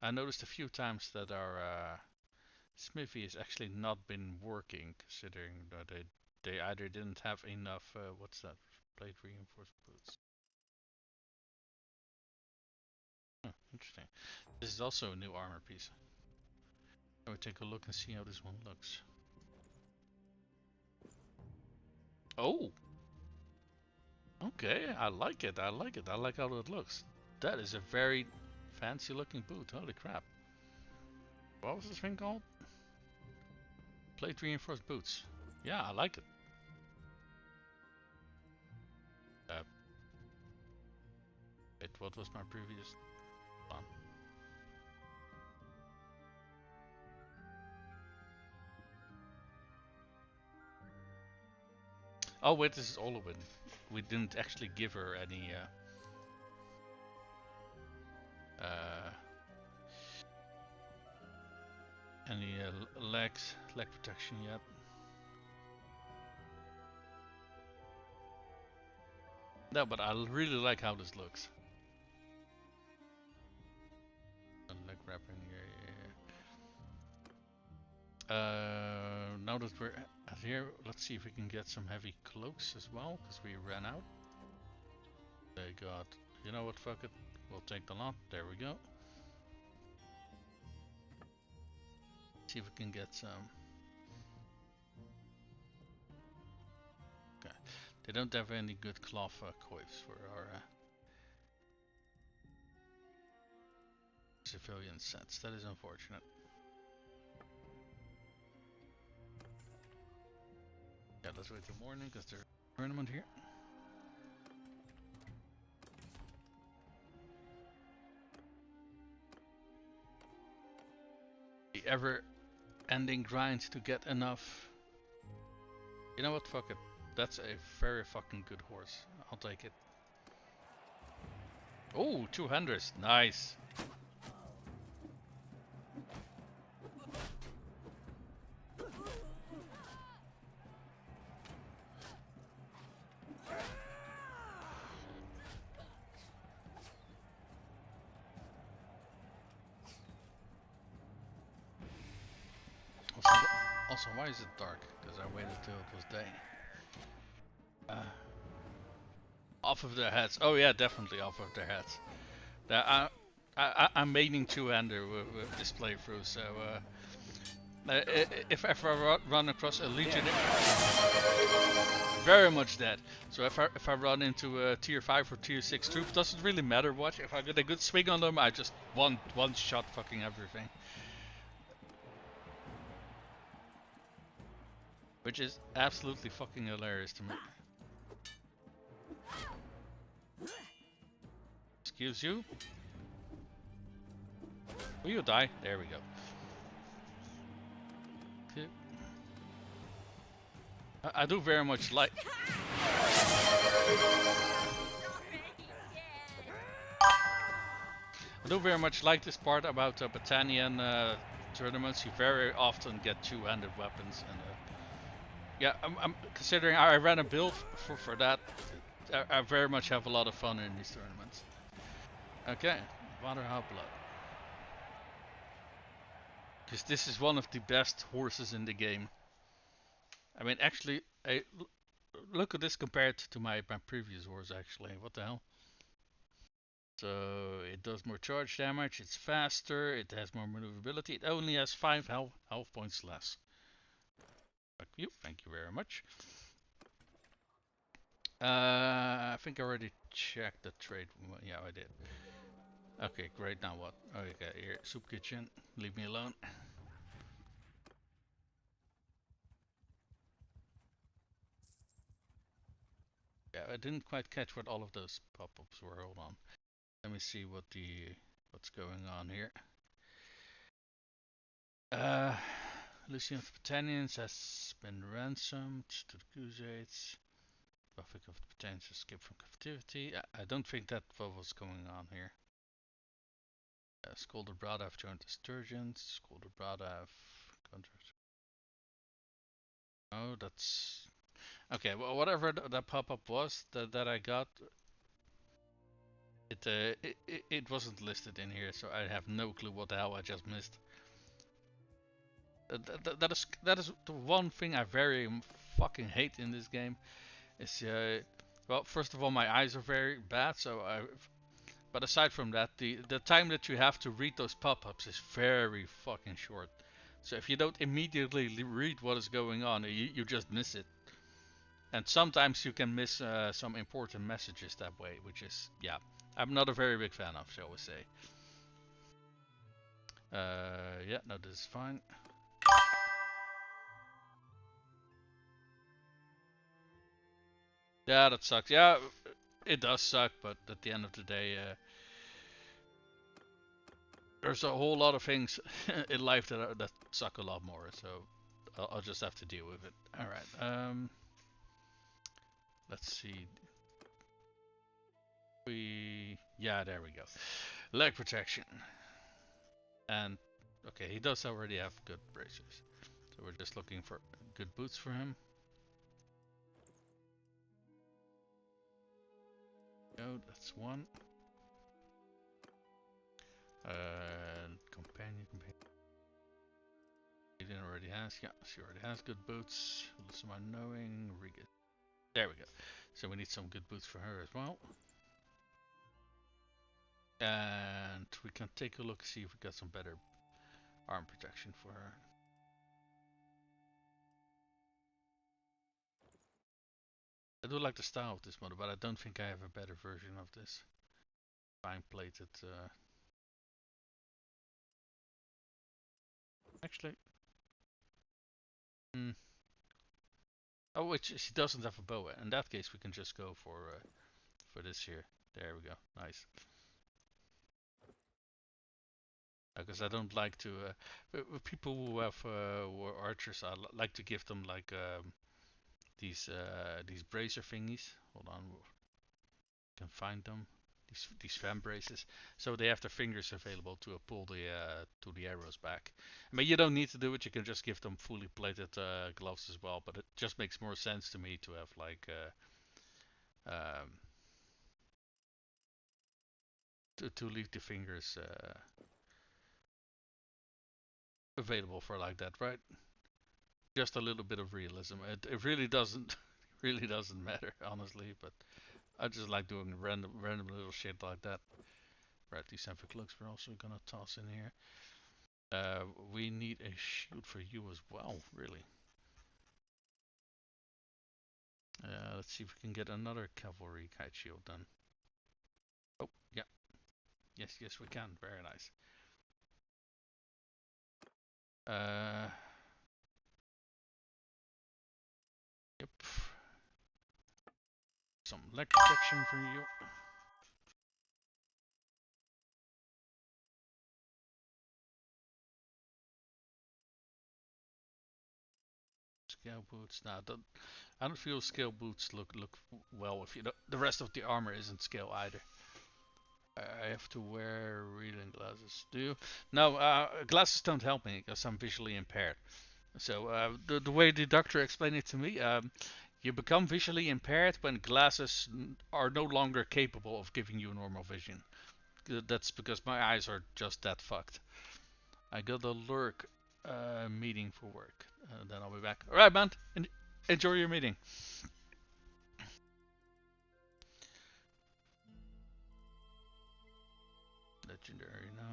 I noticed a few times that our smithy has actually not been working, considering that they either didn't have enough, what's that, plate reinforced boots. Huh, interesting. This is also a new armor piece. Let me take a look and see how this one looks. Oh! Okay, I like it, I like it, I like how it looks. That is a very fancy looking boot, holy crap. What was this thing called? Plate reinforced boots. Yeah, I like it. Wait, what was my previous one? Oh wait, this is Olwyn. We didn't actually give her any leg protection yet. No, but I really like how this looks. Leg wrapping, yeah. Now that we're here, let's see if we can get some heavy cloaks as well, because we ran out. They got, you know what, fuck it, we'll take the lot, there we go. See if we can get some. Okay, they don't have any good cloth coifs for our civilian sets, that is unfortunate. Yeah, let's wait till morning, because there's a tournament here. The ever-ending grind to get enough. You know what? Fuck it. That's a very fucking good horse. I'll take it. Oh, 200. Nice. Also, why is it dark? Because I waited till it was day. Off of their heads. Oh yeah, definitely off of their heads. I'm maining two-hander with this playthrough, so if I run across a legionary, very much dead. So if I run into a tier 5 or tier 6 troop, doesn't really matter what. If I get a good swing on them, I just one shot fucking everything. Which is absolutely fucking hilarious to me. Excuse you. Will you die? There we go. Okay. I do very much like. I do very much like this part about Battanian tournaments. You very often get two-handed weapons, and yeah, I'm considering I ran a build for that. I very much have a lot of fun in these tournaments. Okay, Bannerlord. Because this is one of the best horses in the game. I mean, actually, look at this compared to my previous horse, actually. What the hell? So, it does more charge damage, it's faster, it has more maneuverability, it only has 5 health points less. Thank you very much. I think I already checked the trade. Yeah, I did. Okay, great, now what? Okay, here, soup kitchen, leave me alone. Yeah, I didn't quite catch what all of those pop-ups were. Hold on. Let me see what's going on here. Lucian of the Battanians has been ransomed to the Khuzaits. Buffing of the Battanians escaped from captivity. I don't think that was going on here. Skolder Bradav joined the Sturgeons. Skolder Bradav contract. Oh, that's okay. Well, whatever that pop-up was that I got, it wasn't listed in here, so I have no clue what the hell I just missed. That is the one thing I very fucking hate in this game. Is well, first of all, my eyes are very bad, so but aside from that, the time that you have to read those pop-ups is very fucking short. So if you don't immediately read what is going on, you just miss it. And sometimes you can miss some important messages that way, which is, yeah, I'm not a very big fan of, shall we say. Yeah, no, this is fine. Yeah, that sucks. Yeah, it does suck, but at the end of the day, there's a whole lot of things in life that suck a lot more. So I'll just have to deal with it. All right. Let's see. Yeah, there we go. Leg protection. And okay, he does already have good bracers. So we're just looking for good boots for him. Oh, that's one. Companion. Gideon already has. Yeah, she already has good boots. Listen, my knowing. There we go. So we need some good boots for her as well. And we can take a look, see if we got some better arm protection for her. I do like the style of this model, but I don't think I have a better version of this fine plated. Actually, oh, wait, she doesn't have a bow. In that case, we can just go for this here. There we go. Nice. Because I don't like to people who have who are archers. I like to give them like these bracer thingies. Hold on, can find them. These fan braces, so they have their fingers available to pull the arrows back. I mean, you don't need to do it. You can just give them fully plated gloves as well. But it just makes more sense to me to have like to leave the fingers available for like that, right? Just a little bit of realism. It really doesn't really doesn't matter, honestly. But I just like doing random little shit like that. Right, these emphatic looks we're also gonna toss in here. We need a shield for you as well, really. Let's see if we can get another cavalry kite shield done. Oh, yeah. Yes, we can. Very nice. Yep. Some leg protection for you. Scale boots. Nah, I don't feel scale boots look well if you don't, the rest of the armor isn't scale either. I have to wear reading glasses. Do you? No, glasses don't help me because I'm visually impaired. So the way the doctor explained it to me, you become visually impaired when glasses are no longer capable of giving you normal vision. That's because my eyes are just that fucked. I got a lurk meeting for work. Then I'll be back. Alright, man. Enjoy your meeting. Legendary, no.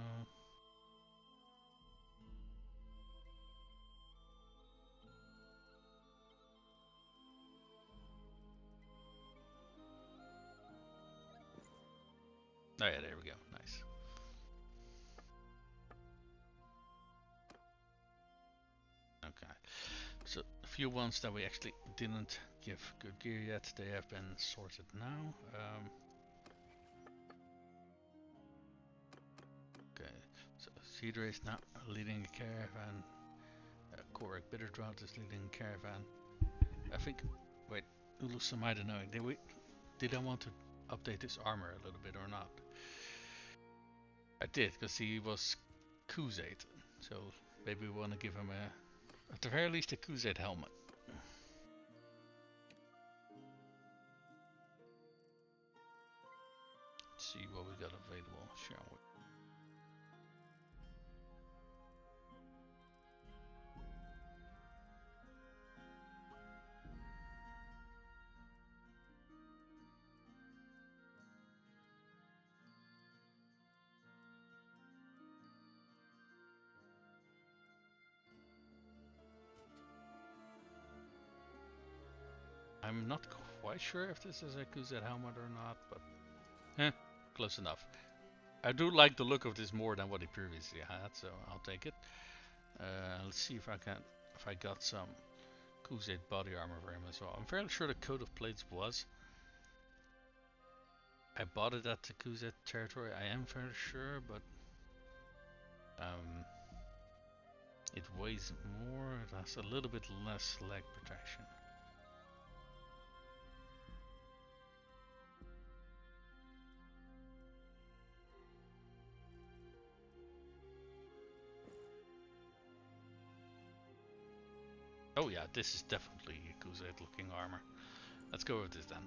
Oh yeah, there we go. Nice. Okay. So a few ones that we actually didn't give good gear yet, they have been sorted now. Okay, so Cedar is now leading a caravan. Korak Bitterdrought is leading a caravan. I think. Wait, Ulusum, I don't know. Did I want to update his armor a little bit or not? I did, because he was Khuzait. So maybe we want to give him at the very least, a Khuzait helmet. Let's see what we got available, shall we? I'm not quite sure if this is a Khuzait helmet or not, but close enough. I do like the look of this more than what he previously had, so I'll take it. Let's see if I got some Khuzait body armor for him as well. I'm fairly sure the coat of plates was. I bought it at the Khuzait territory. I am fairly sure, but it weighs more. It has a little bit less leg protection. Oh yeah, this is definitely Khuzait looking armor. Let's go with this then.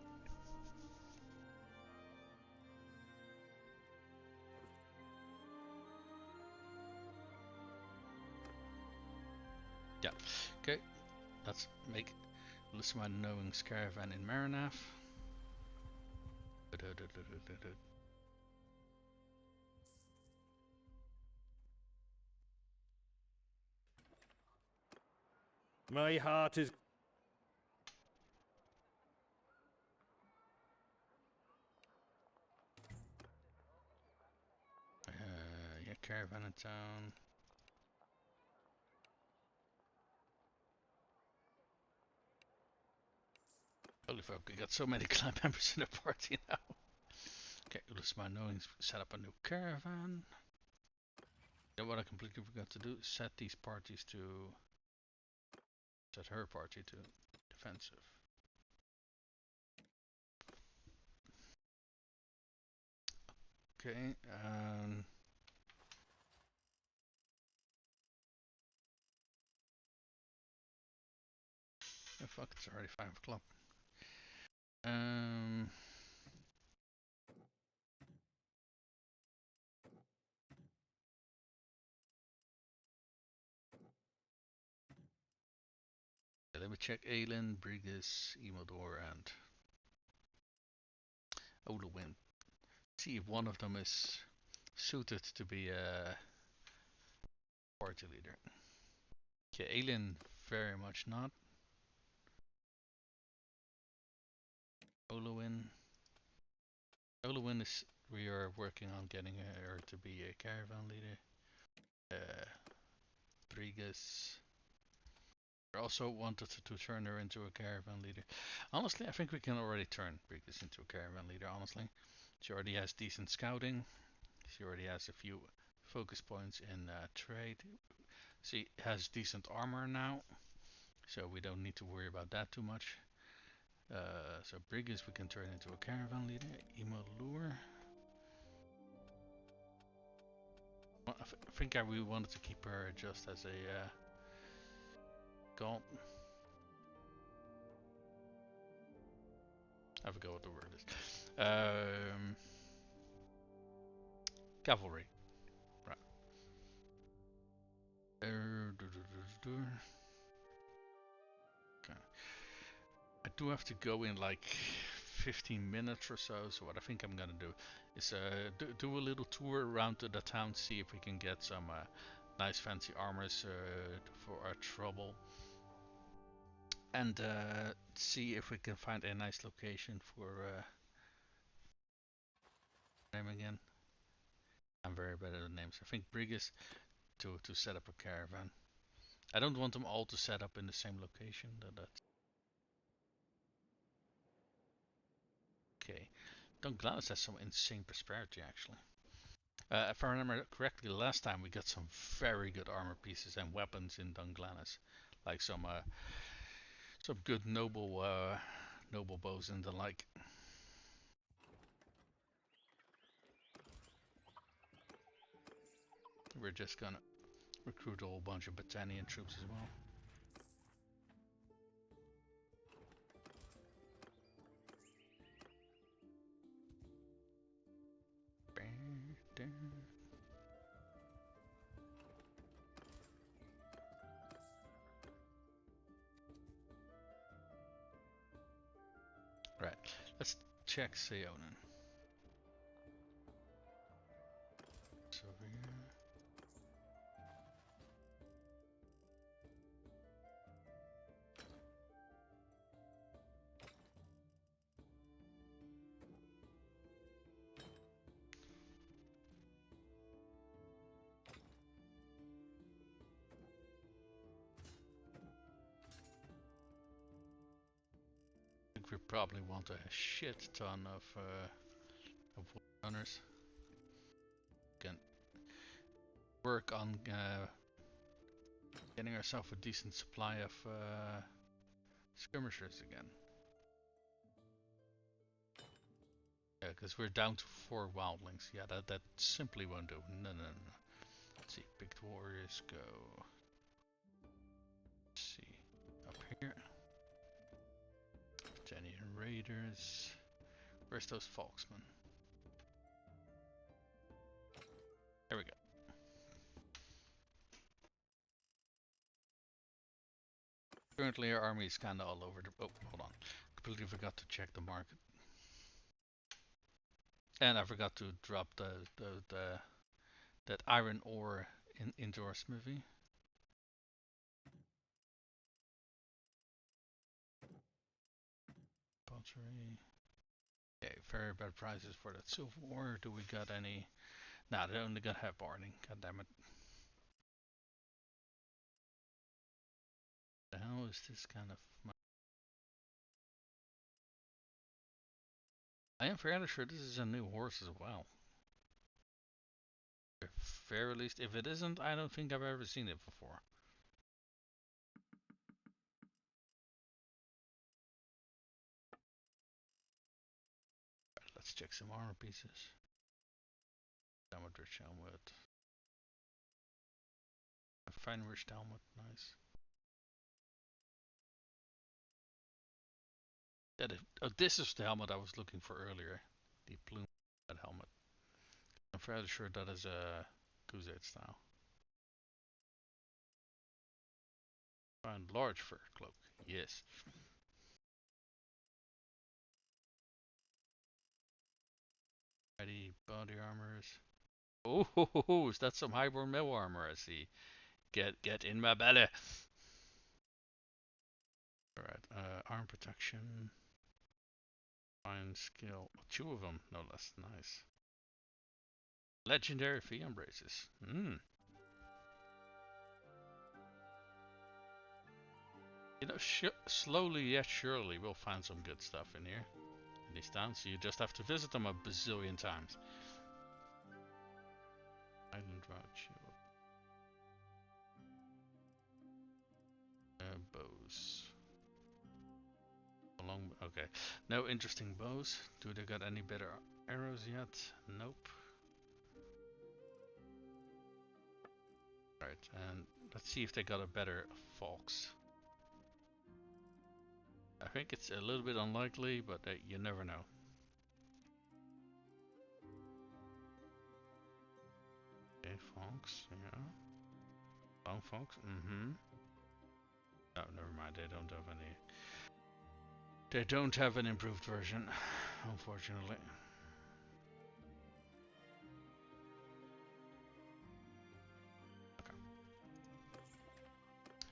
Yeah, okay, let's make Lisma Knowing's caravan in Maranaf. My heart is... Yeah, caravan in town. Holy fuck, we got so many clan members in the party now. Okay, Ulusma Knowing set up a new caravan. Then what I completely forgot to do is set these parties to... set her party to defensive. Okay, oh fuck, it's already 5 o'clock. Let me check Aelin, Brigus, Imodor, and Olowin. See if one of them is suited to be a party leader. Okay, Aelin, very much not. Olowin. Olowin is, we are working on getting her to be a caravan leader. Brigus. We also wanted to turn her into a caravan leader. Honestly, I think we can already turn Brigus into a caravan leader, honestly. She already has decent scouting. She already has a few focus points in trade. She has decent armor now. so we don't need to worry about that too much. So Brigus we can turn into a caravan leader. Emo Lure. Well, I think I really wanted to keep her just as a gaunt. I forgot what the word is. Cavalry. Right. Okay. I do have to go in like 15 minutes or so, so what I think I'm gonna do is do a little tour around to the town, see if we can get some nice fancy armors for our trouble, and see if we can find a nice location for name again. I'm very bad at the names. I think Brigus to set up a caravan. I don't want them all to set up in the same location. That's okay. Dunklanis has some insane prosperity actually. If I remember correctly, last time we got some very good armor pieces and weapons in Dunklanis, like some good noble bows and the like. We're just gonna recruit a whole bunch of Battanian troops as well. Right, let's check Seonin. It's over here. I think we probably want a shit ton of runners. Can work on getting ourselves a decent supply of skirmishers again. Yeah, because we're down to 4 wildlings. Yeah, that simply won't do. No. Let's see, picked warriors go. Let's see, up here. Battanian raiders. Where's those Folksmen? There we go. Currently our army is kinda all over the... Oh, hold on. Completely forgot to check the market. And I forgot to drop that iron ore into our smithy. Pottery. Okay, very bad prices for that silver ore. Do we got any? Nah, they only got half barning. God damn it. The hell is this kind of... I am fairly sure this is a new horse as well. At very least, if it isn't, I don't think I've ever seen it before. Right, let's check some armor pieces. Downward rich helmet. A fine rich helmet, nice. Oh, this is the helmet I was looking for earlier. The plume that helmet. I'm fairly sure that is a Khuzaits style. Find large fur cloak. Yes. Ready body armors. Oh, is that some highborn metal armor I see? Get in my belly. Alright, arm protection. Fine skill. 2 of them, no less. Nice. Legendary fee embraces. You know, slowly yet surely we'll find some good stuff in here. In these towns, so you just have to visit them a bazillion times. Island route shield. Bows. long. Okay. No interesting bows. Do they got any better arrows yet? Nope. Right, and let's see if they got a better fox. I think it's a little bit unlikely, but you never know. Okay, fox, yeah. Long fox, mm-hmm. Oh, never mind, they don't have any. They don't have an improved version, unfortunately.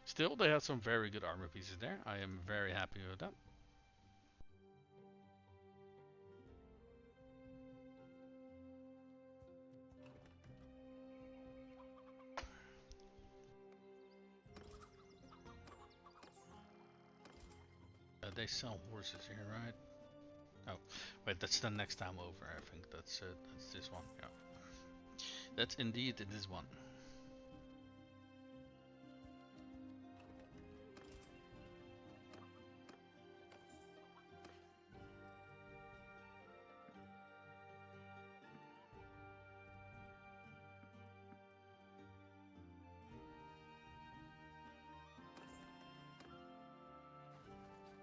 Still, they have some very good armor pieces there. I am very happy with that. They sell horses here, right? Oh, wait, that's the next time over. I think that's this one. Yeah, that's indeed this one.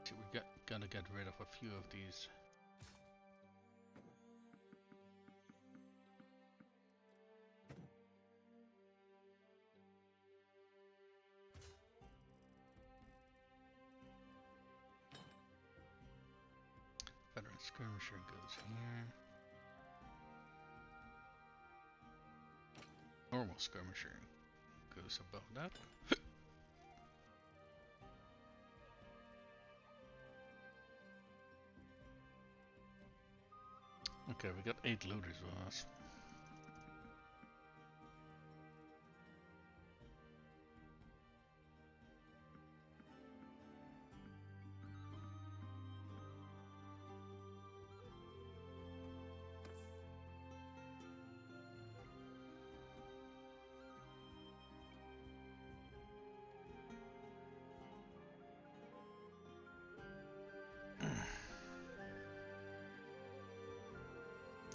So we're gonna get rid of a few of these. Veteran skirmisher goes here. Normal skirmisher goes above that. Okay, we got 8 looters with us.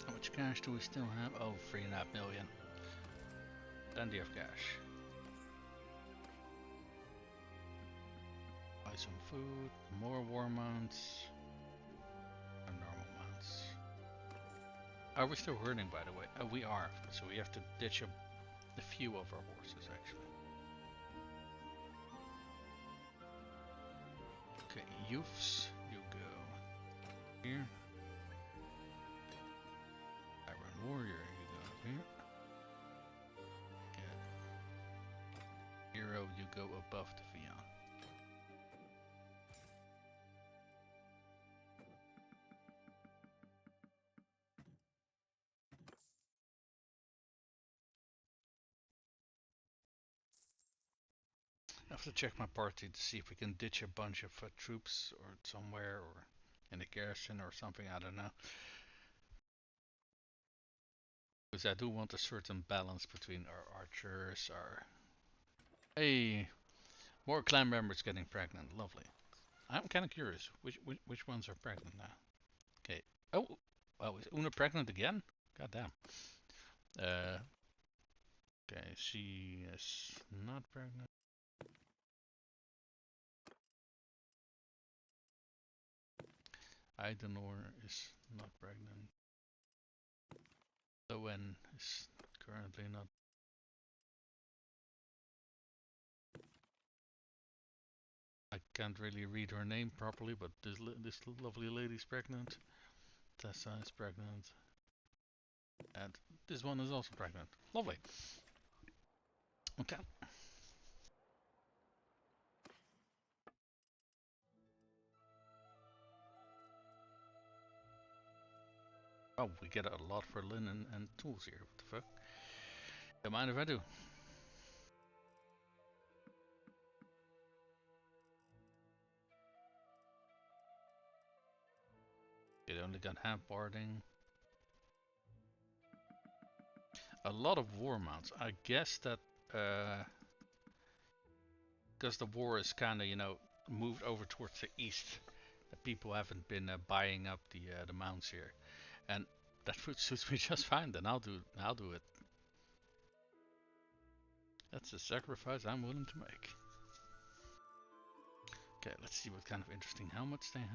How much cash do we still have? Oh, 3.5 million. Plenty of cash. Buy some food, more war mounts, and normal mounts. Are we still herding, by the way? Oh, we are. So we have to ditch a few of our horses, actually. Okay, youths, you go here. Iron warrior, you go here. Okay. Hero, you go above the Vian. I have to check my party to see if we can ditch a bunch of troops or somewhere or in a garrison or something, I don't know. Because I do want a certain balance between our archers, our... Hey! More clan members getting pregnant, lovely. I'm kind of curious, which ones are pregnant now? Okay. Oh! Is Una pregnant again? God damn. Okay, she is not pregnant. Idenor is not pregnant. Lowen is currently not. I can't really read her name properly, but this lovely lady's pregnant. Tessa is pregnant. And this one is also pregnant. Lovely. Okay. Oh, we get a lot for linen and tools here. What the fuck? Don't mind if I do. It only got half barding. A lot of war mounts. I guess that because the war is kind of, moved over towards the east, that people haven't been buying up the mounts here, and that food suits me just fine. Then I'll do it. That's a sacrifice I'm willing to make. Okay, let's see what kind of interesting helmets they have.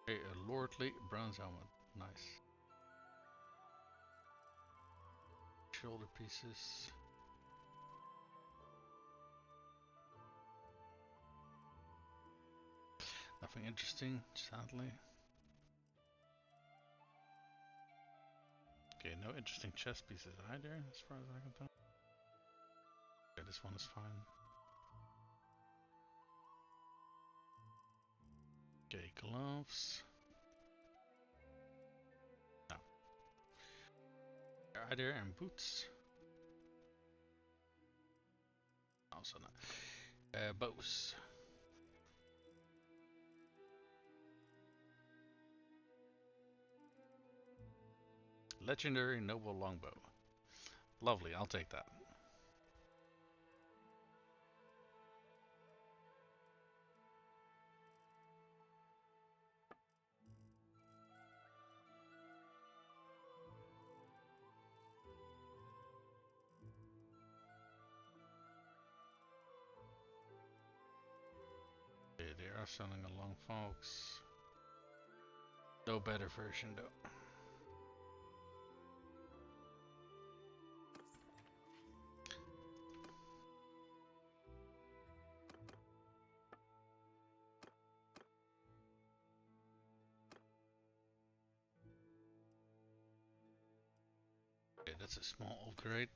Okay, a lordly bronze helmet, nice. Shoulder pieces. Nothing interesting, sadly. Okay, no interesting chest pieces either, as far as I can tell. Okay, this one is fine. Okay, gloves. No. Either, and boots. Also not. Bows. Legendary noble longbow. Lovely, I'll take that. Okay, they are selling a long fox. No better version though. Okay, that's a small upgrade.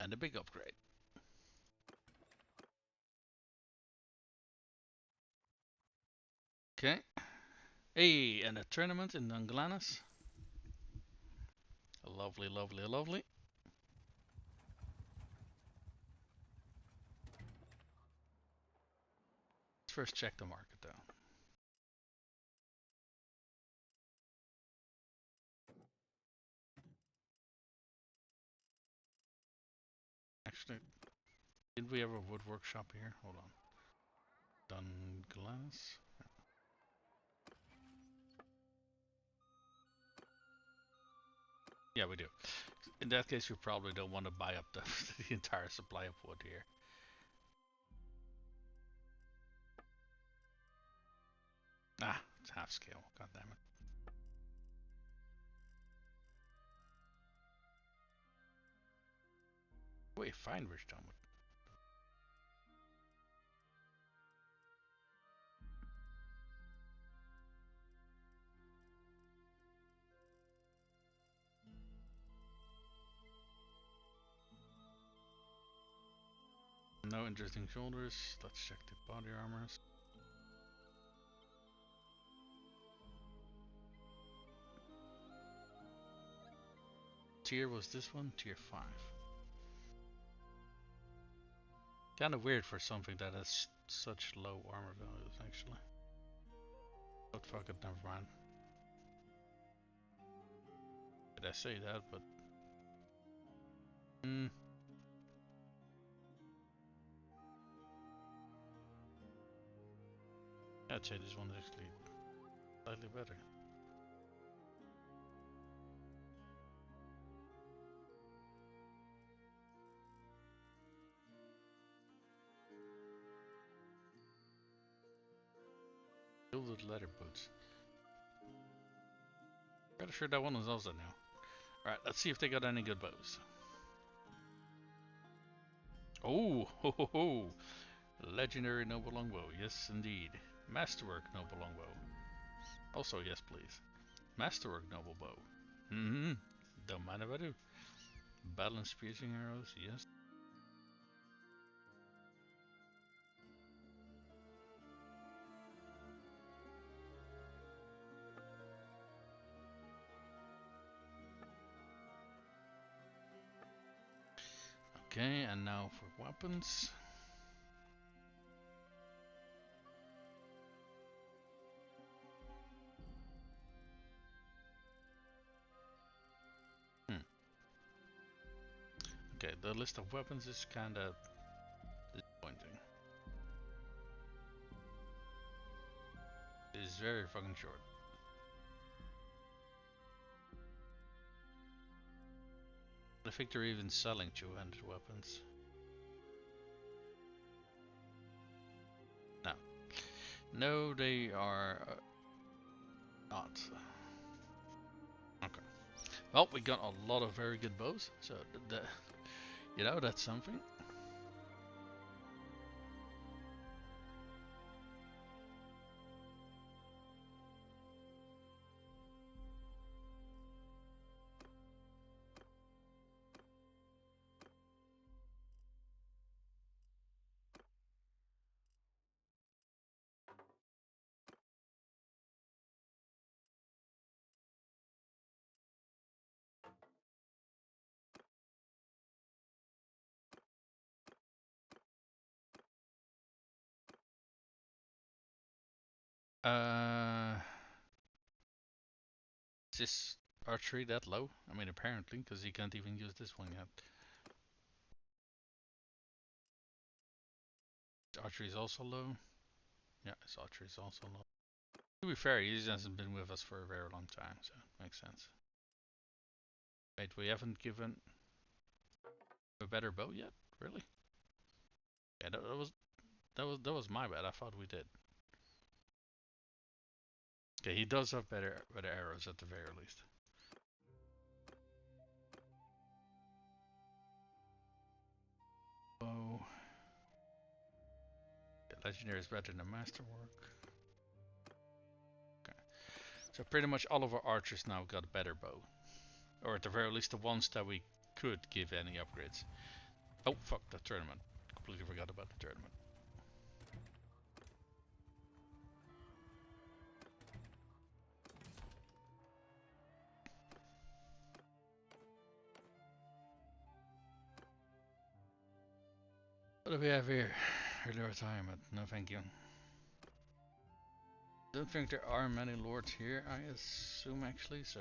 And a big upgrade. Okay. Hey, and a tournament in Dunglanis. Lovely, lovely, lovely. Let's first check the market though. Actually, did we have a wood workshop here? Hold on. Dunglanis. Yeah, we do. In that case, we probably don't want to buy up the entire supply of wood here. Ah, it's half scale. God damn it. Wait, fine, Rich Talmud. No interesting shoulders. Let's check the body armors. Tier was this one? Tier 5. Kind of weird for something that has such low armor values, actually. But fuck it, never mind. Did I say that? But I'd say this one is actually slightly better. Gilded leather boots. Pretty sure that one is also new. Alright, let's see if they got any good bows. Oh, ho ho ho! Legendary noble longbow, yes indeed. Masterwork noble longbow. Also, yes please. Masterwork noble bow. Don't mind if I do. Balanced piercing arrows, yes. Okay, and now for weapons. the list of weapons is kinda disappointing. It is very fucking short. I think they're even selling two-handed weapons. No. No, they are not. Okay. Well, we got a lot of very good bows, so you know, that's something. Is this archery that low? I mean, apparently, because he can't even use this one yet. Archery is also low. Yeah, his archery is also low. To be fair, he hasn't been with us for a very long time, so it makes sense. Wait, we haven't given a better bow yet? Really? Yeah, that was my bad. I thought we did. Okay, he does have better arrows at the very least. Oh, yeah, legendary is better than masterwork. Okay, so pretty much all of our archers now got a better bow, or at the very least the ones that we could give any upgrades. Oh fuck, the tournament! Completely forgot about the tournament. What do we have here? Early retirement. No, thank you. Don't think there are many lords here, I assume actually, so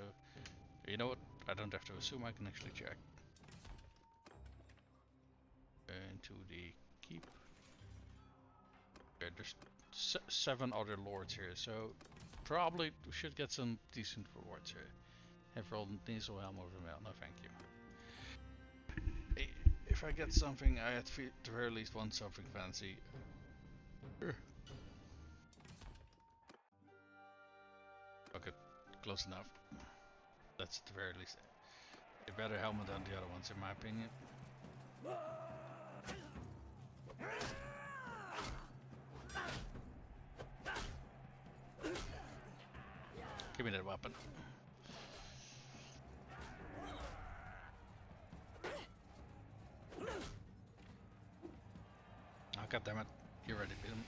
you know what? I don't have to assume, I can actually check. Into the keep. Okay, there's 7 other lords here, so probably we should get some decent rewards here. Herald Diesel Helm over mail, no thank you. If I get something, I at the very least want something fancy. Sure. Okay, close enough. That's at the very least a better helmet than the other ones, in my opinion. Give me that weapon. Oh, God damn it. You're ready to beat him.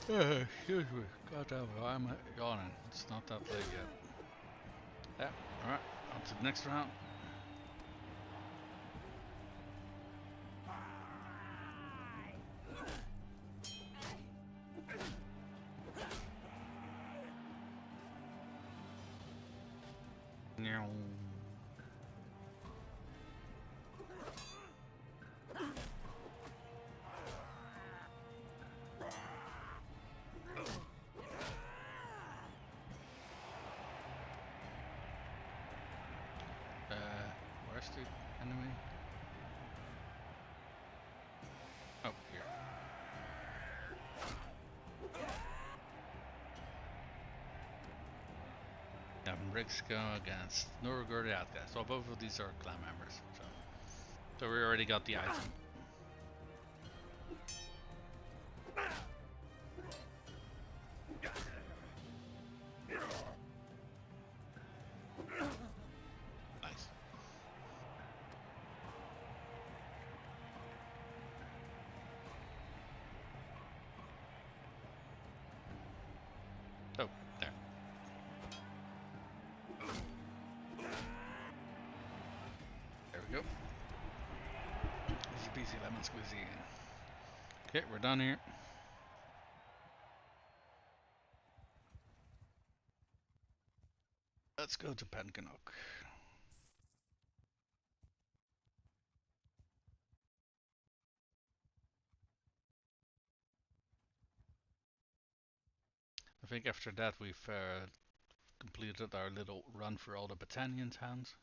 Excuse me. God damn it. I'm yawning. It's not that late yet. Yeah, alright. On to the next round. Where's the enemy? Oh, here. Bricks go against Norgor the Outcast. Well, both of these are clan members, so we already got the item. Nice. Oh, there. There we go. Easy peasy Famous cuisine. Okay, we're done here. Let's go to Pencanok. I think after that we've completed our little run for all the Battanian towns.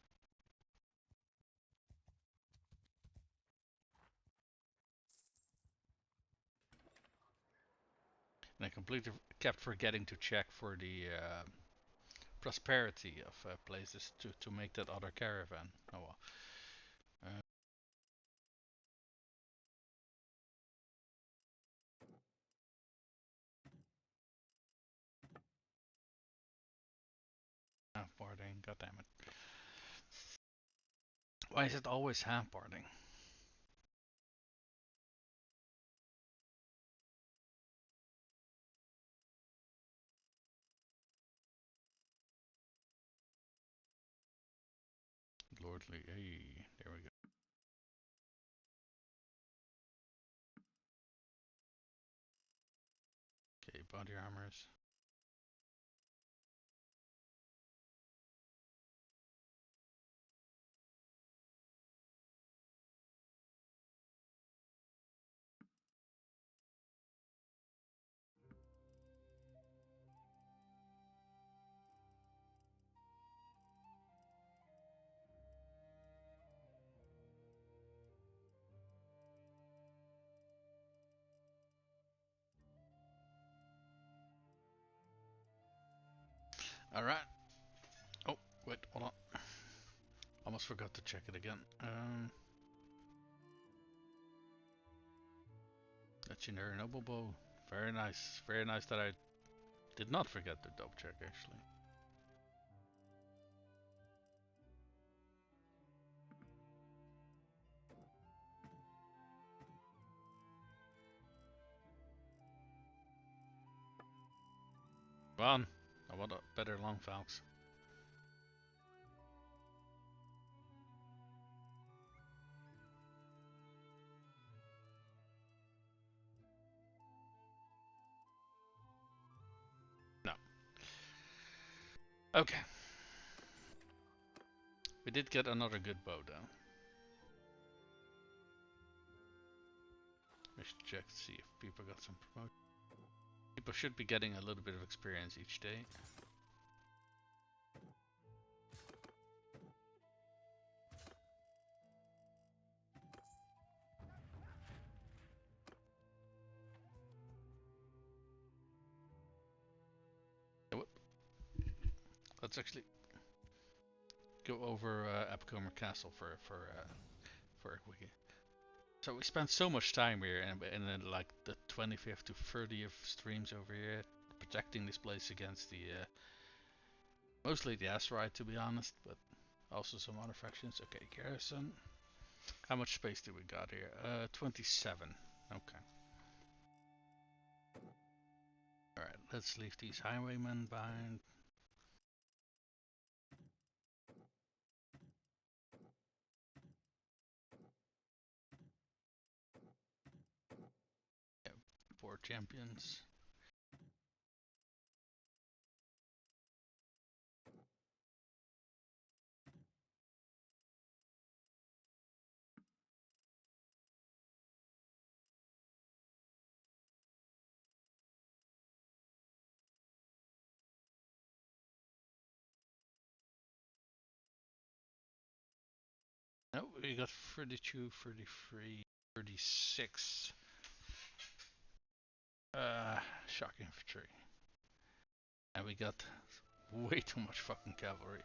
And I completely kept forgetting to check for the prosperity of places to make that other caravan. Oh well. Half-boarding, goddammit. Why is it always half-boarding? Lordly, hey, there we go. Okay, body armors. Alright. Oh, wait, hold on. Almost forgot to check it again. Legendary Noble Bow. Very nice. Very nice that I did not forget to double check actually. Come on. I want a better long falcons. No. Okay. We did get another good bow though. We should check to see if people got some promotion. People should be getting a little bit of experience each day. Let's actually go over Apcomer Castle for a quickie. So we spent so much time here, and then like the 25th to 30th streams over here, protecting this place against the mostly the asteroid, to be honest, but also some other factions. Okay, garrison. How much space do we got here? 27. Okay. All right, let's leave these highwaymen behind. Yeah, 4 champions. No, we got 32, 33, 36. Shock infantry. And we got way too much fucking cavalry.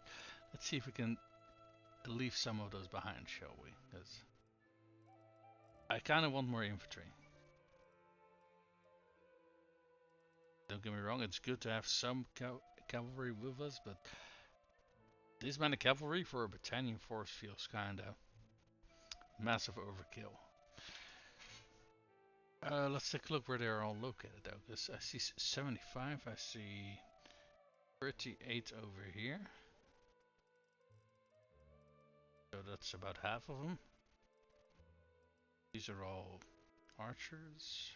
Let's see if we can leave some of those behind, shall we? Because I kind of want more infantry. Don't get me wrong, it's good to have some cavalry with us, but this many cavalry for a Battanian force feels kind of massive overkill. Let's take a look where they are all located though, because I see 75, I see 38 over here. So that's about half of them. These are all archers.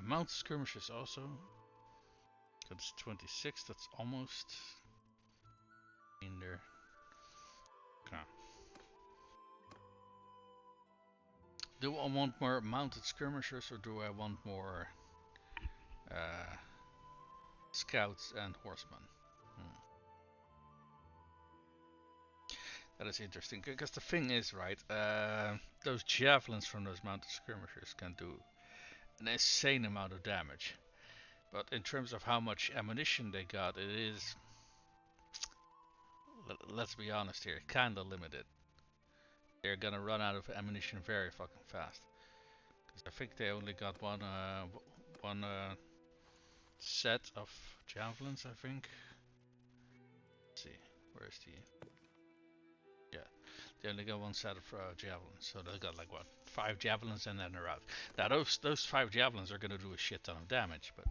Mounted skirmishers also. That's 26, that's almost in there. Okay. Do I want more mounted skirmishers or do I want more scouts and horsemen? That is interesting, because the thing is, right, those javelins from those mounted skirmishers can do an insane amount of damage. But in terms of how much ammunition they got, it is, let's be honest here, kinda limited. They're gonna run out of ammunition very fucking fast. Because I think they only got one set of javelins, I think. Let's see, where's the... Yeah, they only got one set of javelins, so they got like what, 5 javelins and then they're out. Now those 5 javelins are gonna do a shit ton of damage, but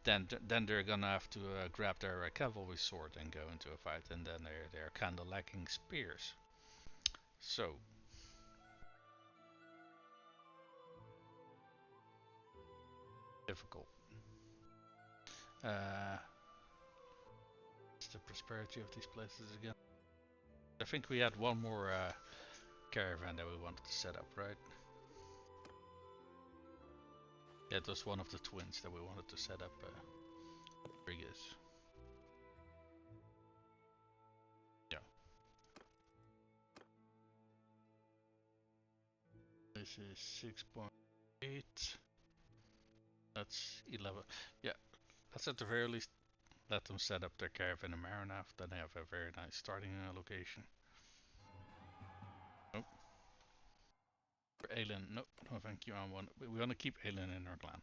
then they're gonna have to grab their cavalry sword and go into a fight, and then they're kinda lacking spears. So difficult. What's the prosperity of these places again? I think we had one more caravan that we wanted to set up, right? Yeah, it was one of the twins that we wanted to set up. Rodriguez. Yeah. This is 6.8. That's 11. Yeah, let's at the very least let them set up their caravan in Marinath. Then they have a very nice starting location. Nope. For Aelin, nope, no thank you. We want to keep Aelin in our clan.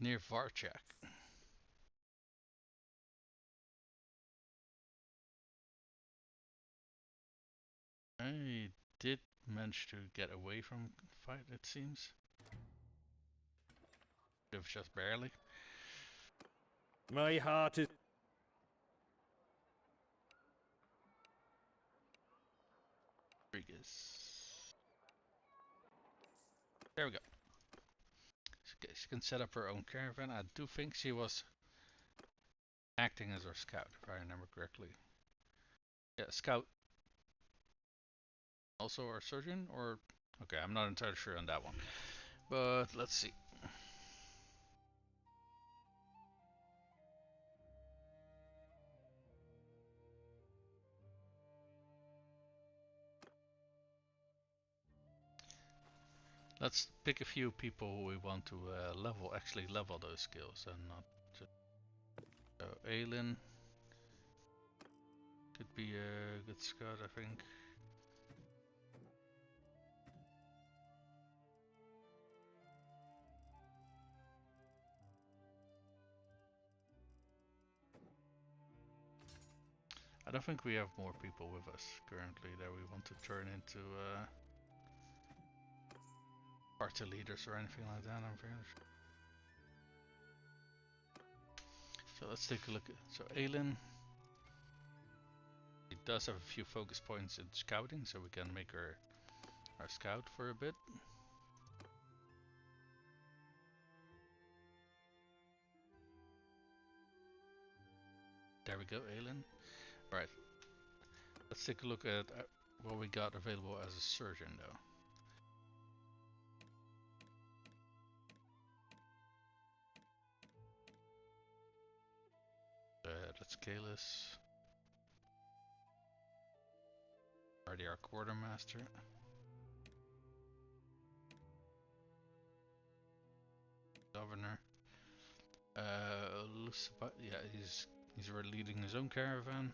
Near Varchak. I did manage to get away from fight, it seems. If just barely. My heart is... Rodriguez. There we go. She can set up her own caravan. I do think she was acting as our scout, if I remember correctly. Yeah, scout. Also our surgeon, or... Okay, I'm not entirely sure on that one. But let's see. Let's pick a few people who we want to actually level those skills, and not just... So, Aelin could be a good scout, I think. I don't think we have more people with us currently that we want to turn into party leaders or anything like that, I'm fairly sure. So let's take a look at... So Aelin... He does have a few focus points in scouting, so we can make her our scout for a bit. There we go, Aelin. Right. Let's take a look at what we got available as a surgeon, though. Let's Kalis. Already our quartermaster. Governor. Yeah, he's already leading his own caravan.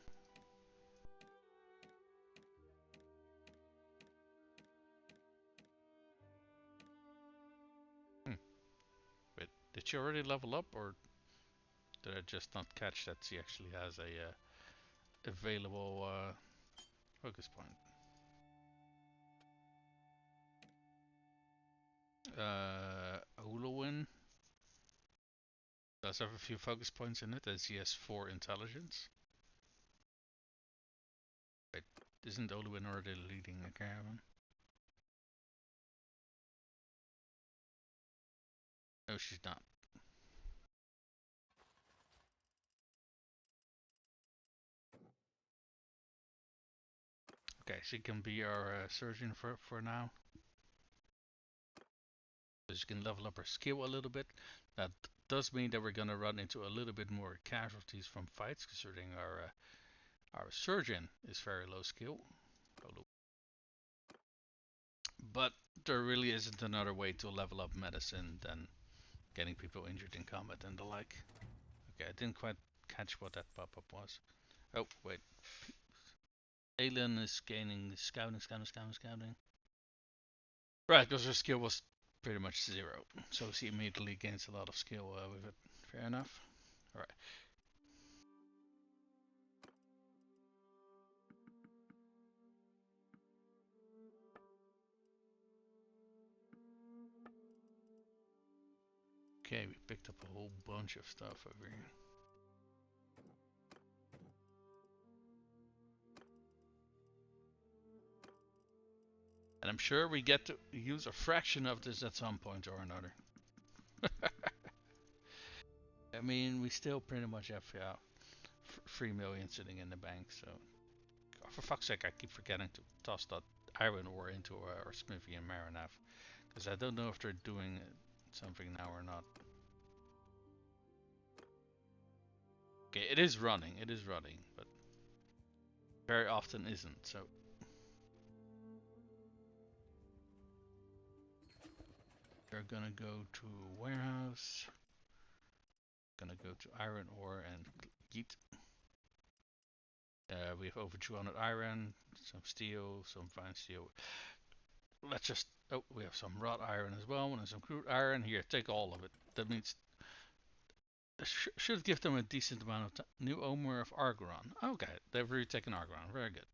Wait, did she already level up, or did I just not catch that she actually has a available focus point? Olowin. Does have a few focus points in it, as he has 4 intelligence. Wait, isn't Olwyn already leading a caravan? No, she's not. Okay, she can be our surgeon for now. So she can level up her skill a little bit. That does mean that we're gonna run into a little bit more casualties from fights, considering our surgeon is very low skill. But there really isn't another way to level up medicine than getting people injured in combat and the like. Okay, I didn't quite catch what that pop-up was. Oh, wait. Alien is gaining scouting. Right, because her skill was pretty much 0. So she immediately gains a lot of skill with it. Fair enough. Alright. Okay, we picked up a whole bunch of stuff over here. And I'm sure we get to use a fraction of this at some point or another. I mean, we still pretty much have 3 million sitting in the bank, so... Oh, for fuck's sake, I keep forgetting to toss that iron ore into our smithy and Marinav. Because I don't know if they're doing something now or not. Okay, it is running, but very often isn't, so... We're gonna go to warehouse. Gonna go to iron ore and yeet. We have over 200 iron, some steel, some fine steel. Let's just... Oh, we have some wrought iron as well, and some crude iron. Here, take all of it. That means... Should give them a decent amount of new owner of Argoron. Okay, they've really taken Argoron. Very good.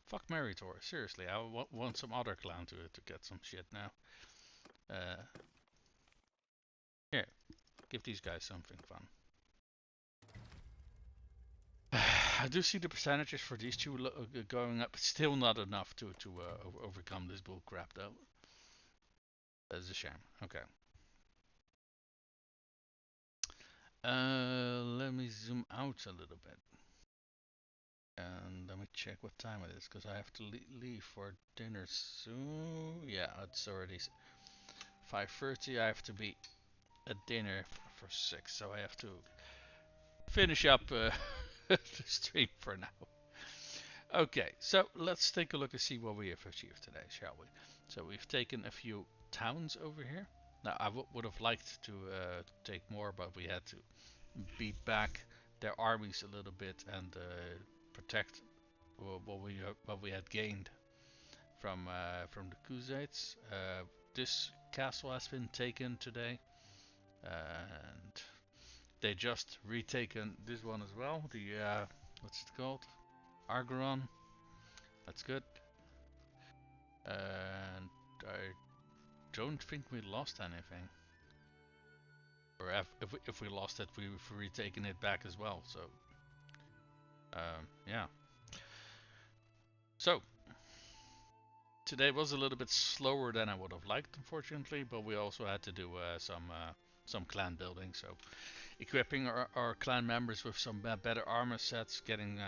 Fuck Meritor. Seriously, I want some other clan to get some shit now. Here, give these guys something fun. I do see the percentages for these two going up. Still not enough to overcome this bull crap, though. That's a shame. Okay. Let me zoom out a little bit. And let me check what time it is, because I have to leave for dinner soon. Yeah, it's already 5:30. I have to be at dinner for 6, so I have to finish up the stream for now. Okay, so let's take a look and see what we have achieved today, shall we? So we've taken a few towns over here. Now I would have liked to take more, but we had to beat back their armies a little bit and protect what we had gained from the Khuzaits. This castle has been taken today, and they just retaken this one as well. The what's it called? Argoron. That's good. And I don't think we lost anything. Or if we lost it, we've retaken it back as well. So, yeah. So, today was a little bit slower than I would have liked, unfortunately, but we also had to do some clan building. So, equipping our clan members with some better armor sets, getting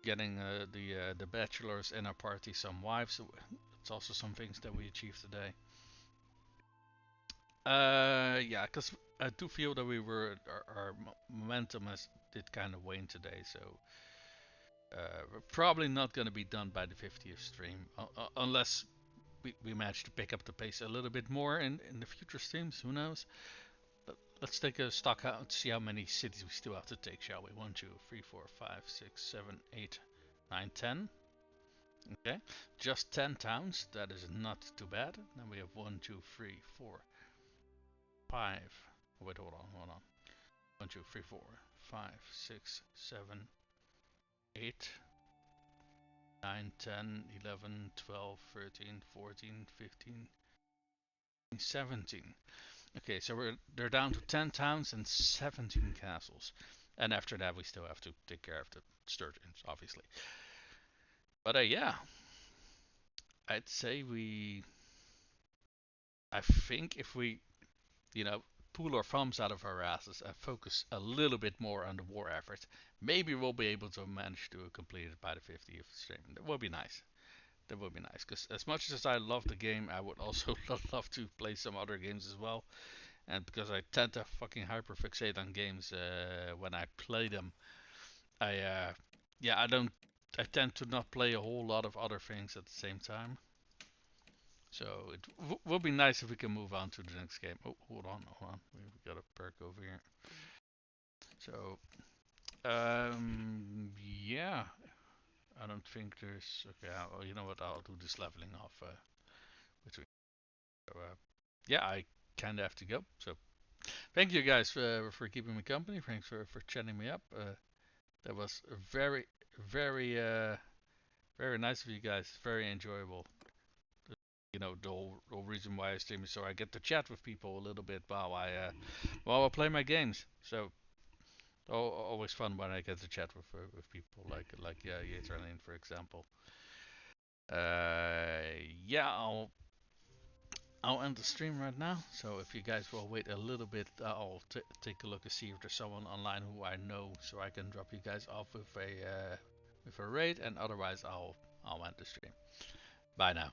the bachelors in our party some wives. So it's also some things that we achieved today. Yeah, because I do feel that our momentum did kind of wane today, so we're probably not going to be done by the 50th stream, unless we manage to pick up the pace a little bit more in the future streams. Who knows? But let's take a stock out to see how many cities we still have to take, shall we? 1, 2, 3, 4, 5, 6, 7, 8, 9, 10. Okay, just 10 towns. That is not too bad. Then we have 1, 2, 3, 4, 5. Wait, hold on. 1, 2, 3, 4, 5, 6, 7, 8, 9, 10, 11, 12, 13, 14, 15, 17. Okay, so they're down to 10 towns and 17 castles. And after that, we still have to take care of the sturgeons, obviously. But yeah, I'd say I think if we, you know, pull our thumbs out of our asses and focus a little bit more on the war effort, maybe we'll be able to manage to complete it by the 50th stream. That would be nice. That would be nice. Because as much as I love the game, I would also love to play some other games as well. And because I tend to fucking hyperfixate on games when I play them, I don't, I tend to not play a whole lot of other things at the same time. So it will be nice if we can move on to the next game. Oh, hold on. We got a perk over here. So, yeah. I don't think there's. Okay, well, you know what? I'll do this leveling off between. So, yeah, I kind of have to go. So, thank you guys for keeping me company. Thanks for chatting me up. That was very nice of you guys. Very enjoyable. You know, the whole reason why I stream is so I get to chat with people a little bit while I play my games. So always fun when I get to chat with people like yeah, Yaterlane, for example. Yeah, I'll end the stream right now. So if you guys will wait a little bit, I'll take a look and see if there's someone online who I know, so I can drop you guys off with a raid, and otherwise I'll end the stream. Bye now.